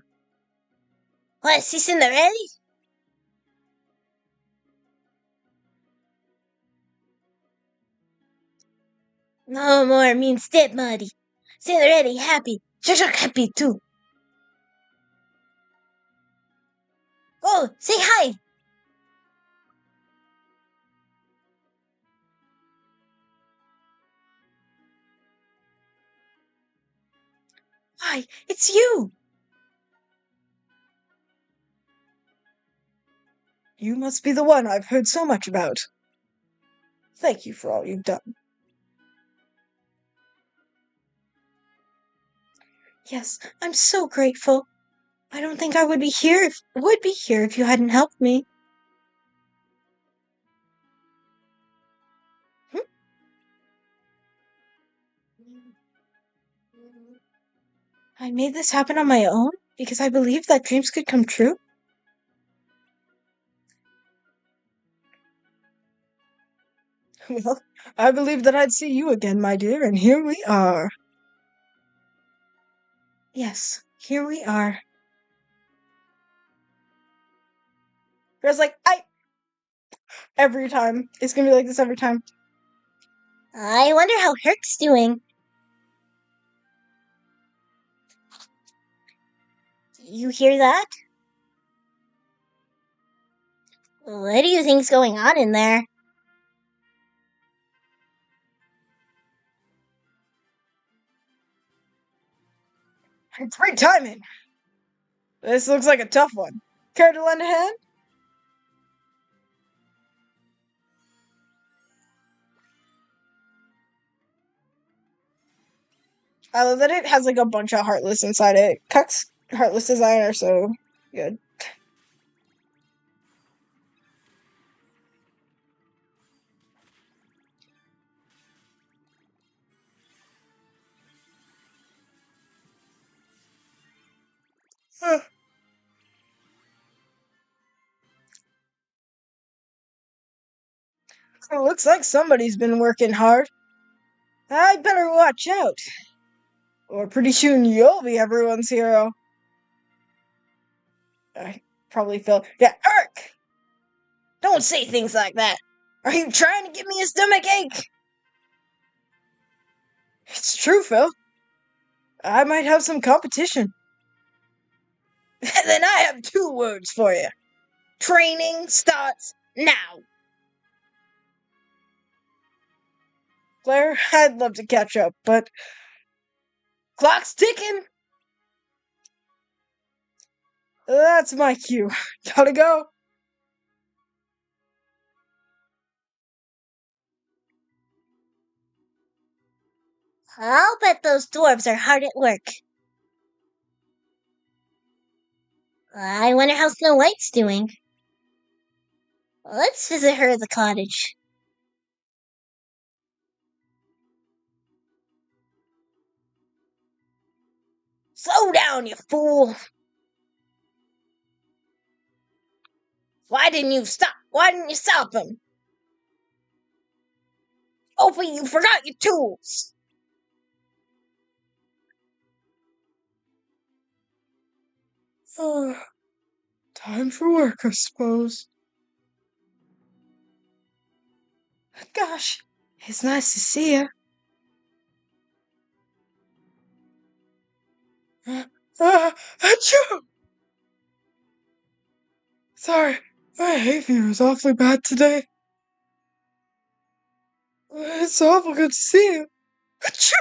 What, is this Cinderella? No more means dead, Muddy. Cinderella happy. Shusha happy too. Oh, say hi! Hi, it's you! You must be the one I've heard so much about. Thank you for all you've done. Yes, I'm so grateful. I don't think I would be here if you hadn't helped me. Hmm? I made this happen on my own because I believed that dreams could come true. Well, I believed that I'd see you again, my dear, and here we are. Yes, here we are. Whereas, like, every time. It's gonna be like this every time. I wonder how Herc's doing. You hear that? What do you think's going on in there? Great timing. This looks like a tough one. Care to lend a hand? I love that it has like a bunch of heartless inside it. KHUX heartless design are so good. Huh. It looks like somebody's been working hard. I better watch out. Or pretty soon you'll be everyone's hero. I probably feel. Yeah, Eric! Don't say things like that. Are you trying to give me a stomach ache? It's true, Phil. I might have some competition. Then I have 2 words for you. Training starts now. Claire, I'd love to catch up, but clock's ticking. That's my cue. Gotta go. I'll bet those dwarves are hard at work. I wonder how Snow White's doing. Let's visit her at the cottage. Slow down, you fool. Why didn't you stop? Why didn't you stop him? Hopefully you forgot your tools. Time for work, I suppose. Gosh, it's nice to see you. Achoo! Sorry, my hay fever is awfully bad today. It's awful good to see you. Achoo!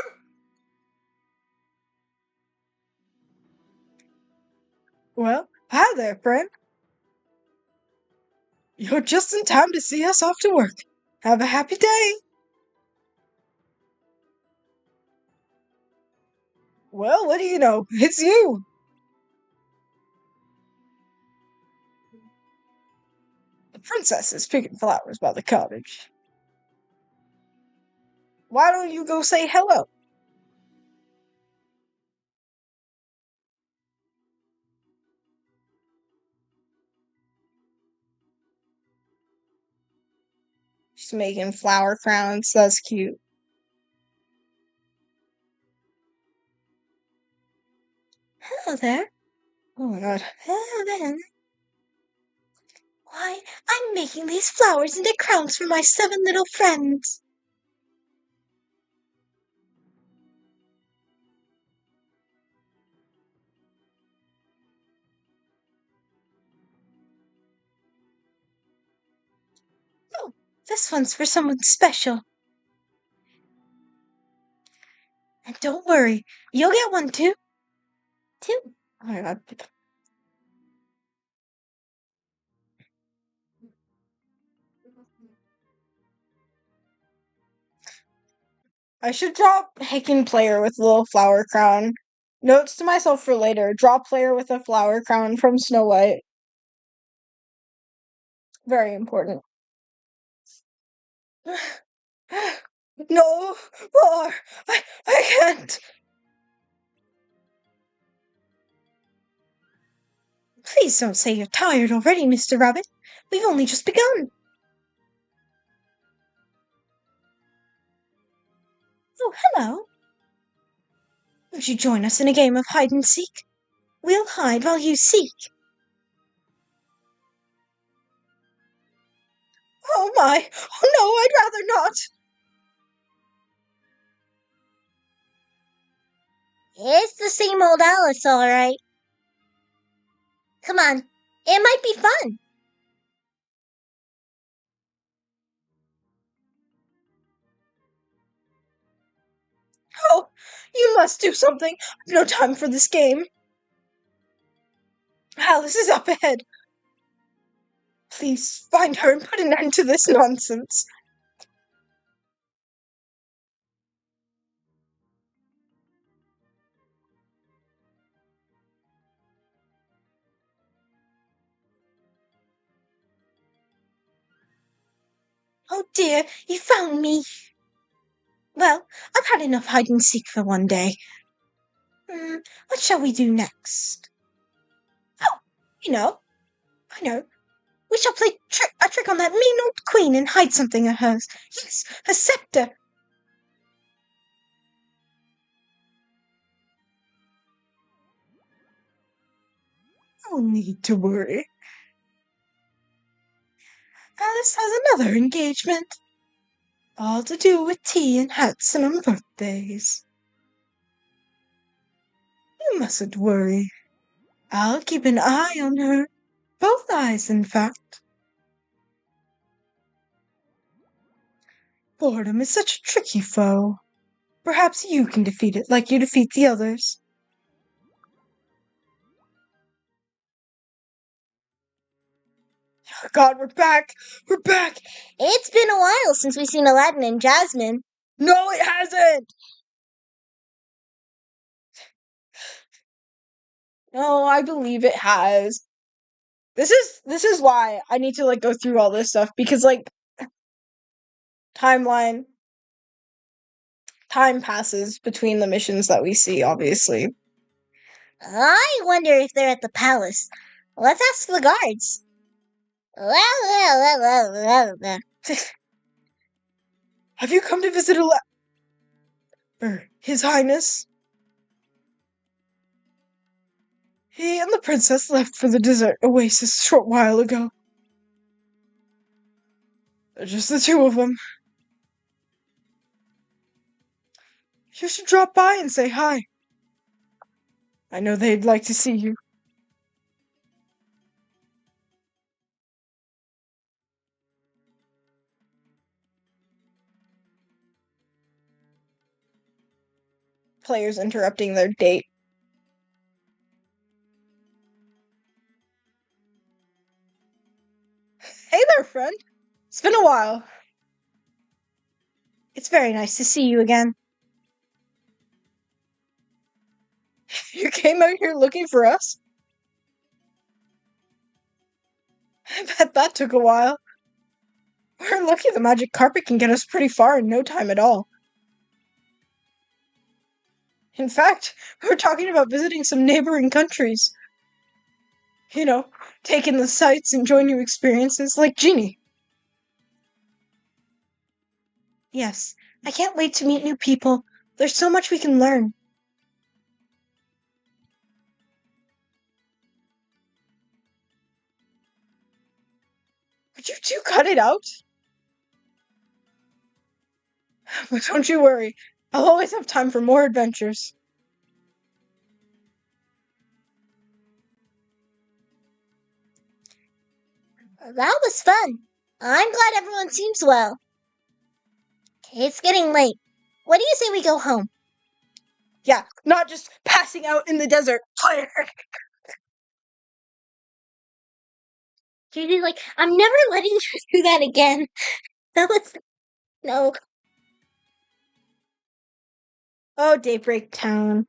Well, hi there, friend. You're just in time to see us off to work. Have a happy day. Well, what do you know? It's you. The princess is picking flowers by the cottage. Why don't you go say hello? She's making flower crowns. That's cute. Hello there. Oh my god. Hello there. Why, I'm making these flowers into crowns for my 7 little friends. Oh, this one's for someone special. And don't worry, you'll get one too. Oh my god. I should draw heccin player with a little flower crown. Notes to myself for later. Draw player with a flower crown from Snow White. Very important. No more. I can't. Please don't say you're tired already, Mr. Rabbit. We've only just begun. Oh, hello. Would you join us in a game of hide and seek? We'll hide while you seek. my! Oh no, I'd rather not! It's the same old Alice, all right. Come on, it might be fun. Oh, you must do something. I've no time for this game. Alice is up ahead. Please find her and put an end to this nonsense. Oh dear, you found me. Well, I've had enough hide and seek for one day. What shall we do next? Oh, I know. We shall play a trick on that mean old queen and hide something of hers. Yes, her scepter. No need to worry. Alice has another engagement. All to do with tea and heccin on birthdays. You mustn't worry. I'll keep an eye on her. Both eyes, in fact. Boredom is such a tricky foe. Perhaps you can defeat it like you defeat the others. Oh God, we're back! We're back! It's been a while since we've seen Aladdin and Jasmine. No, it hasn't! No, I believe it has. This is why I need to go through all this stuff because timeline time passes between the missions that we see, obviously. I wonder if they're at the palace. Let's ask the guards. Have you come to visit His Highness? He and the princess left for the desert oasis a short while ago. Just the two of them. You should drop by and say hi. I know they'd like to see you. Players interrupting their date. Hey there, friend. It's been a while. It's very nice to see you again. You came out here looking for us? I bet that took a while. We're lucky the magic carpet can get us pretty far in no time at all. In fact, we're talking about visiting some neighboring countries. Take in the sights, enjoy new experiences, like Genie. Yes, I can't wait to meet new people. There's so much we can learn. Would you two cut it out? But don't you worry, I'll always have time for more adventures. That was fun. I'm glad everyone seems well. It's getting late. What do you say we go home? Yeah, not just passing out in the desert. Player. Judy's like, I'm never letting you do that again. That was... No. Oh, Daybreak Town.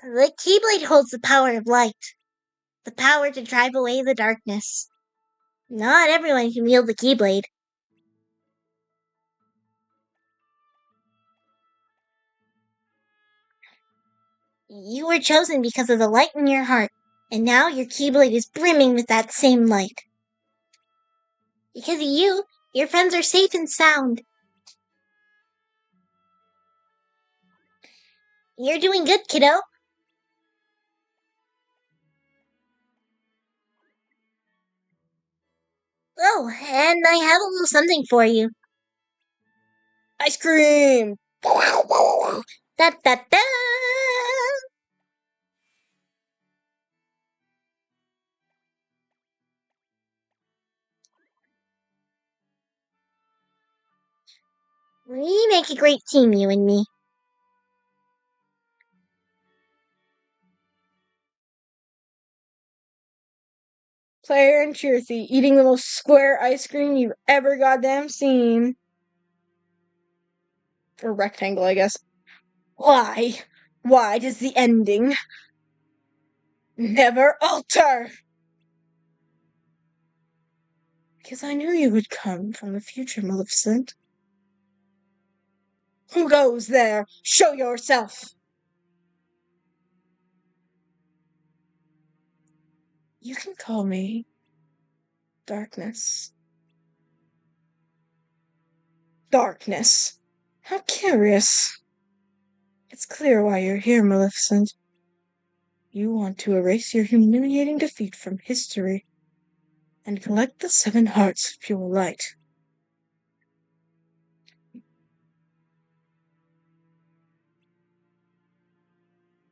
The Keyblade holds the power of light. The power to drive away the darkness. Not everyone can wield the Keyblade. You were chosen because of the light in your heart, and now your Keyblade is brimming with that same light. Because of you, your friends are safe and sound. You're doing good, kiddo. Oh, and I have a little something for you. Ice cream! Da da da! We make a great team, you and me. Player and Cheersy eating the most square ice cream you've ever goddamn seen. Or rectangle, I guess. Why? Why does the ending never alter? Because I knew you would come from the future, Maleficent. Who goes there? Show yourself! You can call me Darkness. Darkness. How curious. It's clear why you're here, Maleficent. You want to erase your humiliating defeat from history and collect the 7 hearts of pure light.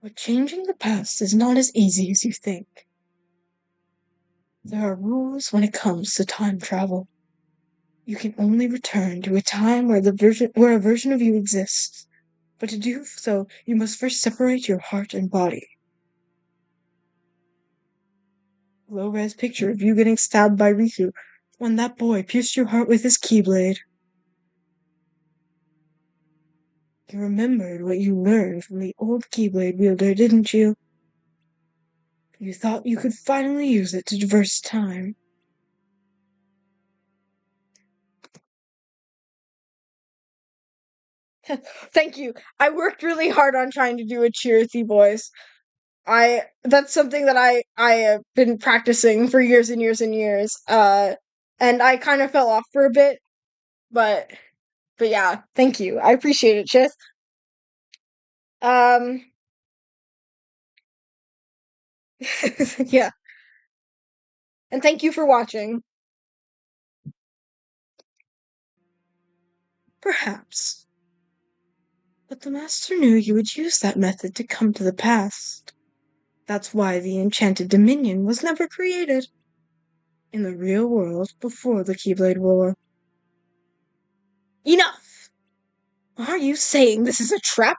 But changing the past is not as easy as you think. There are rules when it comes to time travel. You can only return to a time where a version of you exists. But to do so, you must first separate your heart and body. Low-res picture of you getting stabbed by Riku when that boy pierced your heart with his keyblade. You remembered what you learned from the old keyblade wielder, didn't you? You thought you could finally use it to traverse time. Thank you. I worked really hard on trying to do a cheersy voice. That's something that I have been practicing for years and years and years. And I kind of fell off for a bit, but yeah, thank you. I appreciate it, Chith. Um yeah. And thank you for watching. Perhaps. But the master knew you would use that method to come to the past. That's why the Enchanted Dominion was never created. In the real world before the Keyblade War. Enough! Are you saying this is a trap?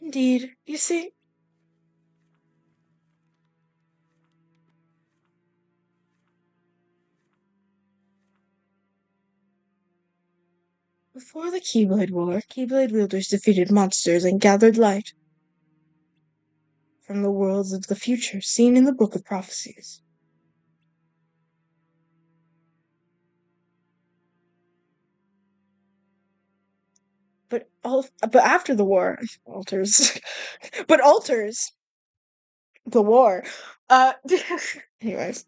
Indeed, you see. Before the Keyblade War, Keyblade wielders defeated monsters and gathered light from the worlds of the future seen in the Book of Prophecies. But after the war, alters. But alters the war. Anyways,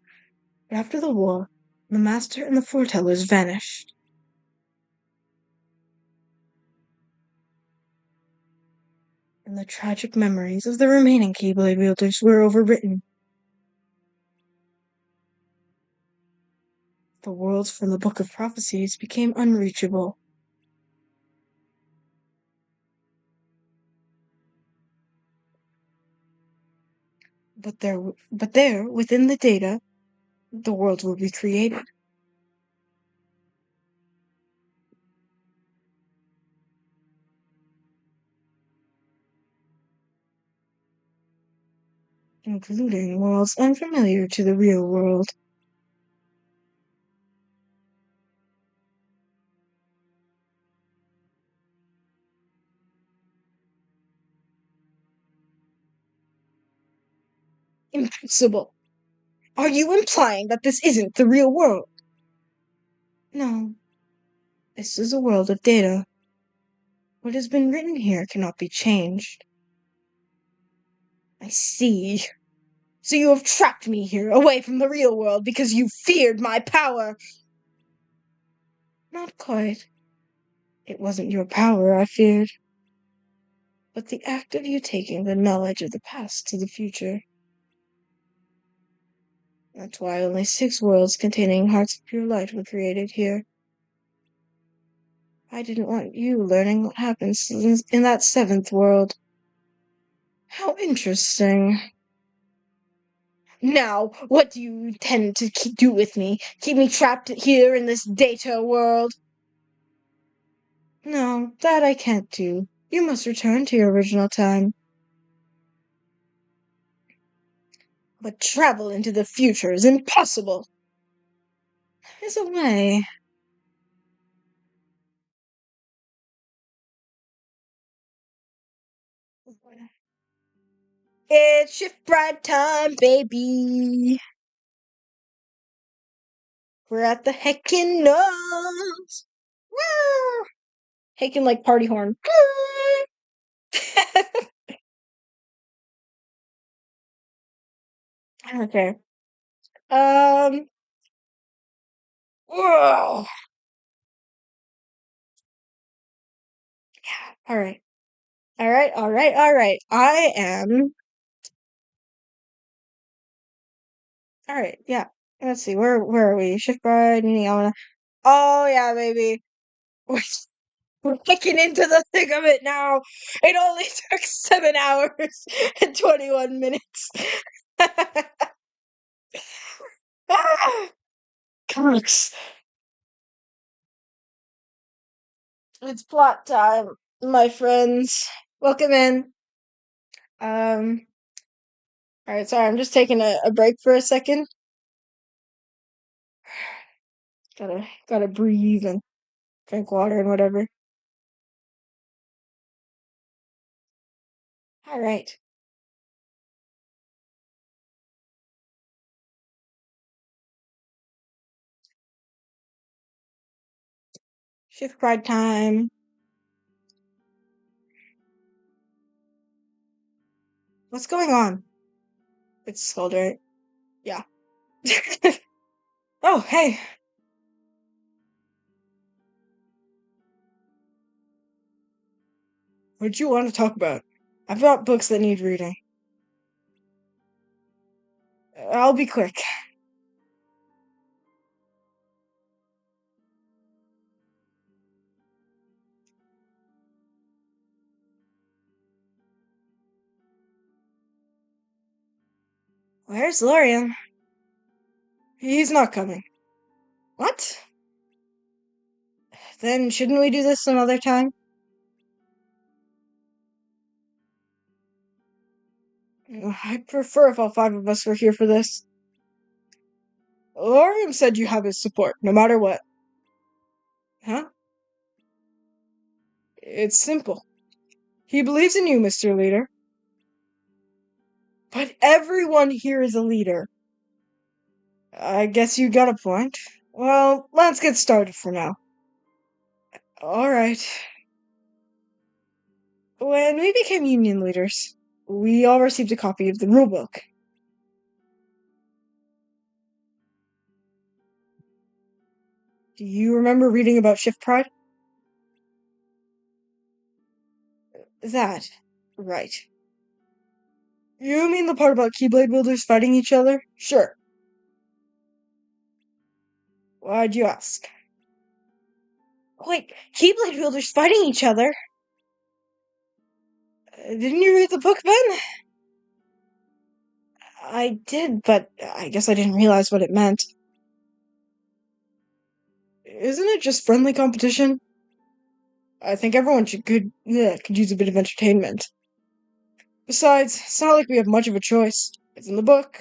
but after the war, the Master and the Foretellers vanished. And the tragic memories of the remaining Keyblade wielders were overwritten. The worlds from the Book of Prophecies became unreachable. But there, within the data, the worlds will be created. Including worlds unfamiliar to the real world. Impossible! Are you implying that this isn't the real world? No. This is a world of data. What has been written here cannot be changed. I see. So you have trapped me here, away from the real world, because you feared my power! Not quite. It wasn't your power I feared, but the act of you taking the knowledge of the past to the future. That's why only 6 worlds containing hearts of pure light were created here. I didn't want you learning what happens in that 7th world. How interesting. Now, what do you intend to do with me? Keep me trapped here in this data world? No, that I can't do. You must return to your original time. But travel into the future is impossible. There's a way. It's shift bride time, baby. We're at the heccin nose. Woo! Heccin like party horn. Okay. Um. Whoa. All right. All right. All right. All right. I am. All right. Yeah. Let's see. Where are we? Shift bride. Oh yeah, baby. We're kicking into the thick of it now. It only took 7 hours and 21 minutes. KHUX. It's plot time, my friends. Welcome in. Um, alright, sorry, I'm just taking a break for a second. Gotta breathe and drink water and whatever. Alright. Shift pride time. What's going on? It's cold, right? Yeah. Oh, hey. What do you want to talk about? I've got books that need reading. I'll be quick. Where's Lorian? He's not coming. What? Then shouldn't we do this some other time? I'd prefer if all 5 of us were here for this. Lorian said you have his support, no matter what. Huh? It's simple. He believes in you, Mr. Leader. But everyone here is a leader. I guess you got a point. Well, let's get started for now. Alright. When we became union leaders, we all received a copy of the rulebook. Do you remember reading about shift pride? That. Right. You mean the part about Keyblade wielders fighting each other? Sure. Why'd you ask? Wait, Keyblade wielders fighting each other? Didn't you read the book, Ben? I did, but I guess I didn't realize what it meant. Isn't it just friendly competition? I think everyone could use a bit of entertainment. Besides, it's not like we have much of a choice. It's in the book.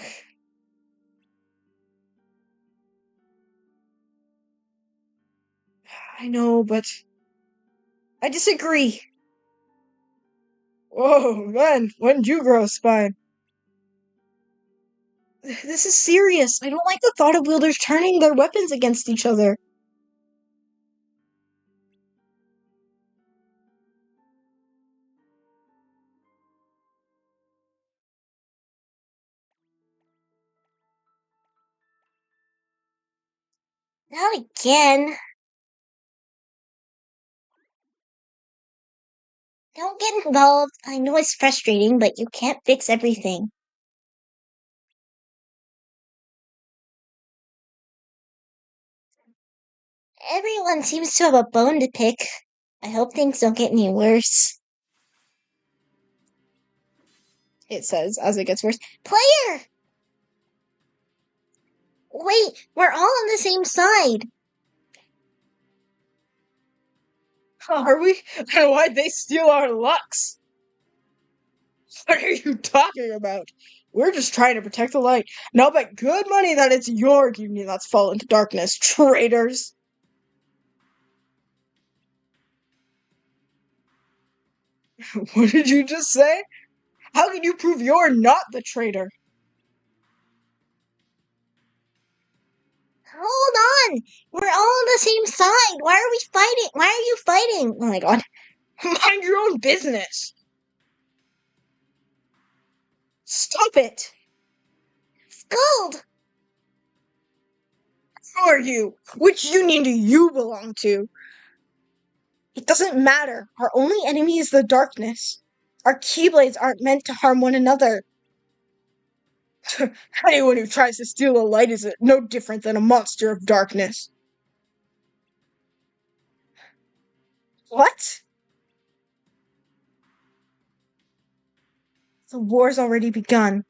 I know, but I disagree. Whoa, man, when did you grow a spine? This is serious. I don't like the thought of wielders turning their weapons against each other. Not again. Don't get involved. I know it's frustrating, but you can't fix everything. Everyone seems to have a bone to pick. I hope things don't get any worse. It says as it gets worse. Player! Wait, we're all on the same side. Are we? And why'd they steal our Lux? What are you talking about? We're just trying to protect the light. And I'll bet good money that it's your union that's fallen to darkness, traitors. What did you just say? How can you prove you're not the traitor? Hold on! We're all on the same side! Why are we fighting? Why are you fighting? Oh my god. Mind your own business. Stop it. Scold! Who are you? Which union do you belong to? It doesn't matter. Our only enemy is the darkness. Our keyblades aren't meant to harm one another. Anyone who tries to steal the light is no different than a monster of darkness. What? The war's already begun.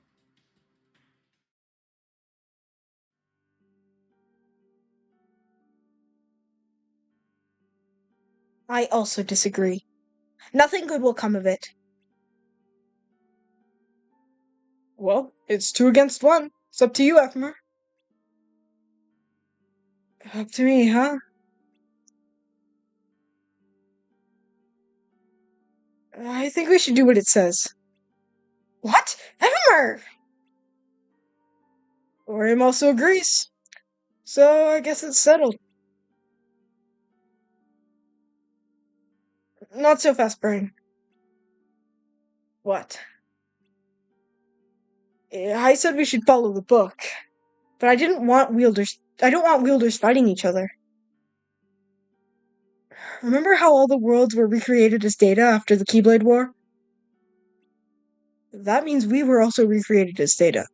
I also disagree. Nothing good will come of it. Well, it's 2 against 1. It's up to you, Ephemera. Up to me, huh? I think we should do what it says. What? Ephemera! Orium also agrees. So I guess it's settled. Not so fast, Brain. What? I said we should follow the book, but I don't want wielders fighting each other. Remember how all the worlds were recreated as data after the Keyblade War? That means we were also recreated as data.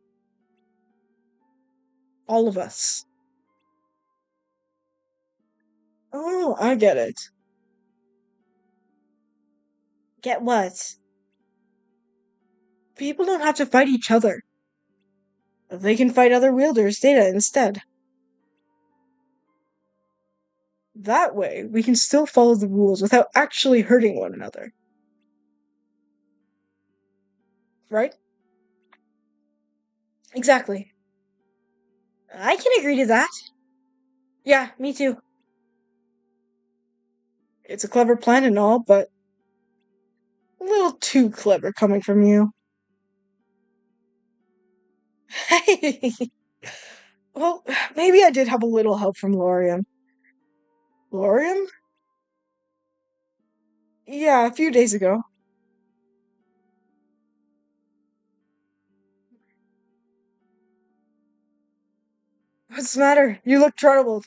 All of us. Oh, I get it. Get what? People don't have to fight each other. They can fight other wielders' data instead. That way, we can still follow the rules without actually hurting one another. Right? Exactly. I can agree to that. Yeah, me too. It's a clever plan and all, but a little too clever coming from you. Hey! Well, maybe I did have a little help from Lorium. Lorium? Yeah, a few days ago. What's the matter? You look troubled.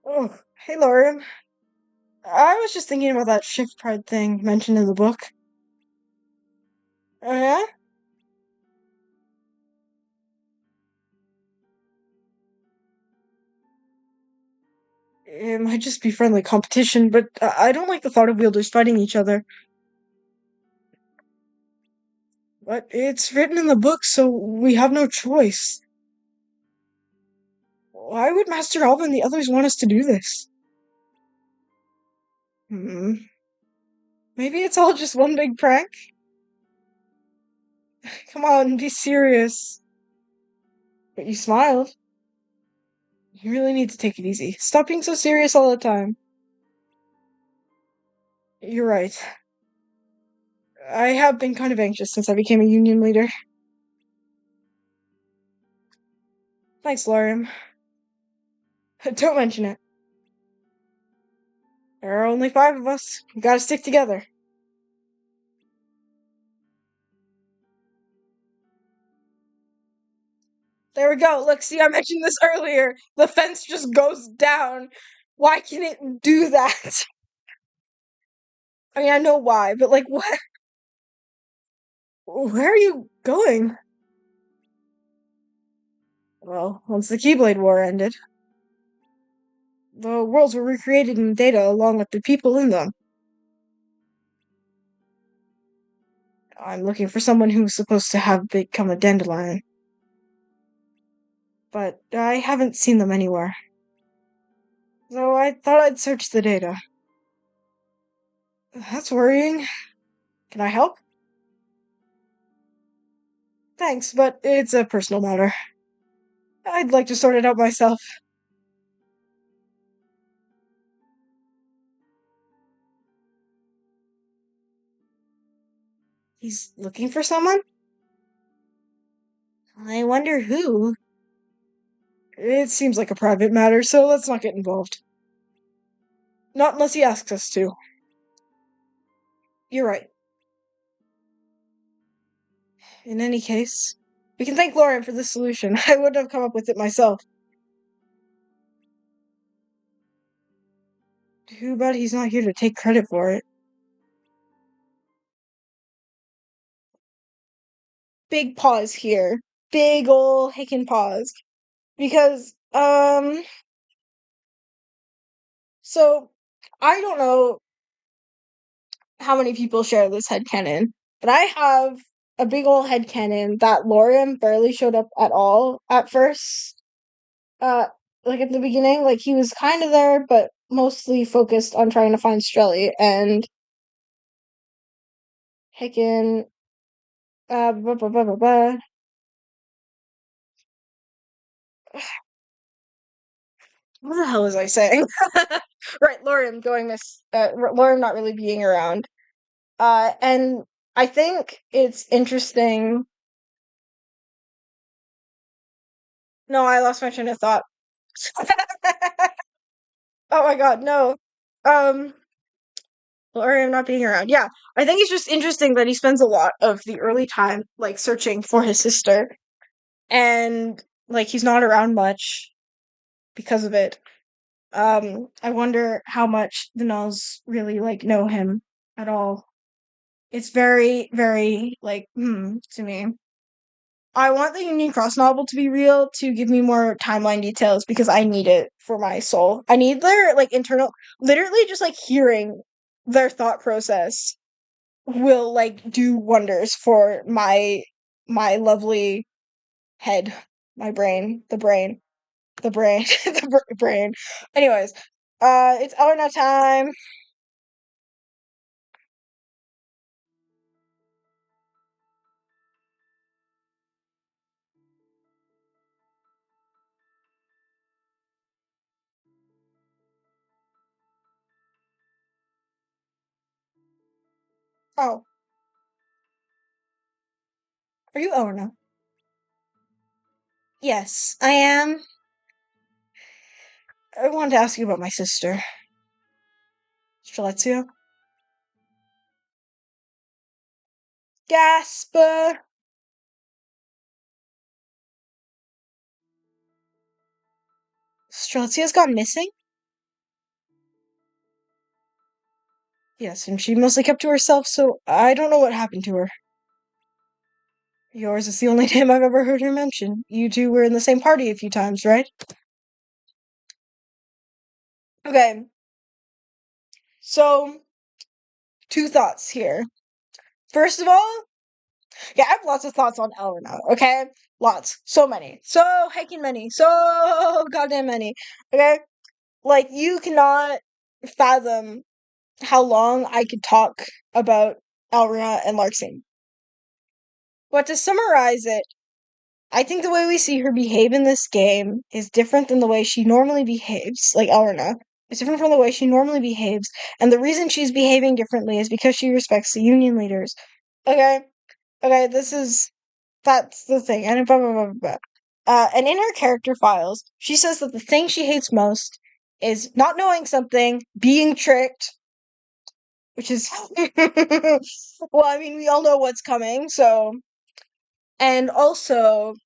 Oh, hey, Lorium. I was just thinking about that shift pride thing mentioned in the book. Oh, yeah? It might just be friendly competition, but I don't like the thought of wielders fighting each other. But it's written in the book, so we have no choice. Why would Master Alba and the others want us to do this? Hmm. Maybe it's all just one big prank? Come on, be serious. But you smiled. You really need to take it easy. Stop being so serious all the time. You're right. I have been kind of anxious since I became a union leader. Thanks, Lorium. Don't mention it. There are only 5 of us. We gotta stick together. There we go. Look, see, I mentioned this earlier. The fence just goes down. Why can it do that? I mean, I know why, but like, what? Where are you going? Well, once the Keyblade War ended, the worlds were recreated in data along with the people in them. I'm looking for someone who's supposed to have become a dandelion, but I haven't seen them anywhere. So I thought I'd search the data. That's worrying. Can I help? Thanks, but it's a personal matter. I'd like to sort it out myself. He's looking for someone? I wonder who. It seems like a private matter, so let's not get involved. Not unless he asks us to. You're right. In any case, we can thank Lauren for this solution. I wouldn't have come up with it myself. Too bad he's not here to take credit for it. Big pause here. Big ol' heccin pause. Because, so, I don't know how many people share this headcanon, but I have a big ol' headcanon that Lorian barely showed up at all at first. Uh, like at the beginning, like he was kind of there, but mostly focused on trying to find Strelly, and heccin, blah, blah, blah, blah, blah. What the hell was I saying? Right, Lorian going this, Lorian not really being around. And I think it's interesting. No, I lost my train of thought. Oh my god, no. Um, Lorian not being around. Yeah, I think it's just interesting that he spends a lot of the early time, like, searching for his sister. And, like, he's not around much because of it. I wonder how much the Nulls really, like, know him at all. It's very, very, like, to me. I want the Union Cross novel to be real to give me more timeline details because I need it for my soul. I need their, like, internal, literally just, like, hearing their thought process will, like, do wonders for my lovely head, my brain, the brain, brain. Anyways, it's Elena time. Oh, are you Elena? Yes, I am. I wanted to ask you about my sister, Strelezia. Gasper. Strelezia's gone missing? Yes, and she mostly kept to herself, so I don't know what happened to her. Yours is the only name I've ever heard her mention. You two were in the same party a few times, right? Okay, so two thoughts here. First of all, yeah, I have lots of thoughts on Elena, okay? Lots. So many. So heckin' many. So goddamn many. Okay? Like, you cannot fathom how long I could talk about Elrina and Larkson. But to summarize it, I think the way we see her behave in this game is different than the way she normally behaves, like Elrina. It's different from the way she normally behaves, and the reason she's behaving differently is because she respects the union leaders. Okay? Okay, that's the thing, and blah blah blah blah blah. And in her character files, she says that the thing she hates most is not knowing something, being tricked, which is well, I mean, we all know what's coming, so and also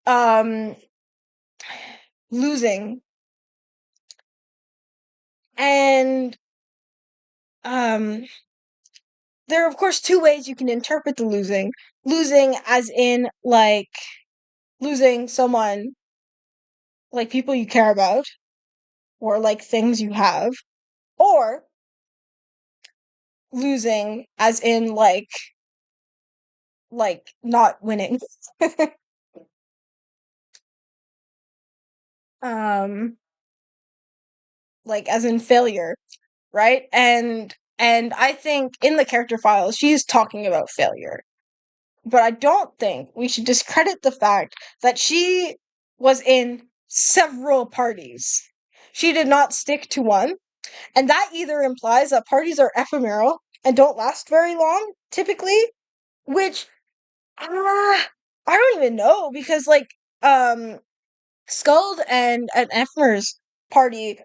um losing and um there are, of course, two ways you can interpret the losing. Losing as in, like, losing someone, like, people you care about, or, like, things you have. Or losing as in, not winning. um, like, as in failure, right? And I think in the character file, she's talking about failure. But I don't think we should discredit the fact that she was in several parties. She did not stick to one, and that either implies that parties are ephemeral and don't last very long, typically, which I don't even know because Skuld and Ephmer's party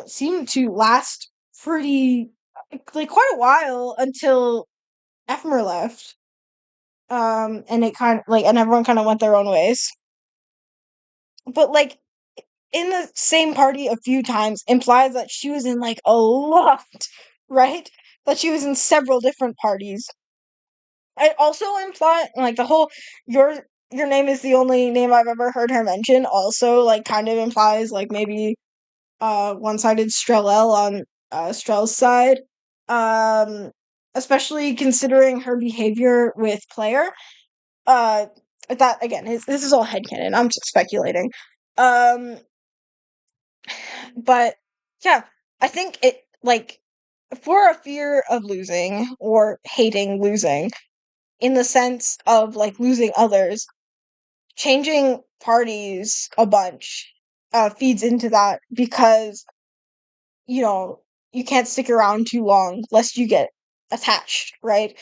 seemed to last pretty like quite a while until Ephmer left. And it kind of like and everyone kind of went their own ways. But like in the same party a few times implies that she was in like a lot, right? That she was in several different parties. It also implies like the whole your name is the only name I've ever heard her mention also like kind of implies like maybe one-sided Strelel on Strel's side. Um Especially considering her behavior with Claire. Uh that again, this is all headcanon. I'm just speculating. Um but yeah, I think it like for a fear of losing or hating losing in the sense of like losing others, changing parties a bunch feeds into that because you know you can't stick around too long lest you get attached, right?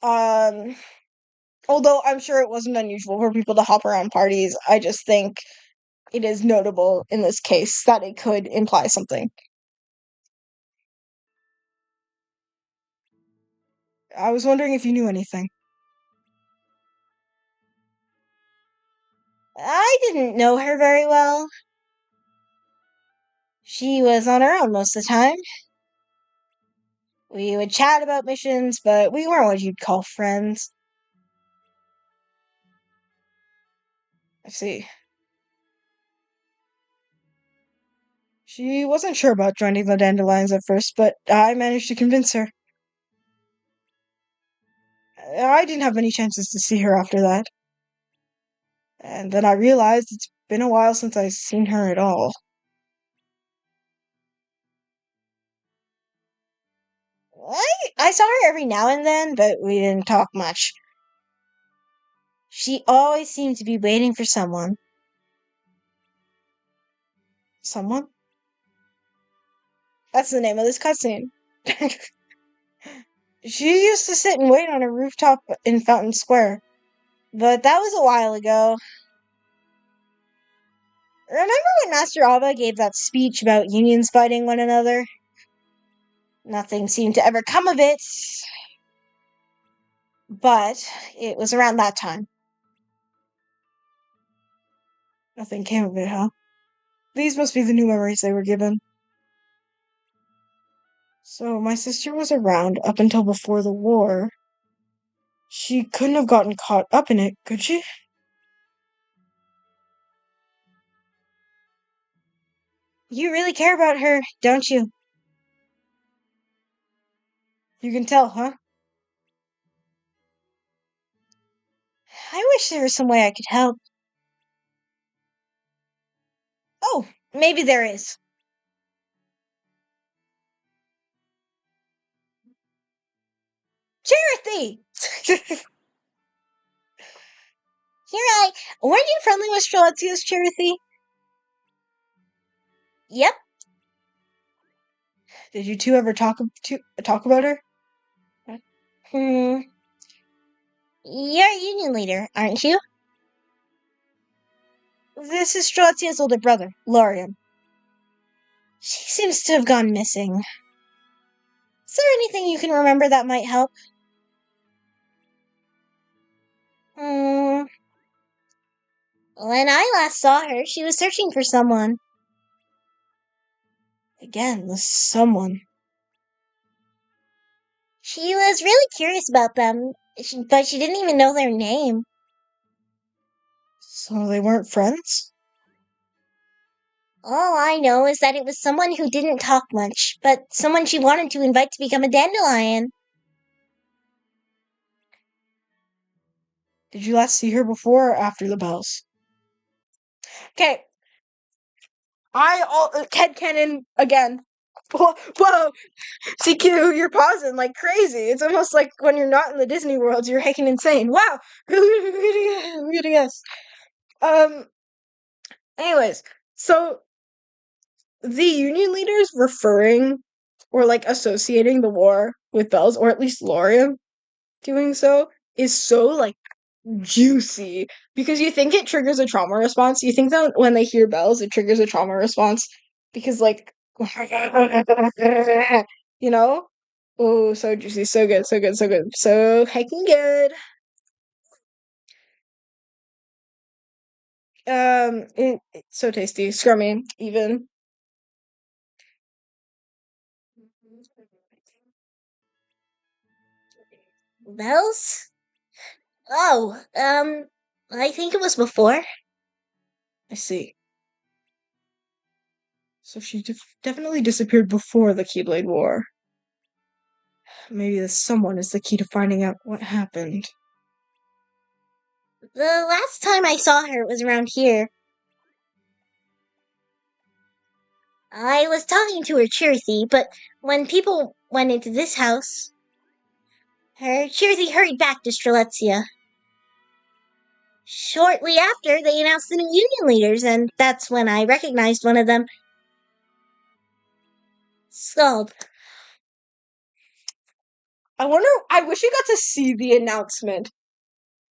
Um Although I'm sure it wasn't unusual for people to hop around parties, I just think it is notable in this case that it could imply something. I was wondering if you knew anything. I didn't know her very well. She was on her own most of the time. We would chat about missions, but we weren't what you'd call friends. I see. She wasn't sure about joining the Dandelions at first, but I managed to convince her. I didn't have many chances to see her after that. And then I realized it's been a while since I've seen her at all. I saw her every now and then, but we didn't talk much. She always seemed to be waiting for someone. Someone? That's the name of this cutscene. She used to sit and wait on a rooftop in Fountain Square. But that was a while ago. Remember when Master Alba gave that speech about unions fighting one another? Nothing seemed to ever come of it. But it was around that time. Nothing came of it, huh? These must be the new memories they were given. So, my sister was around up until before the war. She couldn't have gotten caught up in it, could she? You really care about her, don't you? You can tell, huh? I wish there was some way I could help. Oh, maybe there is. Charity! Weren't you friendly with Strelitzia's Charity? Yep. Did you two ever talk about her? Hmm. You're a union leader, aren't you? This is Strelitzia's older brother, Lorian. She seems to have gone missing. Is there anything you can remember that might help? Hmm. When I last saw her, she was searching for someone. Again, the someone. She was really curious about them, but she didn't even know their name. So they weren't friends? All I know is that it was someone who didn't talk much, but someone she wanted to invite to become a dandelion. Did you last see her before or after the bells? Okay, head cannon again. Whoa, CQ, you're pausing like crazy. It's almost like when you're not in the Disney world, you're hacking insane. Wow, I'm gonna guess. Um. Anyways, so the Union leaders referring or like associating the war with bells, or at least Loria doing so, is so like juicy because you think it triggers a trauma response. You think that when they hear bells, it triggers a trauma response because, like, you know? Oh, so juicy, so good, so good, so good, so heckin' good. It's so tasty, scrummy, even. Bells? Oh, I think it was before. I see. So she definitely disappeared before the Keyblade War. Maybe this someone is the key to finding out what happened. The last time I saw her was around here. I was talking to her cheersy, but when people went into this house, her cheersy hurried back to Strelitzia. Shortly after, they announced the new union leaders, and that's when I recognized one of them. Scald. I wish you got to see the announcement.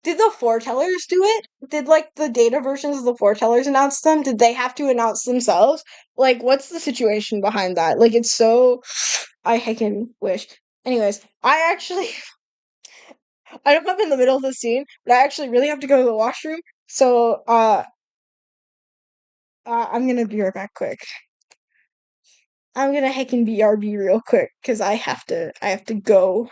Did the foretellers do it? Did like the data versions of the foretellers announce them? Did they have to announce themselves? Like, what's the situation behind that? Like, it's so. I heckin' wish. Anyways, I actually. I don't know if I'm in the middle of the scene, but I actually really have to go to the washroom. So, I'm gonna be right back quick. I'm gonna heckin' BRB real quick, because I have to go.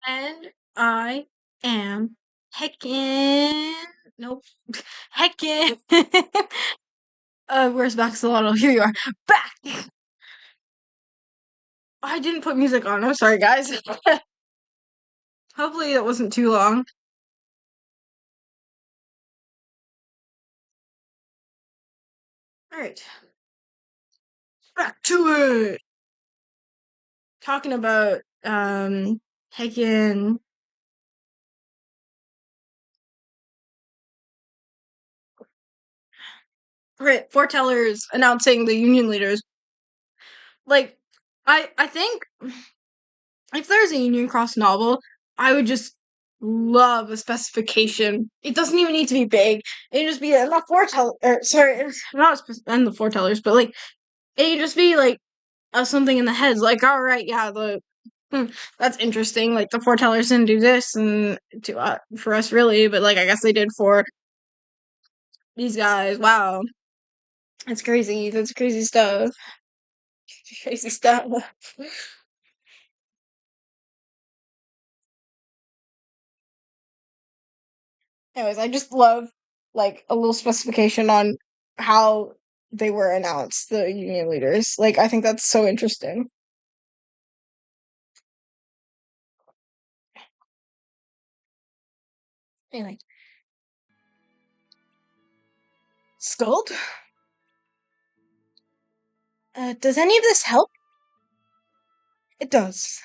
And I am heccin. Nope. Heccin. Where's Baxolotl? Here you are. Back! I didn't put music on. I'm sorry, guys. Hopefully it wasn't too long. Alright. Back to it! Talking about, heccin. Right, foretellers announcing the union leaders. Like, I think if there's a Union Cross novel, I would just love a specification. It doesn't even need to be big. It can just be not foretell. Sorry, it's not and the foretellers, but like it can just be like something in the heads. Like, all right, yeah, that's interesting. Like the foretellers didn't do this and to for us really, but like I guess they did for these guys. Wow, that's crazy. That's crazy stuff. Crazy stuff. Anyways, I just love like a little specification on how they were announced, the union leaders. Like I think that's so interesting. Anyway, Scold? Does any of this help? It does.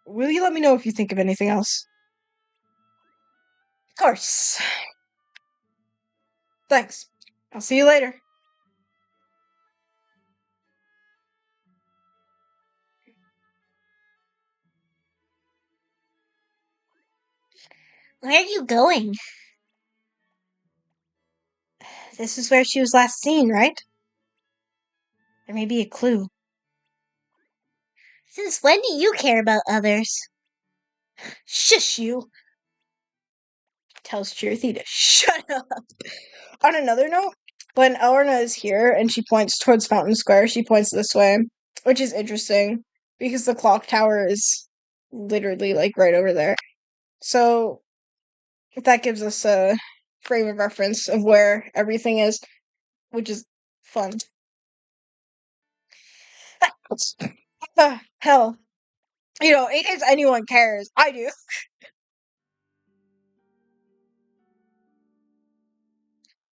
Will you let me know if you think of anything else? Of course. Thanks. I'll see you later. Where are you going? This is where she was last seen, right? There may be a clue. Since when do you care about others? Shush you! Tells Chirithy to shut up. On another note, when Elrna is here and she points towards Fountain Square, she points this way, which is interesting because the clock tower is literally like right over there. So that gives us a frame of reference of where everything is, which is fun. Hell, in case anyone cares, I do.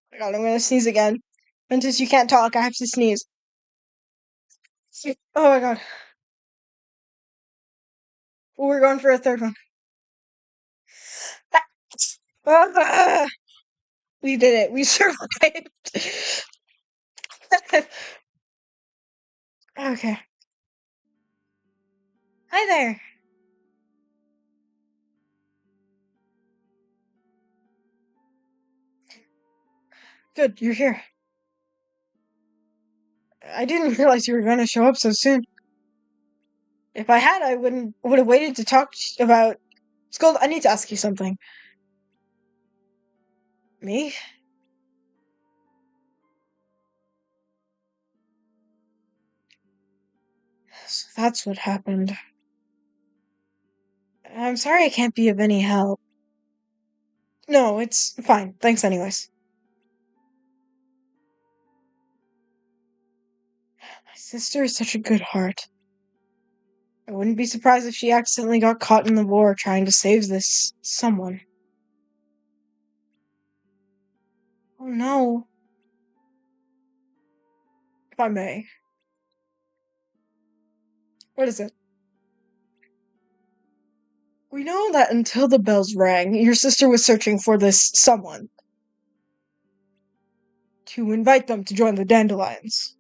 Oh my god, I'm gonna sneeze again. And since you can't talk, I have to sneeze. Oh my god. Well, we're going for a third one. Ah, we did it. We survived. Okay. Hi there. Good, you're here. I didn't realize you were gonna show up so soon. If I had, I would have waited to talk about. Scold, I need to ask you something. Me? So that's what happened. I'm sorry I can't be of any help. No, it's fine. Thanks anyways. My sister is such a good heart. I wouldn't be surprised if she accidentally got caught in the war trying to save this someone. Oh no. If I may. What is it? We know that until the bells rang, your sister was searching for this someone. To invite them to join the dandelions.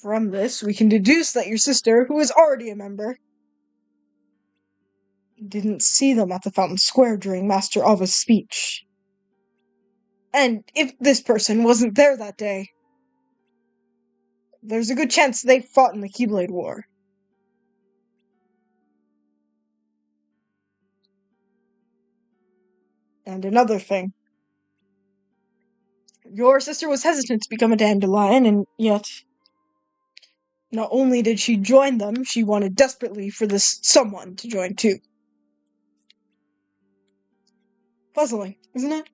From this, we can deduce that your sister, who is already a member, didn't see them at the Fountain Square during Master Ava's speech. And if this person wasn't there that day, there's a good chance they fought in the Keyblade War. And another thing. Your sister was hesitant to become a dandelion, and yet Not only did she join them, she wanted desperately for this someone to join too. Puzzling, isn't it?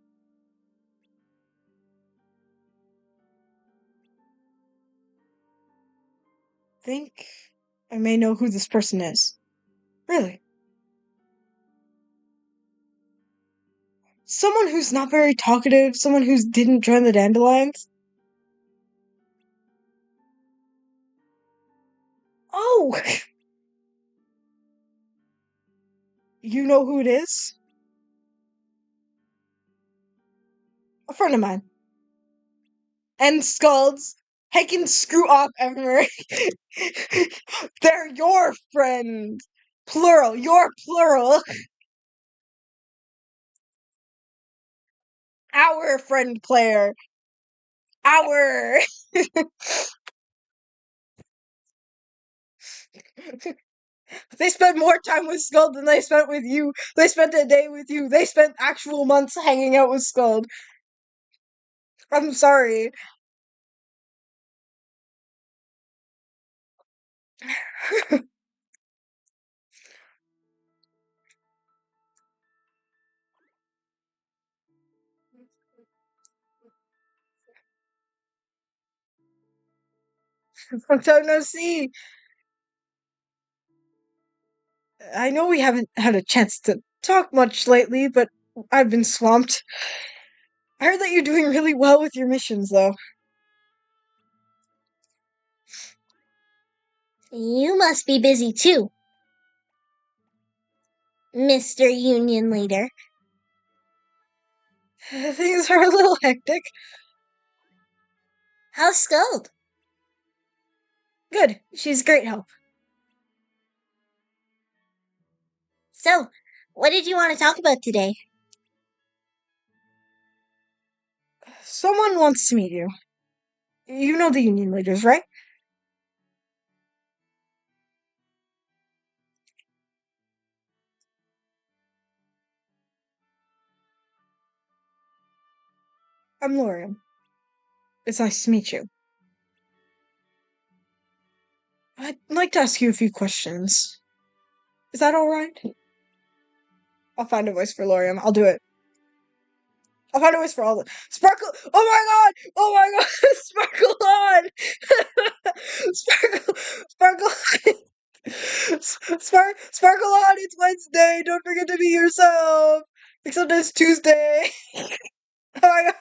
Think I may know who this person is. Really? Someone who's not very talkative, someone who didn't join the dandelions? Oh! You know who it is? A friend of mine. And scolds. Heccin screw off everywhere. They're your friend. Plural. Your plural. Our friend Claire. Our. They spent more time with Skuld than they spent with you. They spent a day with you. They spent actual months hanging out with Skuld. I'm sorry. Long time no see. I know we haven't had a chance to talk much lately, but I've been swamped. I heard that you're doing really well with your missions, though. You must be busy too, Mr. Union Leader. Things are a little hectic. How's Skuld? Good. She's great help. So, what did you want to talk about today? Someone wants to meet you. You know the union leaders, right? I'm Lorian. It's nice to meet you. I'd like to ask you a few questions. Is that alright? I'll find a voice for Lorian. I'll do it. I'll find a voice for all the Sparkle. Oh my god! Oh my god! Sparkle on! Sparkle on! Sparkle on! It's Wednesday. Don't forget to be yourself. Except it's Tuesday. Oh my god!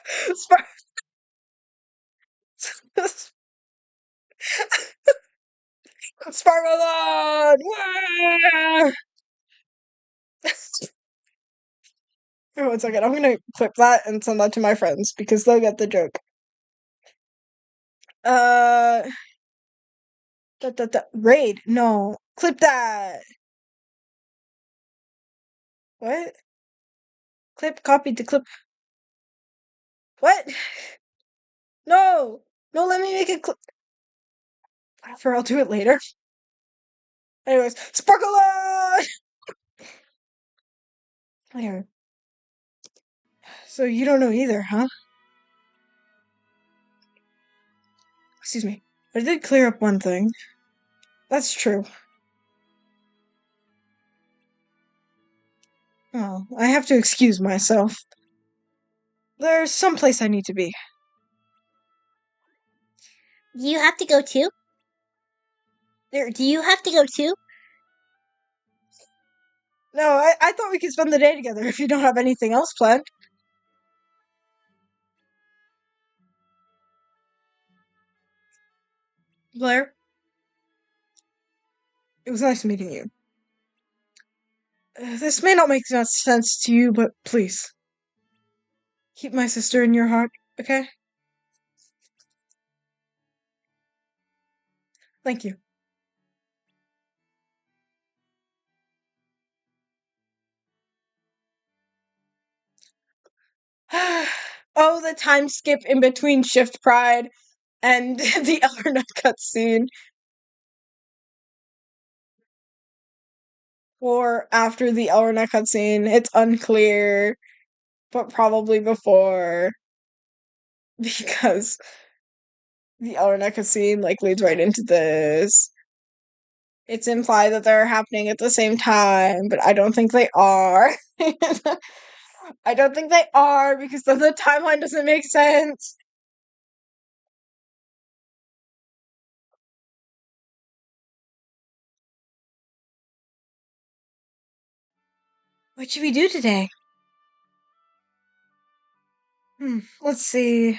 Sparkle on! Wah! Wait 1 second. I'm gonna clip that and send that to my friends because they'll get the joke. Uh, raid. No, clip that. What? Clip, copy to clip. What? No, no. Let me make a clip. Whatever. I'll do it later. Anyways, sparkle on. Anyway, so you don't know either, huh? Excuse me. I did clear up one thing. That's true. Oh, I have to excuse myself. There's some place I need to be. Do you have to go too? Do you have to go too? No, I thought we could spend the day together if you don't have anything else planned. Blair, it was nice meeting you. This may not make much sense to you, but please, keep my sister in your heart, okay? Thank you. Oh, the time skip in between Shift Pride and the Elrond cutscene. Or after the Elrond cutscene, it's unclear, but probably before. Because The Elreneka scene like leads right into this. It's implied that they're happening at the same time, but I don't think they are. I don't think they are because then the timeline doesn't make sense. What should we do today? Let's see.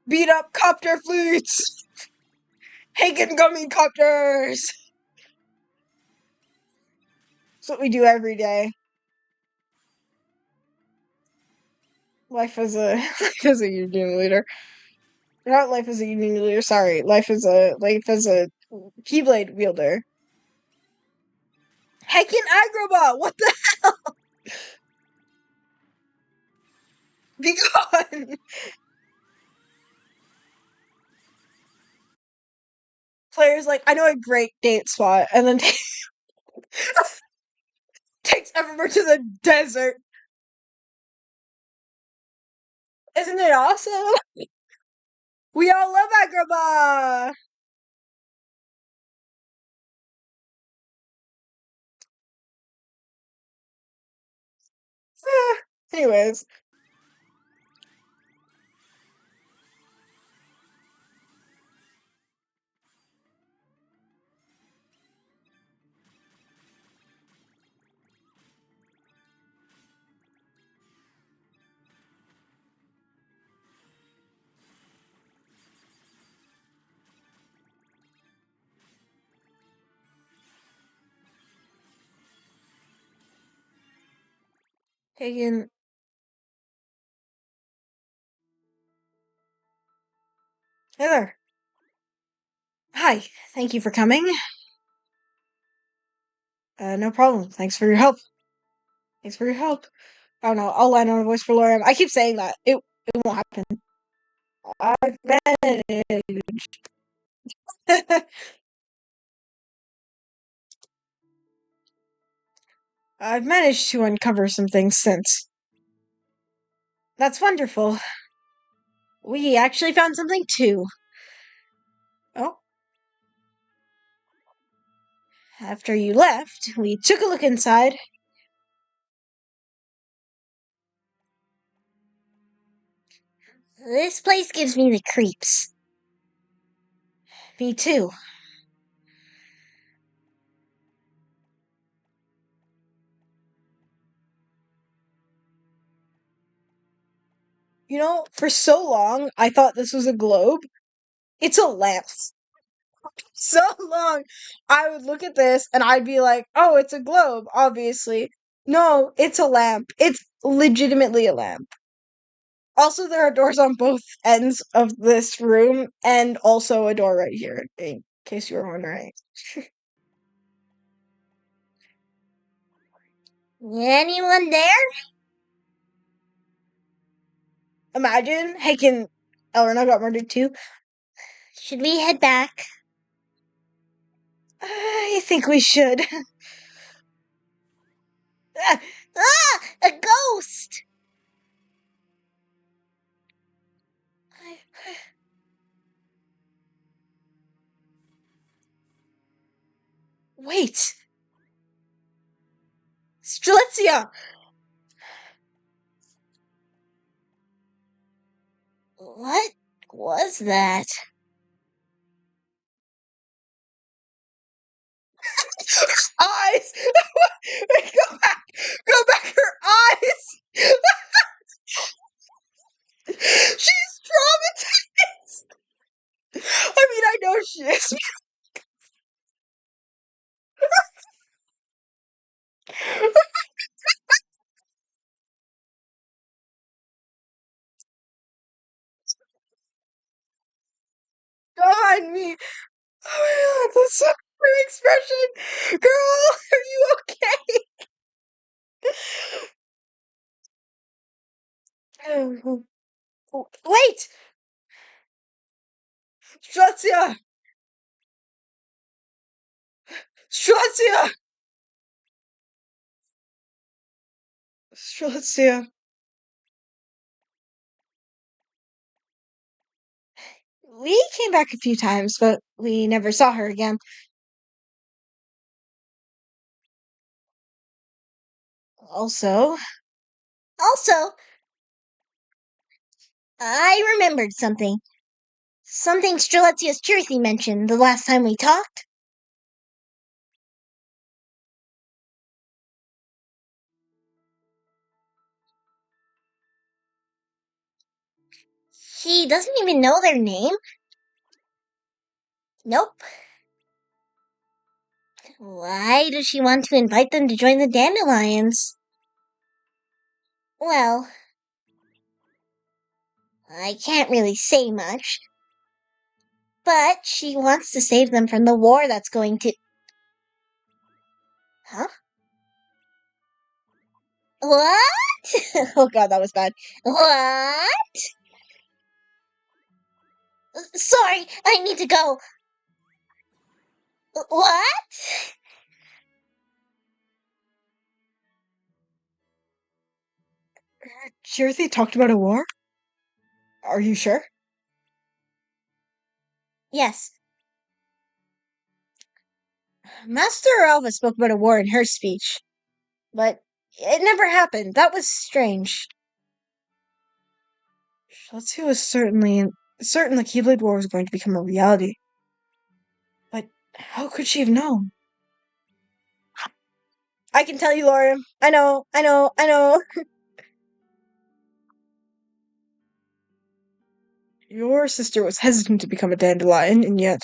Beat up copter flutes! Hagen gummy copters! That's what we do every day. Life as a life as a union leader. Not life as a union leader, sorry. Life as a Keyblade wielder. Heccin Agrabah! What the be gone! Player's like, I know a great date spot, and then takes Evermore to the desert. Isn't it awesome? We all love Agrabah! Anyways, Hagen. Hey there. Hi, thank you for coming. No problem. Thanks for your help. Thanks for your help. I don't know. I'll land on a voice for Lorium. I keep saying that. It won't happen. I've managed. I've managed to uncover some things since. That's wonderful. We actually found something too. Oh, after you left, we took a look inside. This place gives me the creeps. Me too. You know, for so long, I thought this was a globe. It's a lamp. So long, I would look at this and I'd be like, oh, it's a globe, obviously. No, it's a lamp. It's legitimately a lamp. Also, there are doors on both ends of this room, and also a door right here, in case you were wondering. Anyone there? Imagine, hey, can Elrena got murdered too? Should we head back? I think we should. Ah! Ah! A ghost! Wait, Strelitzia! What was that? Eyes! Go back! Go back! Her eyes! She's traumatized! I mean, I know she is. God, me. Oh my god, that's so her expression. Girl, are you okay? Wait! Strelitzia! Strelitzia! Strelitzia. We came back a few times, but we never saw her again. Also, Also, I remembered something. Something Strelitzius Jersey mentioned the last time we talked. She doesn't even know their name? Nope. Why does she want to invite them to join the Dandelions? Well, I can't really say much. But she wants to save them from the war that's going to. Huh? What? oh god, that was bad. What? Sorry, I need to go. What? Jersey talked about a war? Are you sure? Yes. Master Alva spoke about a war in her speech, but it never happened. That was strange. Shelty was certainly certain the Keyblade War was going to become a reality. But how could she have known? I can tell you, Laura. I know. Your sister was hesitant to become a dandelion, and yet,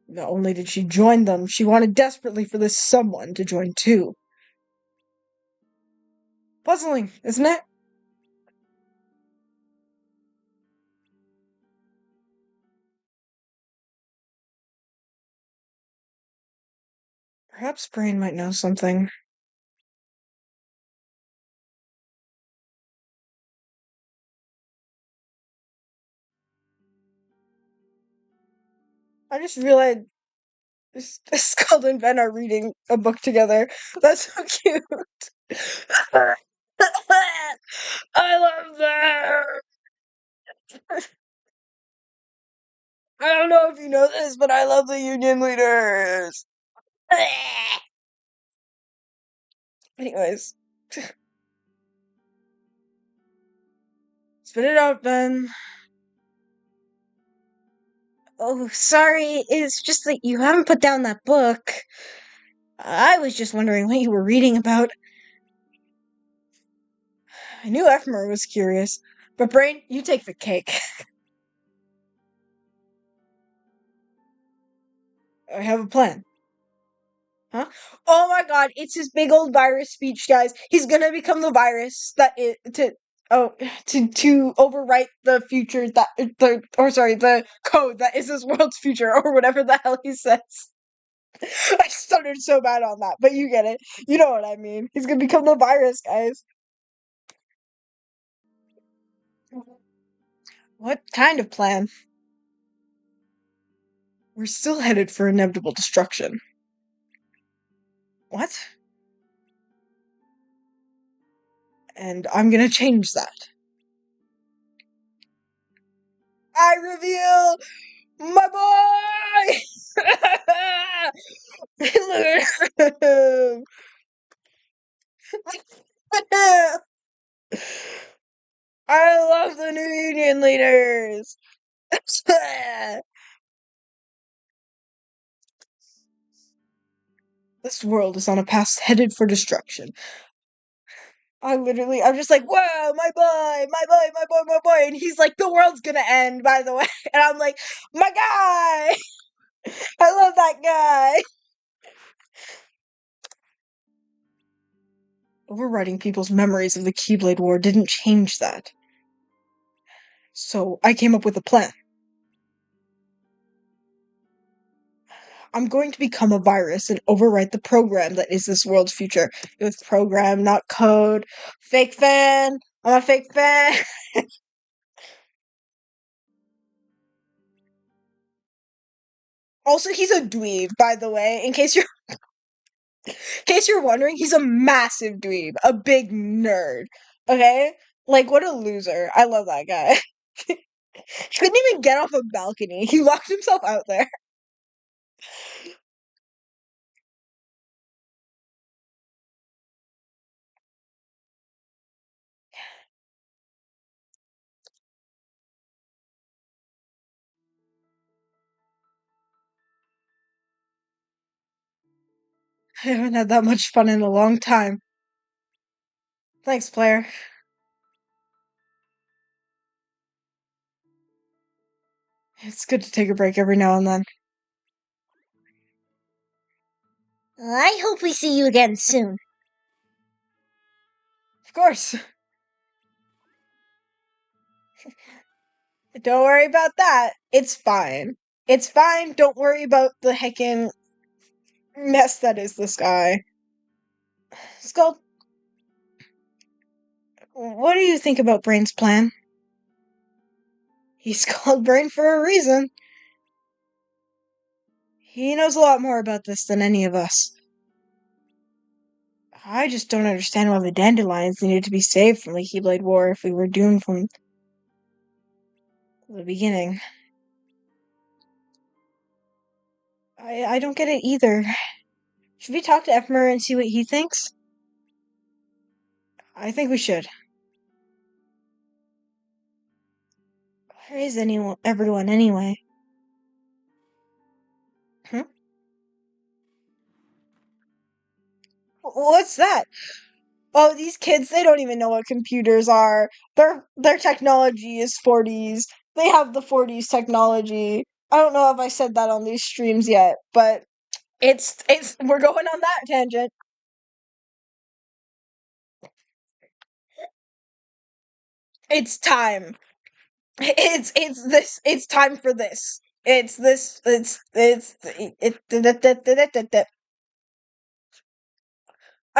not only did she join them, she wanted desperately for this someone to join too. Puzzling, isn't it? Perhaps Brain might know something. I just realized Skull and Ben are reading a book together. That's so cute. I love that. I don't know if you know this, but I love the union leaders. Anyways, spit it out, Ben. Oh, sorry. It's just that you haven't put down that book. I was just wondering what you were reading about. I knew Ephmer was curious, but Brain, you take the cake. I have a plan. Huh? Oh my god, it's his big old virus speech, guys. He's gonna become the virus that it to oh to overwrite the future that the code that is this world's future or whatever the hell he says. I stuttered so bad on that, but you get it. You know what I mean. He's gonna become the virus, guys. What kind of plan? We're still headed for inevitable destruction. What? And I'm gonna change that. I reveal my boy! Look at him! I love the new union leaders! This world is on a path headed for destruction. I'm just like, whoa, my boy. And he's like, the world's gonna end, by the way. And I'm like, my guy! I love that guy! Overwriting people's memories of the Keyblade War didn't change that. So I came up with a plan. I'm going to become a virus and overwrite the program that is this world's future. It was program, not code. Fake fan! I'm a fake fan! Also, he's a dweeb, by the way, in case you're wondering, he's a massive dweeb, a big nerd. Okay? Like, what a loser. I love that guy. He couldn't even get off a balcony. He locked himself out there. I haven't had that much fun in a long time. Thanks, player. It's good to take a break every now and then. I hope we see you again soon. Of course. Don't worry about that. It's fine. It's fine. Don't worry about the heckin' mess that is this guy. Skull, what do you think about Brain's plan? He's called Brain for a reason. He knows a lot more about this than any of us. I just don't understand why the dandelions needed to be saved from the Keyblade War if we were doomed from the beginning. I don't get it either. Should we talk to Ephemer and see what he thinks? I think we should. Where is everyone anyway? Hmm? What's that? Oh, these kids, they don't even know what computers are. Their technology is 40s. They have the 40s technology. I don't know if I said that on these streams yet, but it's we're going on that tangent. It's time. It's time for this. I'm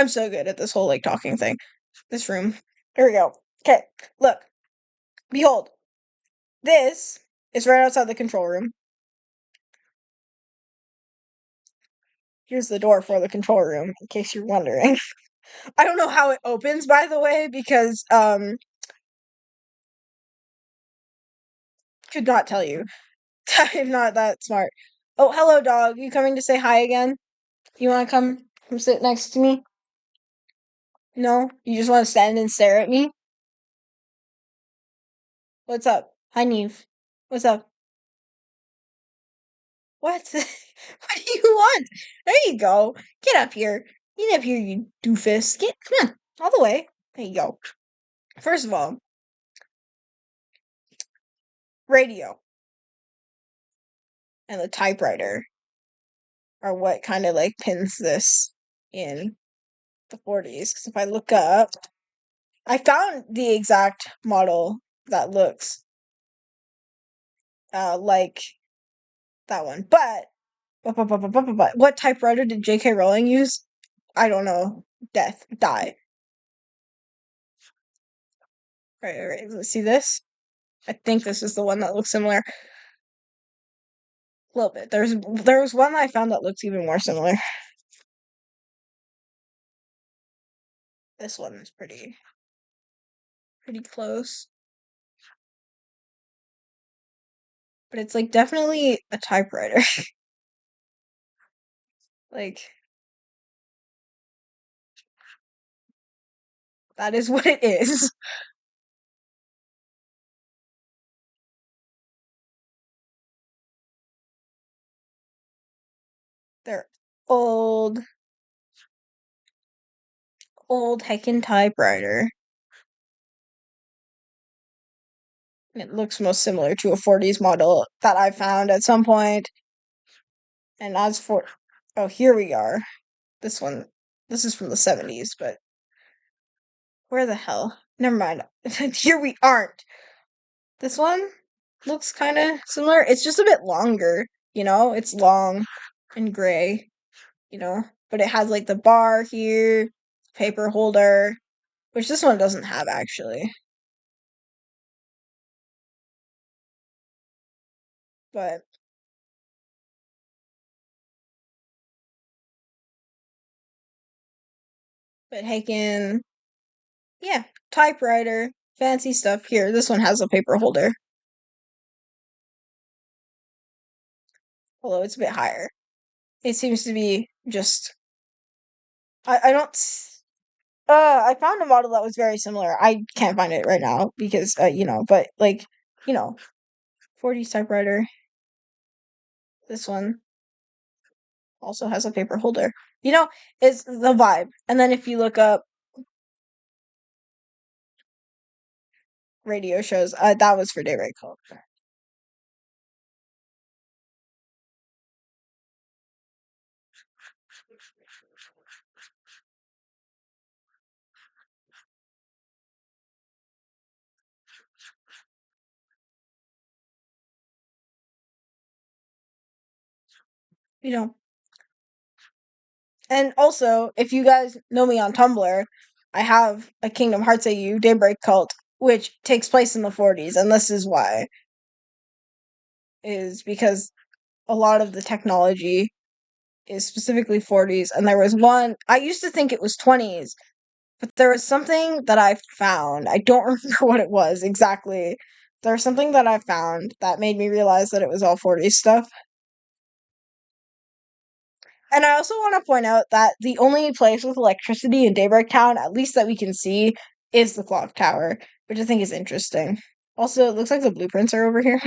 so good at this whole like talking thing. This room. Here we go. Okay, look. Behold. This is right outside the control room. Here's the door for the control room, in case you're wondering. I don't know how it opens, by the way, because could not tell you. I'm not that smart. Oh, hello, dog. You coming to say hi again? You want to come sit next to me? No, you just want to stand and stare at me. What's up? Hi, Neve. What's up? What? What do you want? There you go. Get up here. Get up here, you doofus. Come on, all the way. There you go. First of all, radio and the typewriter are what kind of like pins this in the 40s. Because if I look up, I found the exact model that looks like that one. But what typewriter did J.K. Rowling use? I don't know. Die. Right. Let's see this. I think this is the one that looks similar. A little bit. There was one I found that looks even more similar. This one is pretty close. But it's like definitely a typewriter. Like that is what it is. They're old heckin' typewriter. It looks most similar to a 40s model that I found at some point. And as for oh, here we are. This one. This is from the 70s, but where the hell? Never mind. Here we aren't. This one looks kind of similar. It's just a bit longer, you know? It's long and gray, you know? But it has like the bar here, paper holder, which this one doesn't have actually. But Haken, yeah, typewriter, fancy stuff here. This one has a paper holder. although it's a bit higher. It seems to be just. I don't. I found a model that was very similar. I can't find it right now because, but like, 40s typewriter. This one also has a paper holder. It's the vibe. And then if you look up radio shows, that was for Daybreak Cult. You know, and also if you guys know me on Tumblr, I have a Kingdom Hearts AU Daybreak Cult, which takes place in the 40s, and this is why is because a lot of the technology is specifically 40s, and there was one I used to think it was 20s, but there was something that I found. I don't remember what it was exactly. There was something that I found that made me realize that it was all 40s stuff. And I also want to point out that the only place with electricity in Daybreak Town, at least that we can see, is the clock tower, which I think is interesting. Also, it looks like the blueprints are over here.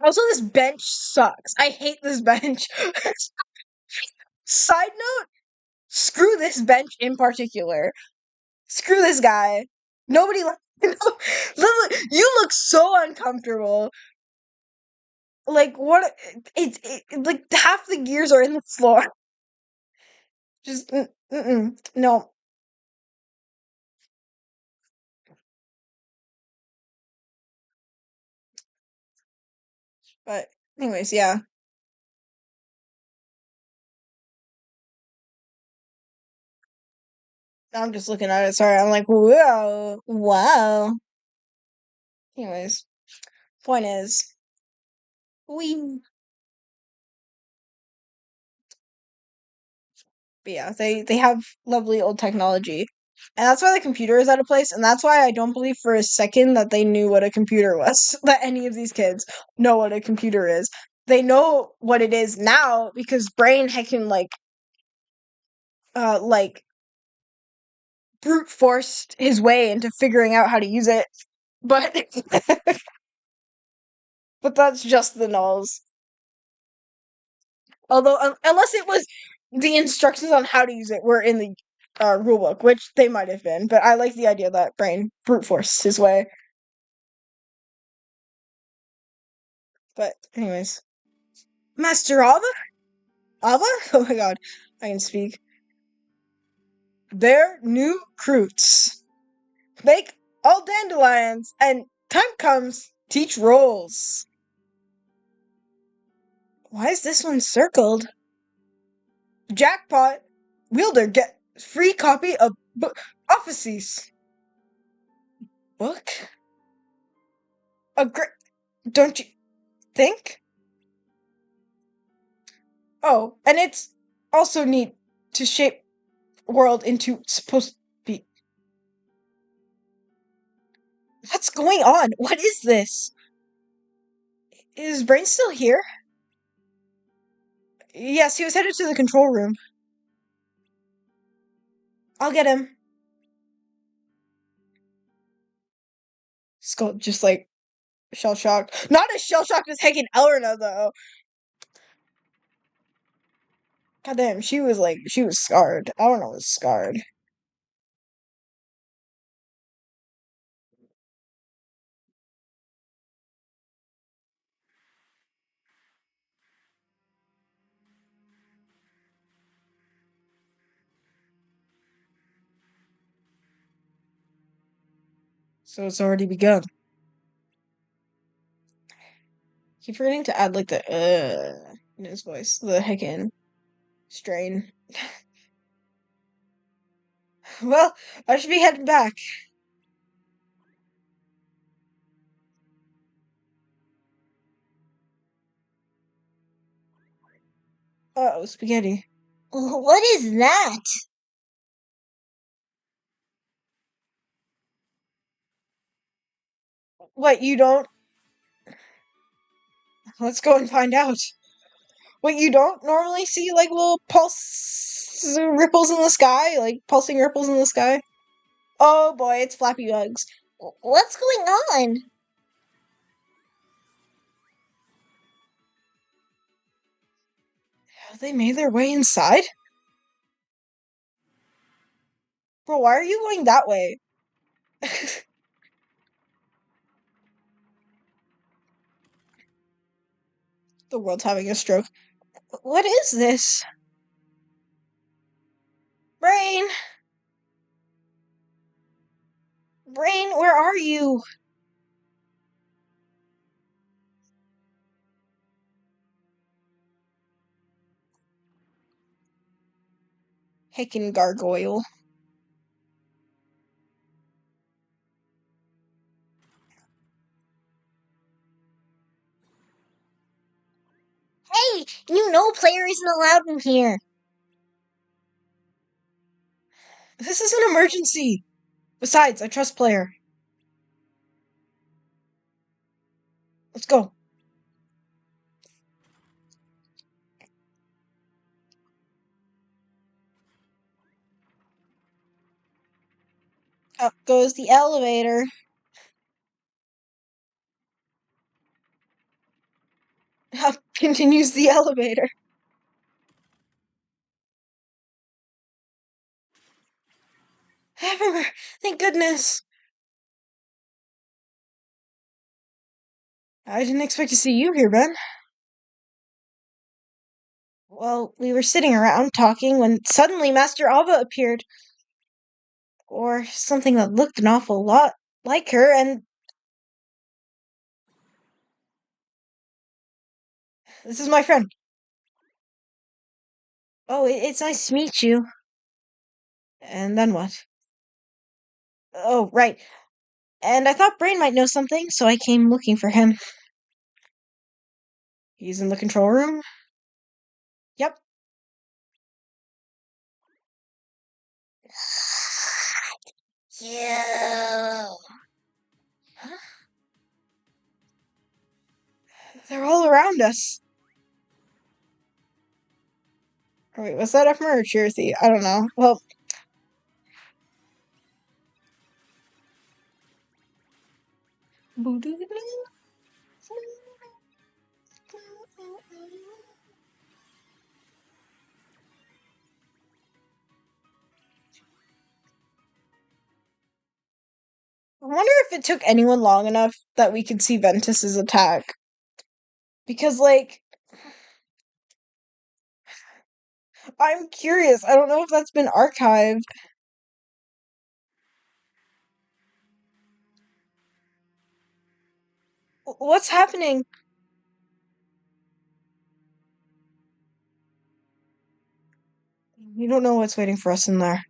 Also, this bench sucks. I hate this bench. Side note, screw this bench in particular. Screw this guy. Nobody likes you look so uncomfortable. Like what like half the gears are in the floor. Just no. But anyways, yeah. I'm just looking at it. Sorry, I'm like, whoa, wow. Anyways, point is, we. But yeah, they have lovely old technology, and that's why the computer is out of place, and that's why I don't believe for a second that they knew what a computer was. That any of these kids know what a computer is. They know what it is now because Brain heckin like brute forced his way into figuring out how to use it. But but that's just the nulls. Although, unless it was the instructions on how to use it were in the rulebook, which they might have been. But I like the idea that Brain brute forced his way. But anyways, Master Ava, Ava. Oh my God, I can speak. They're new recruits. Make all dandelions, and time comes teach roles. Why is this one circled? Jackpot. Wielder get free copy of book offices. Book? A great. Don't you think? Oh, and it's also neat to shape world into supposed to be. What's going on? What is this? Is Brain still here? Yes, he was headed to the control room. I'll get him. Skull just like shell shocked. Not as shell shocked as Hegan Elrina though. God damn, she was scarred. I don't know was scarred. So it's already begun. Keep forgetting to add like the in his voice, the Hegan strain. Well, I should be heading back. Uh-oh, spaghetti. What is that? What, you don't? Let's go and find out. What, you don't normally see, like, little pulse ripples in the sky? Like, pulsing ripples in the sky? Oh boy, it's Flappy Bugs. What's going on? Have they made their way inside? Bro, why are you going that way? The world's having a stroke. What is this? Brain! Brain, where are you? Heccin gargoyle. Hey, you know player isn't allowed in here. This is an emergency. Besides, I trust player. Let's go. Up goes the elevator. Up continues the elevator. Everywhere. Thank goodness. I didn't expect to see you here, Ben. Well, we were sitting around talking when suddenly Master Ava appeared. Or something that looked an awful lot like her, and this is my friend. Oh, it's nice to meet you. And then what? Oh, right. And I thought Brain might know something, so I came looking for him. He's in the control room? Yep. You. Huh? They're all around us. Oh, wait, was that Efmer or Cherthy? I don't know. Well, I wonder if it took anyone long enough that we could see Ventus's attack. Because, like, I'm curious. I don't know if that's been archived. What's happening? We don't know what's waiting for us in there.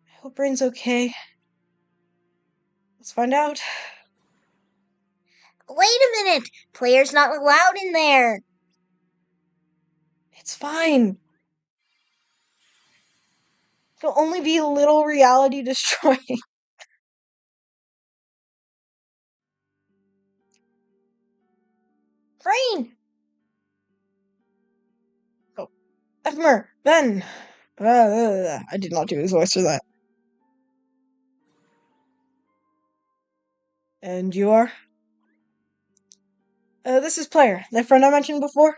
I hope Brain's okay. Let's find out. Wait a minute. Player's not allowed in there. It's fine. It'll only be a little reality destroying. Brain! Oh, Efmer, Ben. I did not do his voice for that. And you are? This is Player, that friend I mentioned before.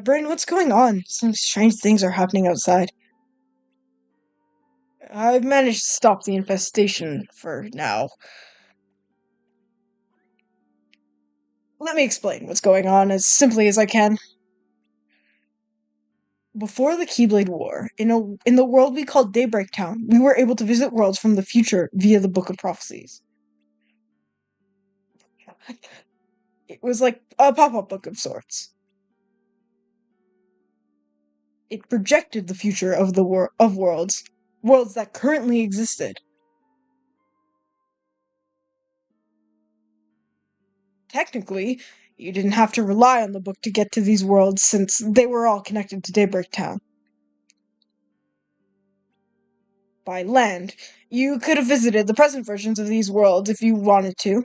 Brain, what's going on? Some strange things are happening outside. I've managed to stop the infestation for now. Let me explain what's going on as simply as I can. Before the Keyblade War, in the world we called Daybreak Town, we were able to visit worlds from the future via the Book of Prophecies. It was like a pop-up book of sorts. It projected the future of worlds that currently existed. Technically, you didn't have to rely on the book to get to these worlds since they were all connected to Daybreak Town. by land. You could have visited the present versions of these worlds if you wanted to.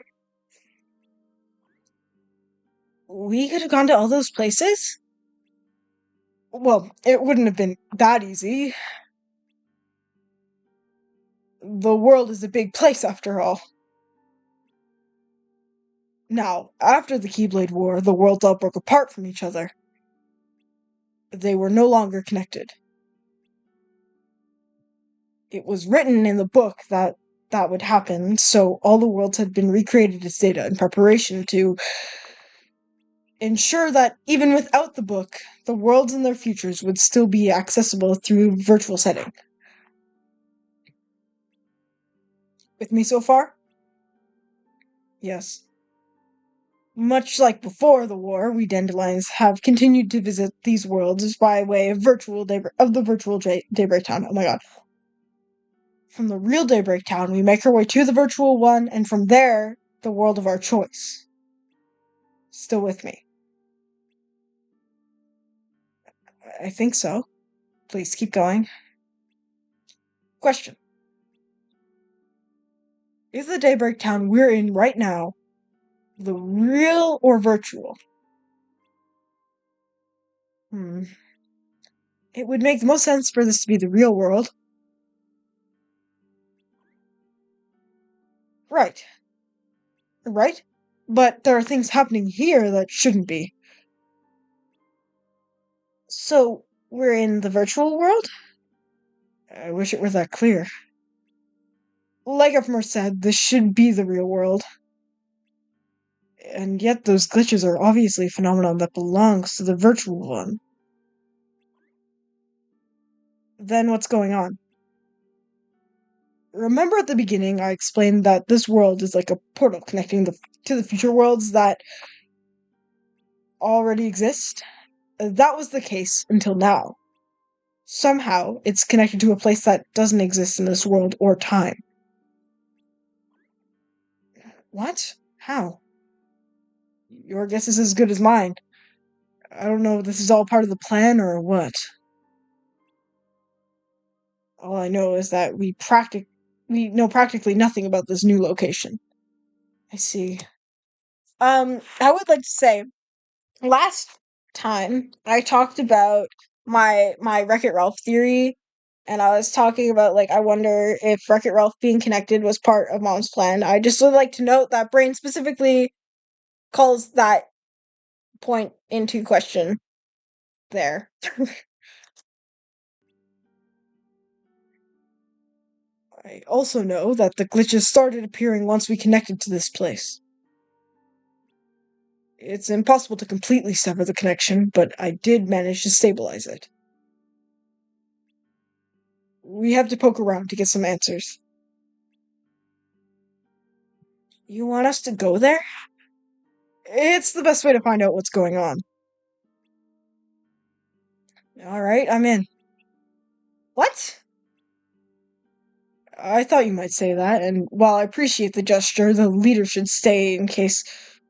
We could have gone to all those places? Well, it wouldn't have been that easy. The world is a big place after all. Now, after the Keyblade War, the worlds all broke apart from each other. They were no longer connected. It was written in the book that that would happen, so all the worlds had been recreated as data in preparation to ensure that even without the book, the worlds and their futures would still be accessible through virtual setting. With me so far? Yes. Much like before the war, we dandelions have continued to visit these worlds by way of the virtual Daybreak Town. Oh my god. From the real Daybreak Town, we make our way to the virtual one, and from there, the world of our choice. Still with me? I think so. Please keep going. Question. Is the Daybreak Town we're in right now the real or virtual? It would make the most sense for this to be the real world. Right. Right? But there are things happening here that shouldn't be. So, we're in the virtual world? I wish it were that clear. Like Efmer said, this should be the real world. And yet those glitches are obviously a phenomenon that belongs to the virtual one. Then what's going on? Remember at the beginning I explained that this world is like a portal connecting to the future worlds that already exist? That was the case until now. Somehow, it's connected to a place that doesn't exist in this world or time. What? How? Your guess is as good as mine. I don't know if this is all part of the plan or what. All I know is that we know practically nothing about this new location. I see. I would like to say, last time I talked about my Wreck-It Ralph theory, and I was talking about like I wonder if Wreck-It Ralph being connected was part of Mom's plan. I just would like to note that Brain specifically calls that point into question there. I also know that the glitches started appearing once we connected to this place. It's impossible to completely sever the connection, but I did manage to stabilize it. We have to poke around to get some answers. You want us to go there? It's the best way to find out what's going on. Alright, I'm in. What? I thought you might say that, and while I appreciate the gesture, the leader should stay in case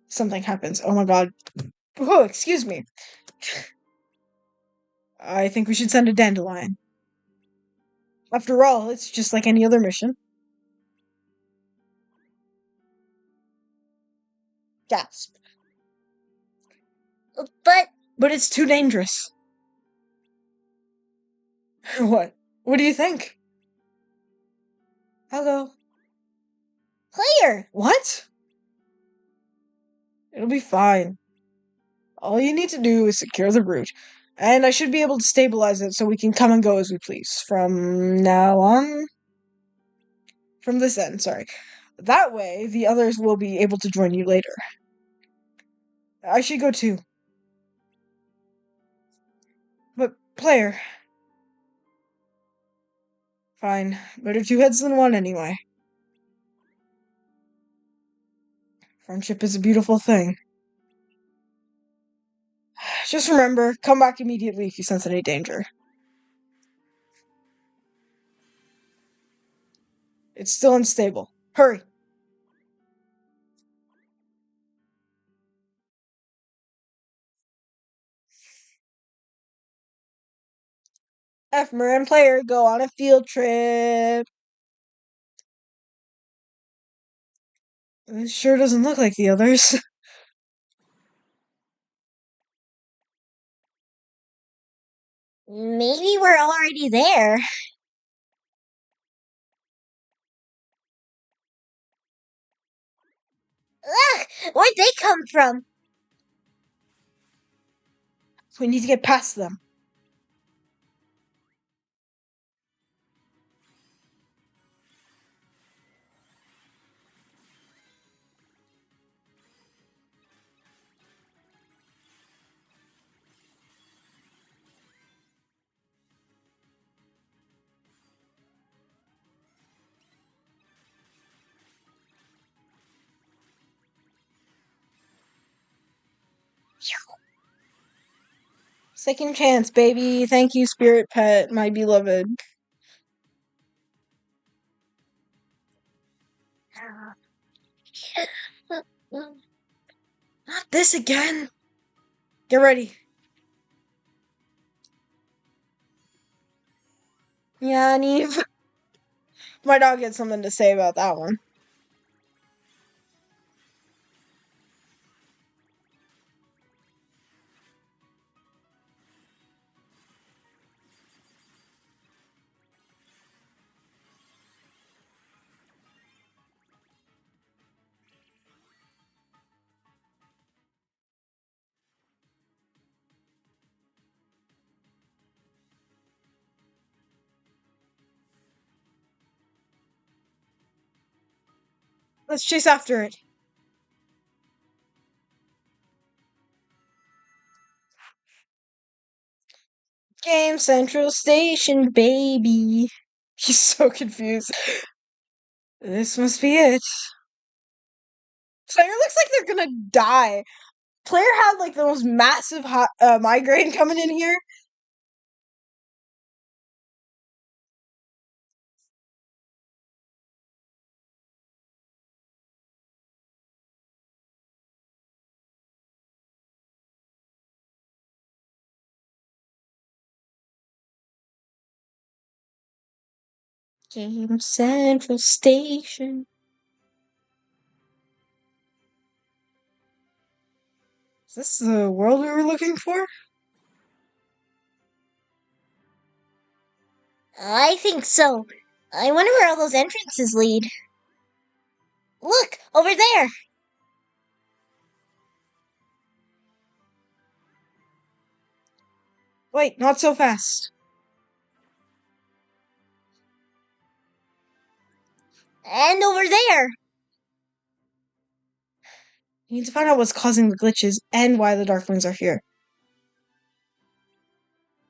something happens. Oh my god. Oh, excuse me. I think we should send a dandelion. After all, it's just like any other mission. Gasp. But But it's too dangerous. What? What do you think? Hello. player, What? It'll be fine. All you need to do is secure the route, and I should be able to stabilize it so we can come and go as we please. From now on? From this end, sorry. That way, the others will be able to join you later. I should go too. But, player. Fine. Better two heads than one anyway. Friendship is a beautiful thing. Just remember, come back immediately if you sense any danger. It's still unstable. Hurry! Ephemer and player go on a field trip. It sure doesn't look like the others. Maybe we're already there. Ugh, where'd they come from? We need to get past them. Second chance, baby. Thank you, spirit pet, my beloved. Not this again. Get ready. Yeah, Neve. My dog had something to say about that one. Let's chase after it. Game Central Station, baby. He's so confused. This must be it. Player looks like they're gonna die. Player had like the most massive migraine coming in here. Game Central Station. Is this the world we were looking for? I think so. I wonder where all those entrances lead. Look, over there! Wait, not so fast. And over there! We need to find out what's causing the glitches and why the Darklings are here.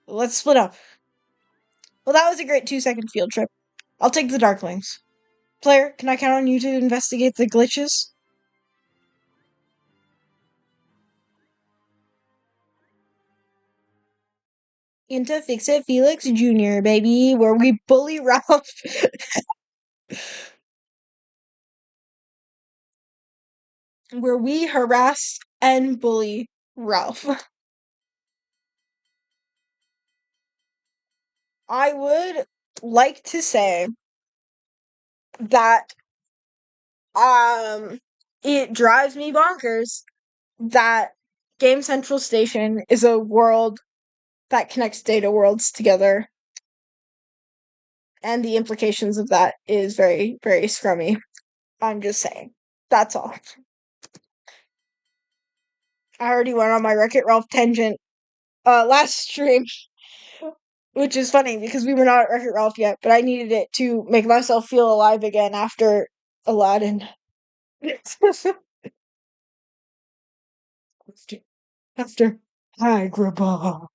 Let's split up. Well, that was a great 2-second field trip. I'll take the Darklings. Player, can I count on you to investigate the glitches? Into Fix It Felix Jr., baby, where we bully Ralph. Where we harass and bully Ralph. I would like to say that it drives me bonkers that Game Central Station is a world that connects data worlds together, and the implications of that is very, very scrummy. I'm just saying. That's all. I already went on my Wreck-It Ralph tangent last stream, which is funny because we were not at Wreck-It Ralph yet, but I needed it to make myself feel alive again after Aladdin. after Agrabah.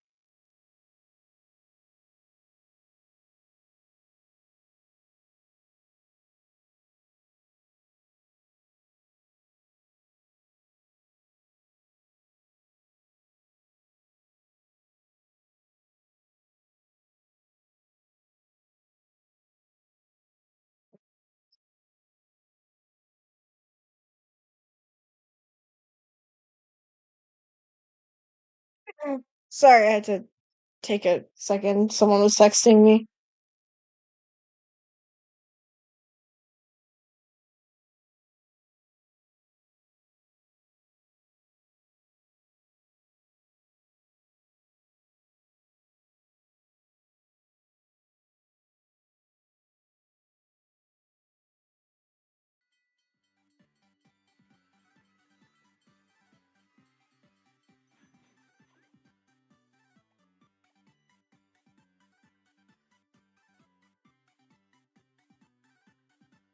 Sorry, I had to take a second. Someone was texting me.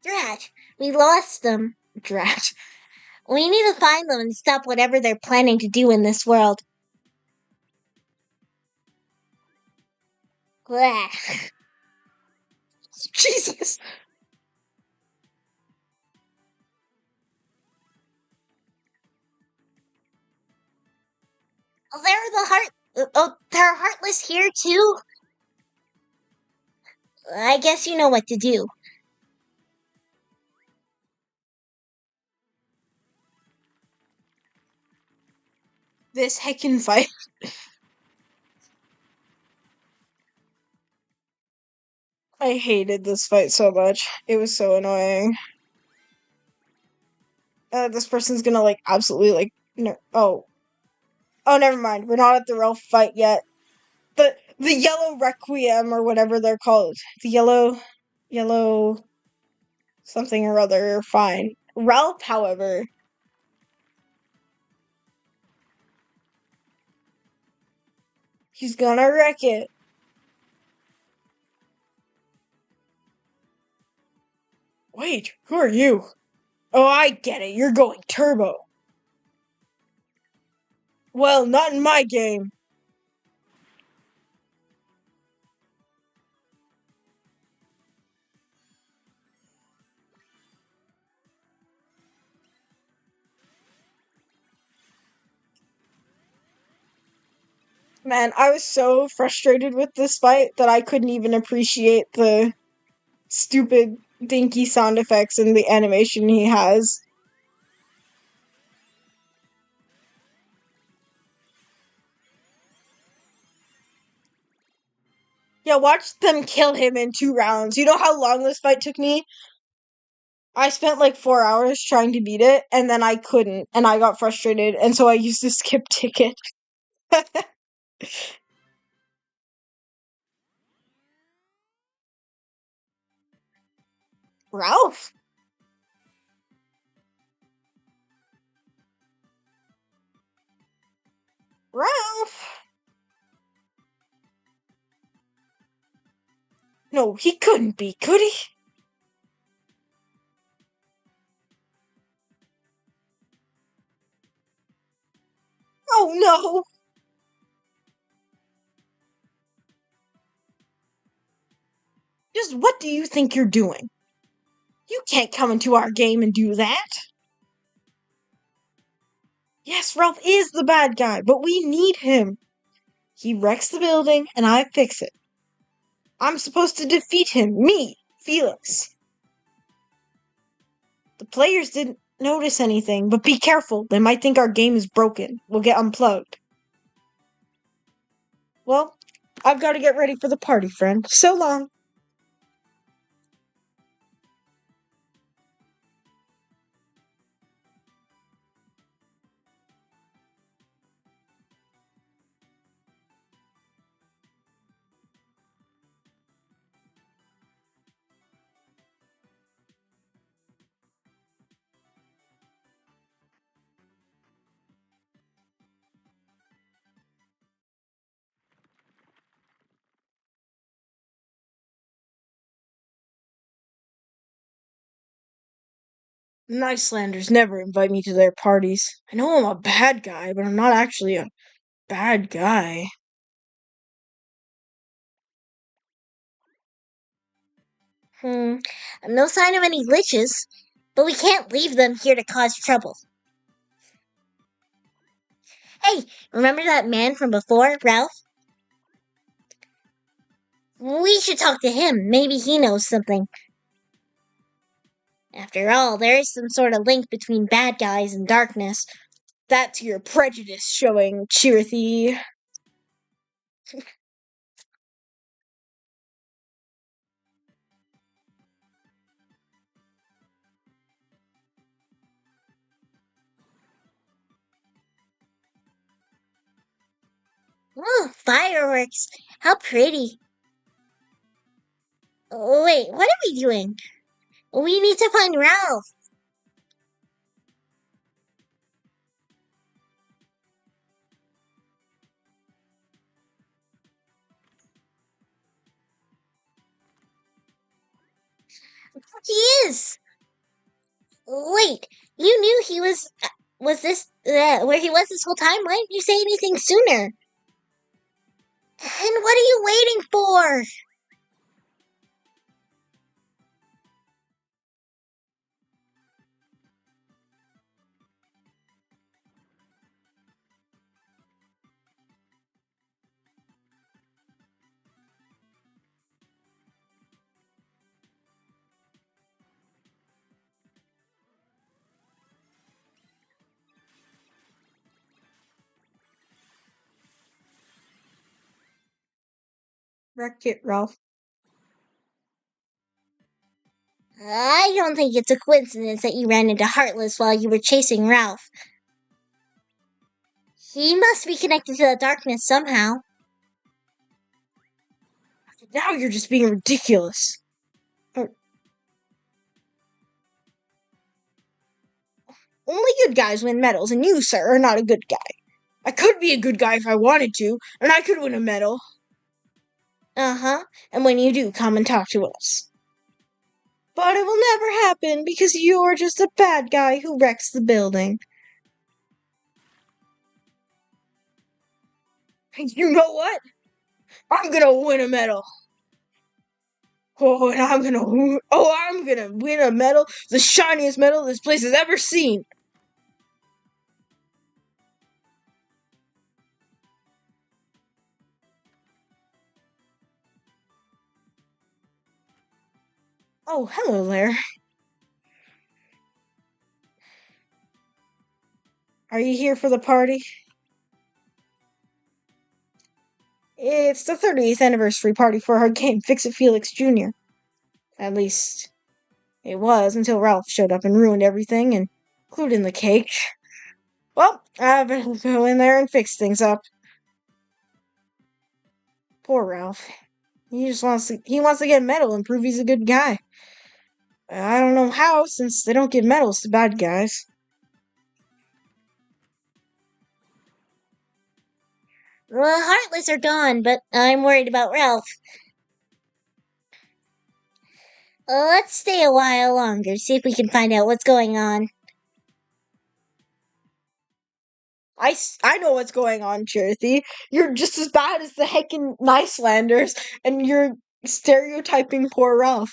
Drat, we lost them. Drat. We need to find them and stop whatever they're planning to do in this world. Blah. Jesus. They're heartless here too. I guess you know what to do. This heccin fight. I hated this fight so much. It was so annoying. This person's gonna like absolutely like no. Oh, never mind. We're not at the real fight yet. The yellow requiem or whatever they're called. The yellow something or other. Fine. Ralph, however, he's gonna wreck it. Wait, who are you? Oh, I get it. You're going turbo. Well, not in my game. Man, I was so frustrated with this fight that I couldn't even appreciate the stupid, dinky sound effects and the animation he has. Yeah, watch them kill him in 2 rounds. You know how long this fight took me? I spent like 4 hours trying to beat it, and then I couldn't, and I got frustrated, and so I used a skip ticket. Ralph? Ralph? No, he couldn't be, could he? Oh no! Just what do you think you're doing? You can't come into our game and do that! Yes, Ralph is the bad guy, but we need him. He wrecks the building, and I fix it. I'm supposed to defeat him, me, Felix. The players didn't notice anything, but be careful, they might think our game is broken. We'll get unplugged. Well, I've got to get ready for the party, friend. So long. Nicelanders never invite me to their parties. I know I'm a bad guy, but I'm not actually a bad guy. No sign of any liches, but we can't leave them here to cause trouble. Hey, remember that man from before, Ralph? We should talk to him. Maybe he knows something. After all, there is some sort of link between bad guys and darkness. That's your prejudice showing, Chirithy. fireworks! How pretty! Oh, wait, what are we doing? We need to find Ralph. He is! Wait, you knew he was this, where he was this whole time? Why didn't you say anything sooner? And what are you waiting for? Wreck it, Ralph. I don't think it's a coincidence that you ran into Heartless while you were chasing Ralph. He must be connected to the darkness somehow. Now you're just being ridiculous. Only good guys win medals, and you, sir, are not a good guy. I could be a good guy if I wanted to, and I could win a medal. Uh-huh, and when you do, come and talk to us. But it will never happen, because you're just a bad guy who wrecks the building. You know what? I'm gonna win a medal. Oh, and I'm gonna win a medal, the shiniest medal this place has ever seen. Oh, hello there. Are you here for the party? It's the 30th anniversary party for our game, Fix It Felix Jr. At least, it was until Ralph showed up and ruined everything, including the cake. Well, I've been go in there and fix things up. Poor Ralph. He wants to get a medal and prove he's a good guy. I don't know how, since they don't give medals to bad guys. The Heartless are gone, but I'm worried about Ralph. Let's stay a while longer, see if we can find out what's going on. I know what's going on, Cherothy. You're just as bad as the heckin' Nicelanders, and you're stereotyping poor Ralph.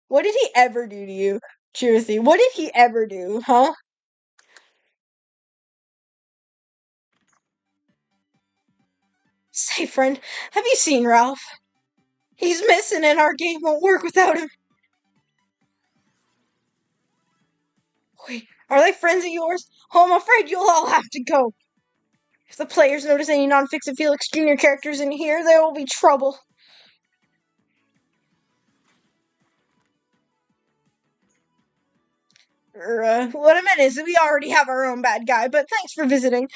What did he ever do to you, Cherothy? What did he ever do, huh? Say, friend, have you seen Ralph? He's missing and our game won't work without him. Wait, are they friends of yours? Oh, I'm afraid you'll all have to go. If the players notice any non-Fix It Felix Jr. characters in here, there will be trouble. What I meant is that we already have our own bad guy, but thanks for visiting.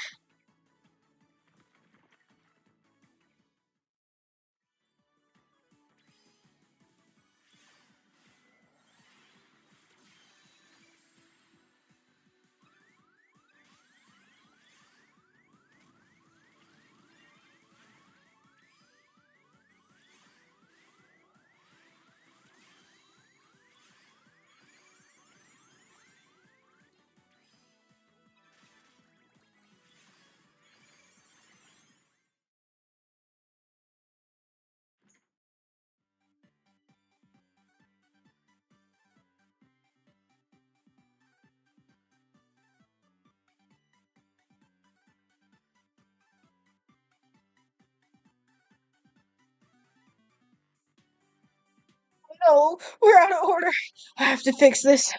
No, we're out of order. I have to fix this.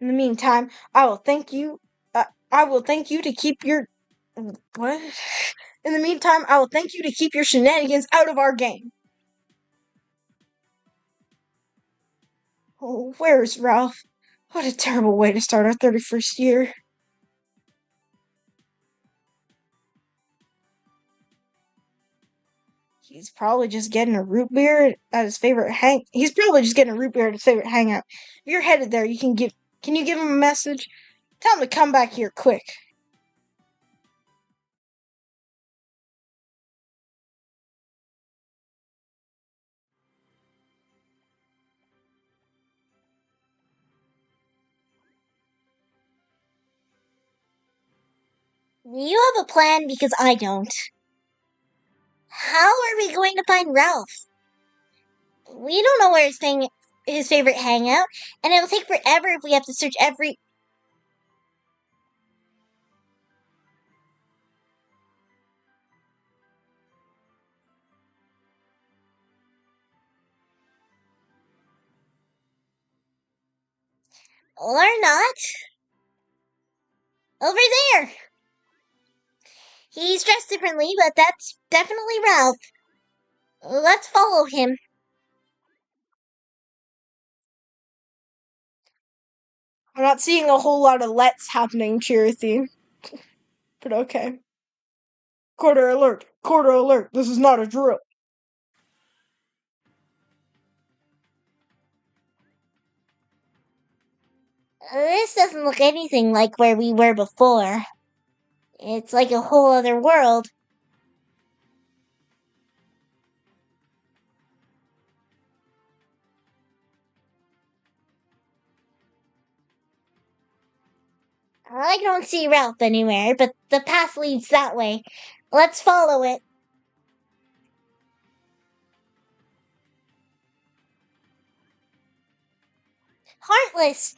In the meantime, I will thank you. I will thank you to keep your. What? In the meantime, I will thank you to keep your shenanigans out of our game. Oh, where is Ralph? What a terrible way to start our 31st year. He's probably just getting a root beer at his favorite hang. He's probably just getting a root beer at his favorite hangout. If you're headed there, you can give. Can you give him a message? Tell him to come back here quick. You have a plan because I don't. How are we going to find Ralph? We don't know where his favorite hangout, and it'll take forever if we have to search every. Or not. Over there. He's dressed differently, but that's definitely Ralph. Let's follow him. I'm not seeing a whole lot of lets happening to your theme, but okay. Quarter alert! Quarter alert! This is not a drill. This doesn't look anything like where we were before. It's like a whole other world. I don't see Ralph anywhere, but the path leads that way. Let's follow it. Heartless!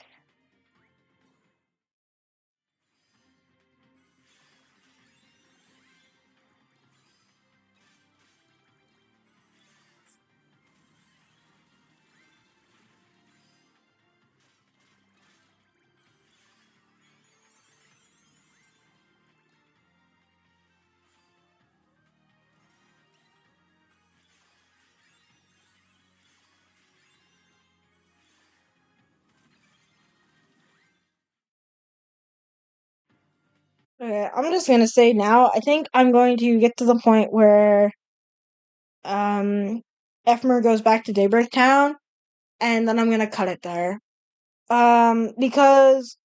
Okay, I'm just gonna say now, I think I'm going to get to the point where um Ephmer goes back to Daybreak Town, and then I'm gonna cut it there. Because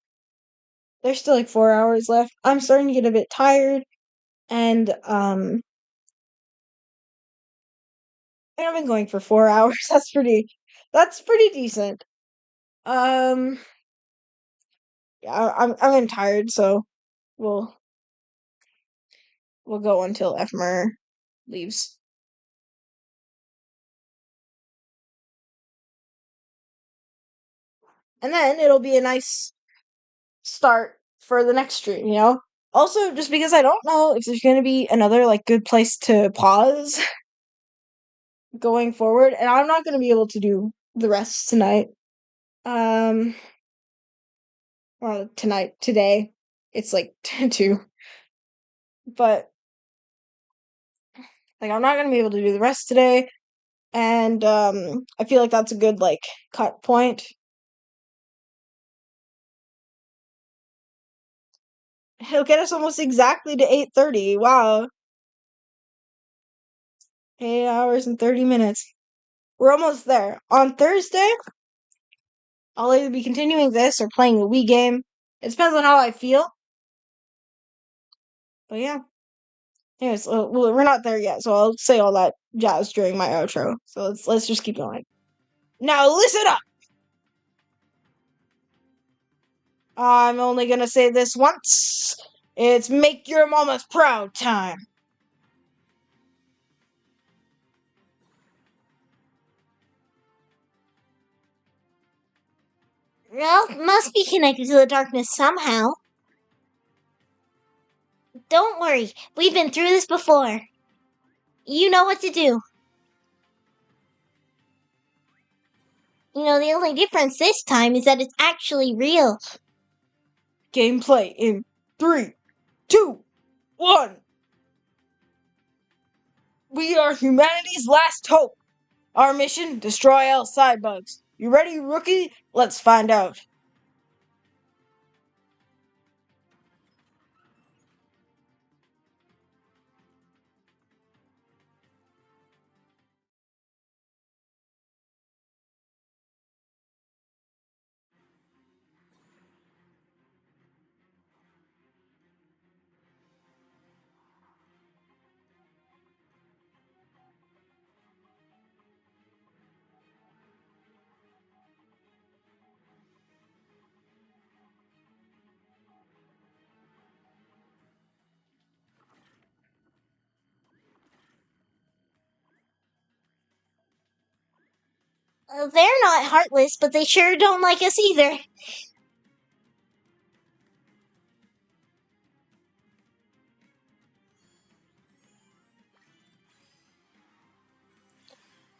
there's still like 4 hours left. I'm starting to get a bit tired, and I've been going for 4 hours. That's pretty decent. Um, yeah, I'm tired, so we'll we'll go until Ephmer leaves. And then it'll be a nice start for the next stream, you know? Also, just because I don't know if there's gonna be another like good place to pause going forward, and I'm not gonna be able to do the rest tonight. Um, well, today, it's like 2, but like I'm not gonna be able to do the rest today, and I feel like that's a good like cut point. He'll get us almost exactly to 8:30. Wow, 8 hours and 30 minutes. We're almost there. On Thursday, I'll either be continuing this or playing a Wii game. It depends on how I feel. But yeah. Anyways, well, we're not there yet, so I'll say all that jazz during my outro. So let's just keep going. Now listen up. I'm only gonna say this once. It's make your mamas proud time. Ralph must be connected to the darkness somehow. Don't worry, we've been through this before. You know what to do. You know, the only difference this time is that it's actually real. Gameplay in 3, 2, 1. We are humanity's last hope. Our mission: destroy all cybugs. You ready, rookie? Let's find out. They're not heartless, but they sure don't like us either.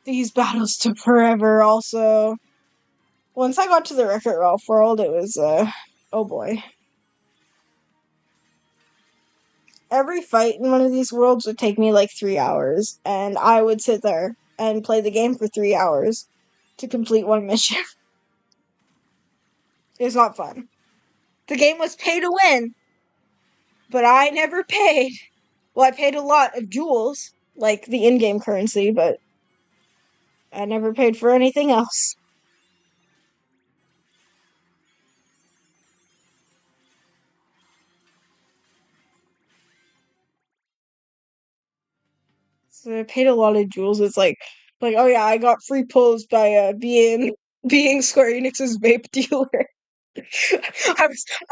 These battles took forever, also. Once I got to the Wreck-It Ralph world, it was, oh boy. Every fight in one of these worlds would take me like 3 hours, and I would sit there and play the game for 3 hours to complete one mission. It's not fun. The game was pay to win, but I never paid. Well, I paid a lot of jewels, like the in-game currency, but I never paid for anything else. So I paid a lot of jewels. It's like oh yeah, I got free pulls by being Square Enix's vape dealer. I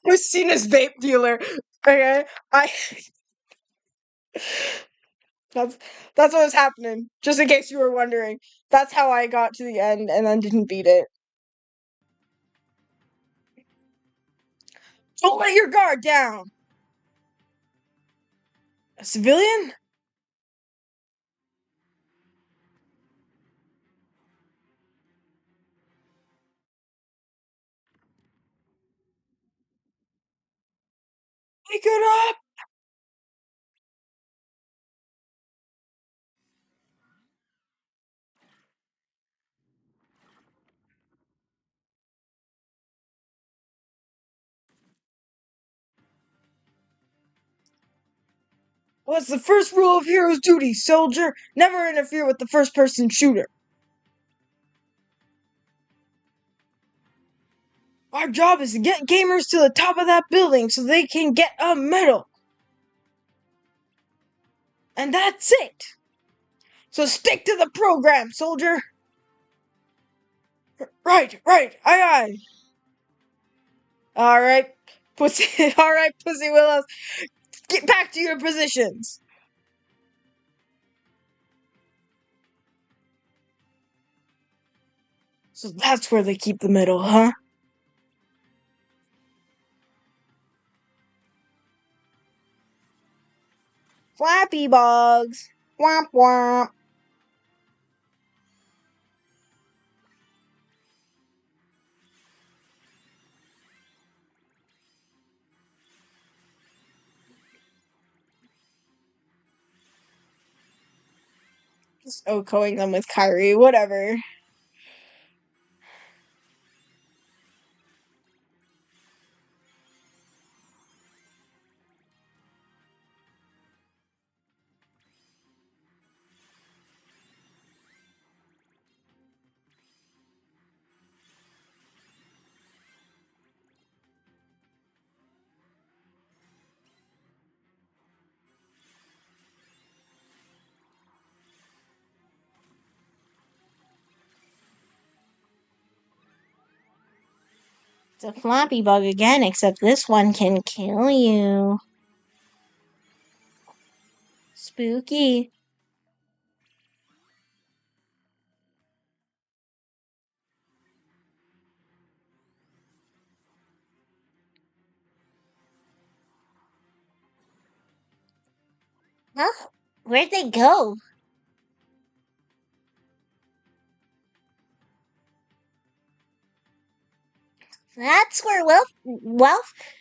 was seen as vape dealer. Okay, I that's that's what was happening. Just in case you were wondering, that's how I got to the end and then didn't beat it. Don't let your guard down. A civilian? Wake it up! What's the first rule of hero's duty, soldier? Never interfere with the first-person shooter. Our job is to get gamers to the top of that building so they can get a medal. And that's it. So stick to the program, soldier. Right, aye, aye. Alright, pussy, alright, Pussy Willows. Get back to your positions. So that's where they keep the medal, huh? Flappy bugs. Womp womp. Just OHKOing them with Kyrie, whatever. It's a floppy bug again, except this one can kill you. Spooky. Huh? Where'd they go? That's where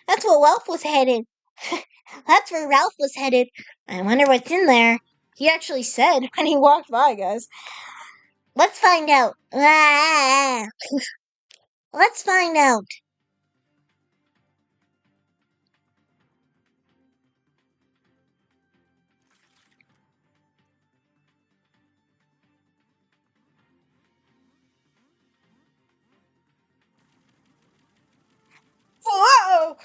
that's where Ralph was headed. That's where Ralph was headed. I wonder what's in there. He actually said when he walked by, guys. Let's find out. Ah, let's find out. Whoa!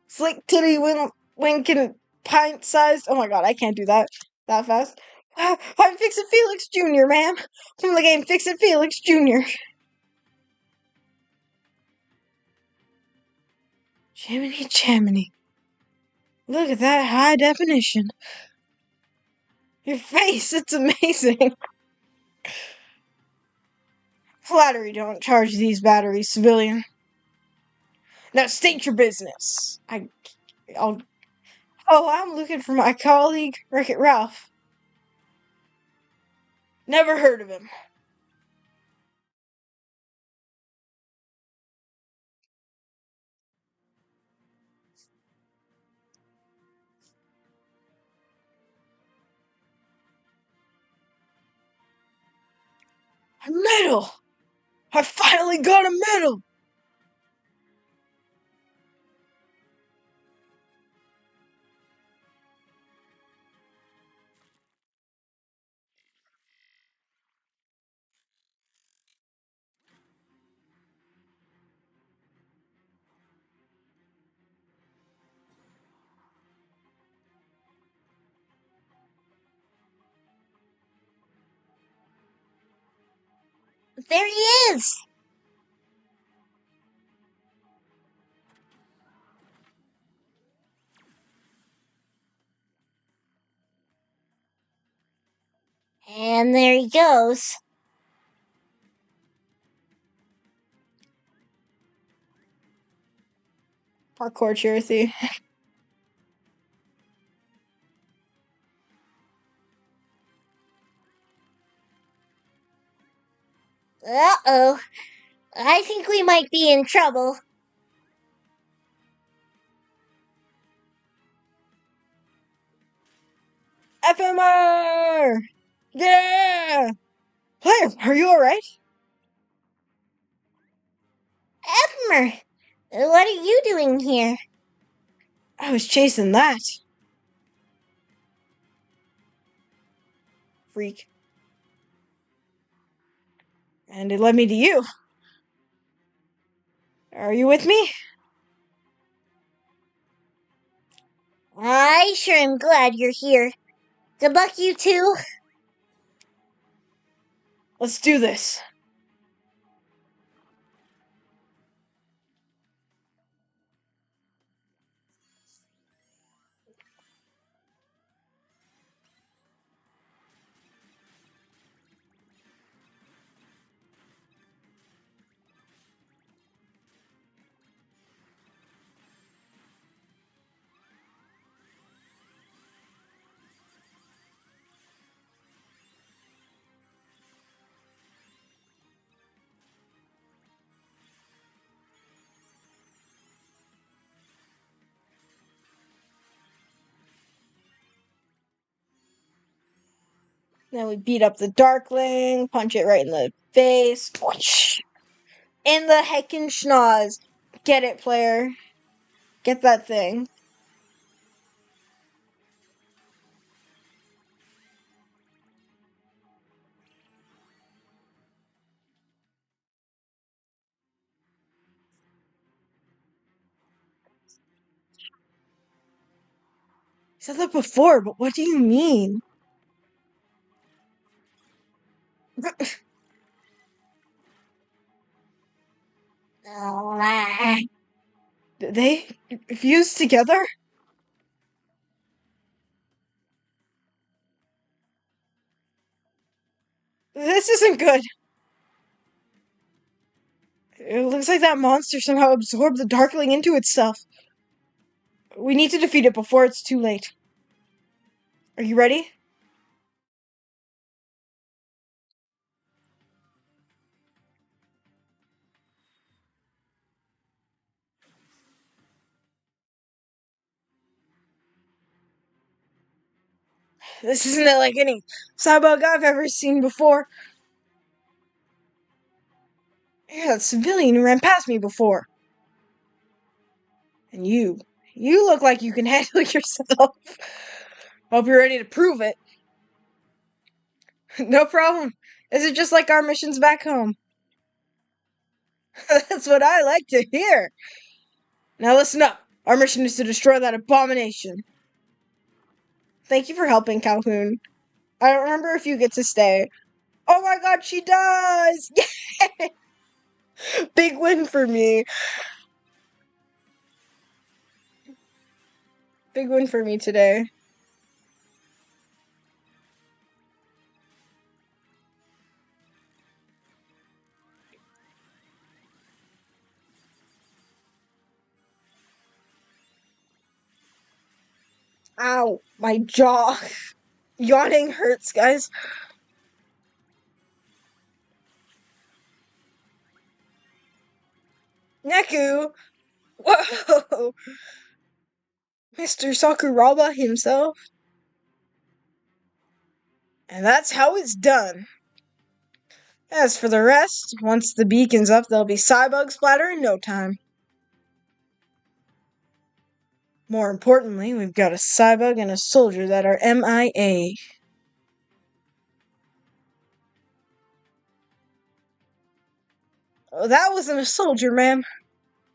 Slick titty winking pint sized. Oh my god, I can't do that fast. I'm Fix It Felix Jr., ma'am. From the game Fix It Felix Jr. Jiminy Jiminy. Look at that high definition. Your face, it's amazing. Flattery don't charge these batteries, civilian. Now state your business. I'll. Oh, I'm looking for my colleague, Wreck-It Ralph. Never heard of him. A medal! I finally got a medal! There he is! And there he goes. Parkour Cherothy. Uh-oh. I think we might be in trouble. FMR! Yeah! Player, are you alright? Edmer, what are you doing here? I was chasing that. Freak. And it led me to you. Are you with me? I sure am glad you're here. Good luck, you two. Let's do this. Then we beat up the Darkling, punch it right in the face. In the heccin schnoz. Get it, player. Get that thing. I said that before, but what do you mean? They fused together? This isn't good. It looks like that monster somehow absorbed the Darkling into itself. We need to defeat it before it's too late. Are you ready? This isn't like any cyborg I've ever seen before. You're that civilian who ran past me before. And you look like you can handle yourself. Hope you're ready to prove it. No problem. Is it just like our missions back home? That's what I like to hear. Now listen up. Our mission is to destroy that abomination. Thank you for helping, Calhoun. I don't remember if you get to stay. Oh my god, she does! Yay! Big win for me. Big win for me today. Ow, my jaw. Yawning hurts, guys. Neku! Whoa! Mr. Sakuraba himself. And that's how it's done. As for the rest, once the beacon's up, there'll be Cybug splatter in no time. More importantly, we've got a Cybug and a soldier that are MIA. Oh, that wasn't a soldier, ma'am.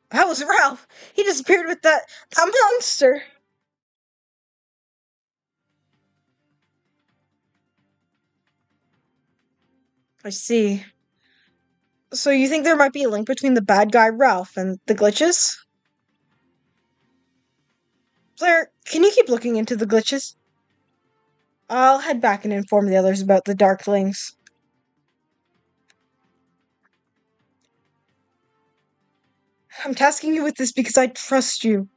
That was Ralph. He disappeared with that monster. I see. So you think there might be a link between the bad guy Ralph and the glitches? Blair, can you keep looking into the glitches? I'll head back and inform the others about the Darklings. I'm tasking you with this because I trust you.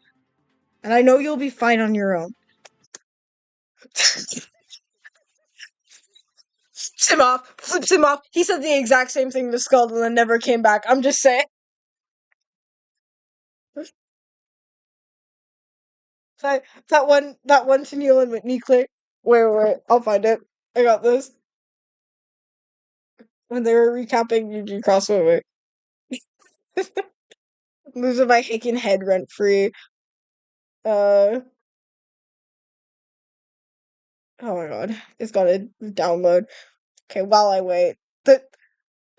And I know you'll be fine on your own. Flips him off. Flips him off. He said the exact same thing to Skull and then never came back. I'm just saying. That one Tennille and Whitney clip. Wait. I'll find it. I got this. When they were recapping UG Crossway. Losing my heccin head rent free. Uh oh my god. It's gotta download. Okay, while I wait. The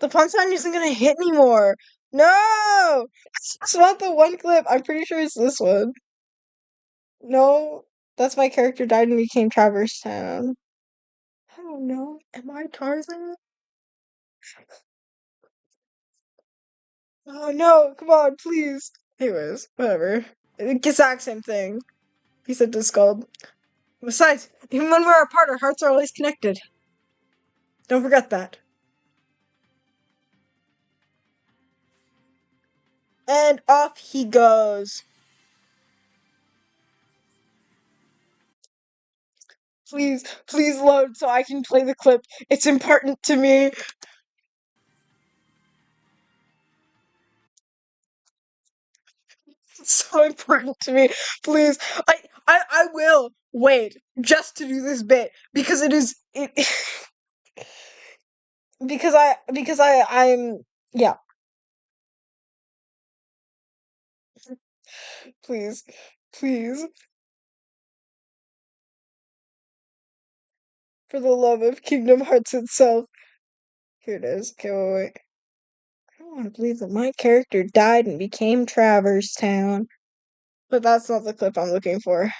punchline isn't gonna hit anymore. No! It's not the one clip. I'm pretty sure it's this one. No, that's my character died and became Traverse Town. I don't know. Am I Tarzan? Oh no, come on, please. Anyways, whatever. Exact same thing. He said to Scald. Besides, even when we're apart, our hearts are always connected. Don't forget that. And off he goes. Please load so I can play the clip. It's important to me. It's so important to me. Please. I will wait just to do this bit because it I'm yeah. Please. Please. For the love of Kingdom Hearts itself. Here it is. Okay, wait. I don't want to believe that my character died and became Traverse Town. But that's not the clip I'm looking for.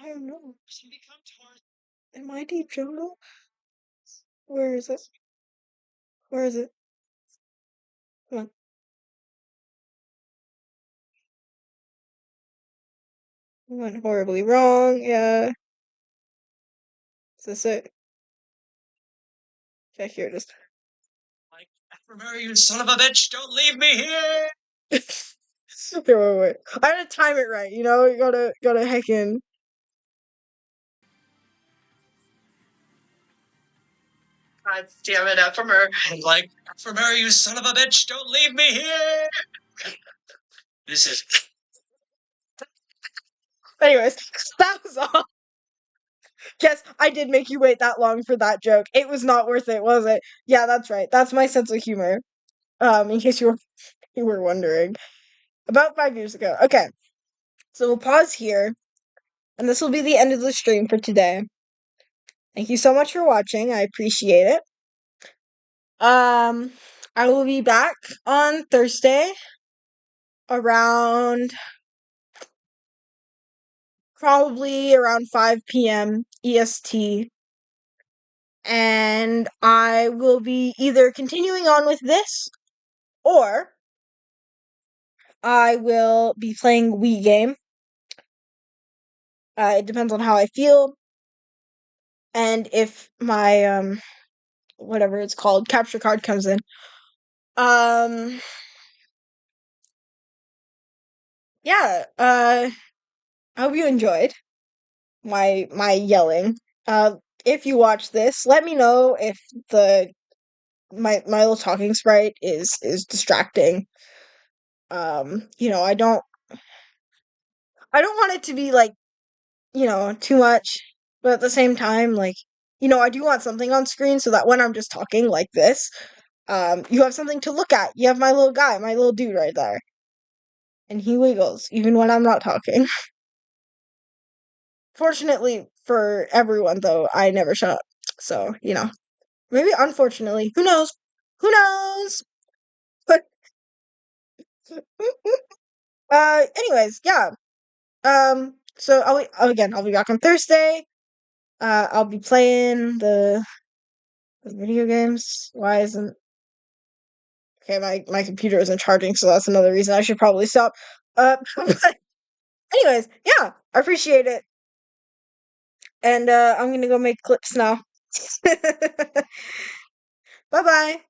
I don't know. Am I Deep Jungle? Where is it? Where is it? Come on. I went horribly wrong. Yeah. Is this it? Yeah, here it is. Remember, you son of a bitch! Don't leave me here! Okay, wait. I had to time it right, you know? You gotta heck in. God damn it, Ephemer. Like, Ephemer, you son of a bitch! Don't leave me here! This is. Anyways, that was all. Yes, I did make you wait that long for that joke. It was not worth it, was it? Yeah, that's right. That's my sense of humor. In case you were wondering. About 5 years ago. Okay. So we'll pause here, and this will be the end of the stream for today. Thank you so much for watching. I appreciate it. I will be back on Thursday around probably around 5 p.m. EST. And I will be either continuing on with this or I will be playing Wii game. It depends on how I feel, and if my whatever it's called capture card comes in. Yeah. I hope you enjoyed my yelling. If you watch this, let me know if the my little talking sprite is distracting. I don't want it to be like, too much, but at the same time, like, I do want something on screen so that when I'm just talking like this, you have something to look at. You have my little guy, my little dude right there. And he wiggles even when I'm not talking. Fortunately for everyone though, I never shut up. So, maybe unfortunately, who knows? Who knows? But anyways, yeah. So I'll be back on Thursday. I'll be playing the video games. Why isn't okay? My computer isn't charging, so that's another reason I should probably stop. But anyways, yeah, I appreciate it, and I'm gonna go make clips now. Bye bye.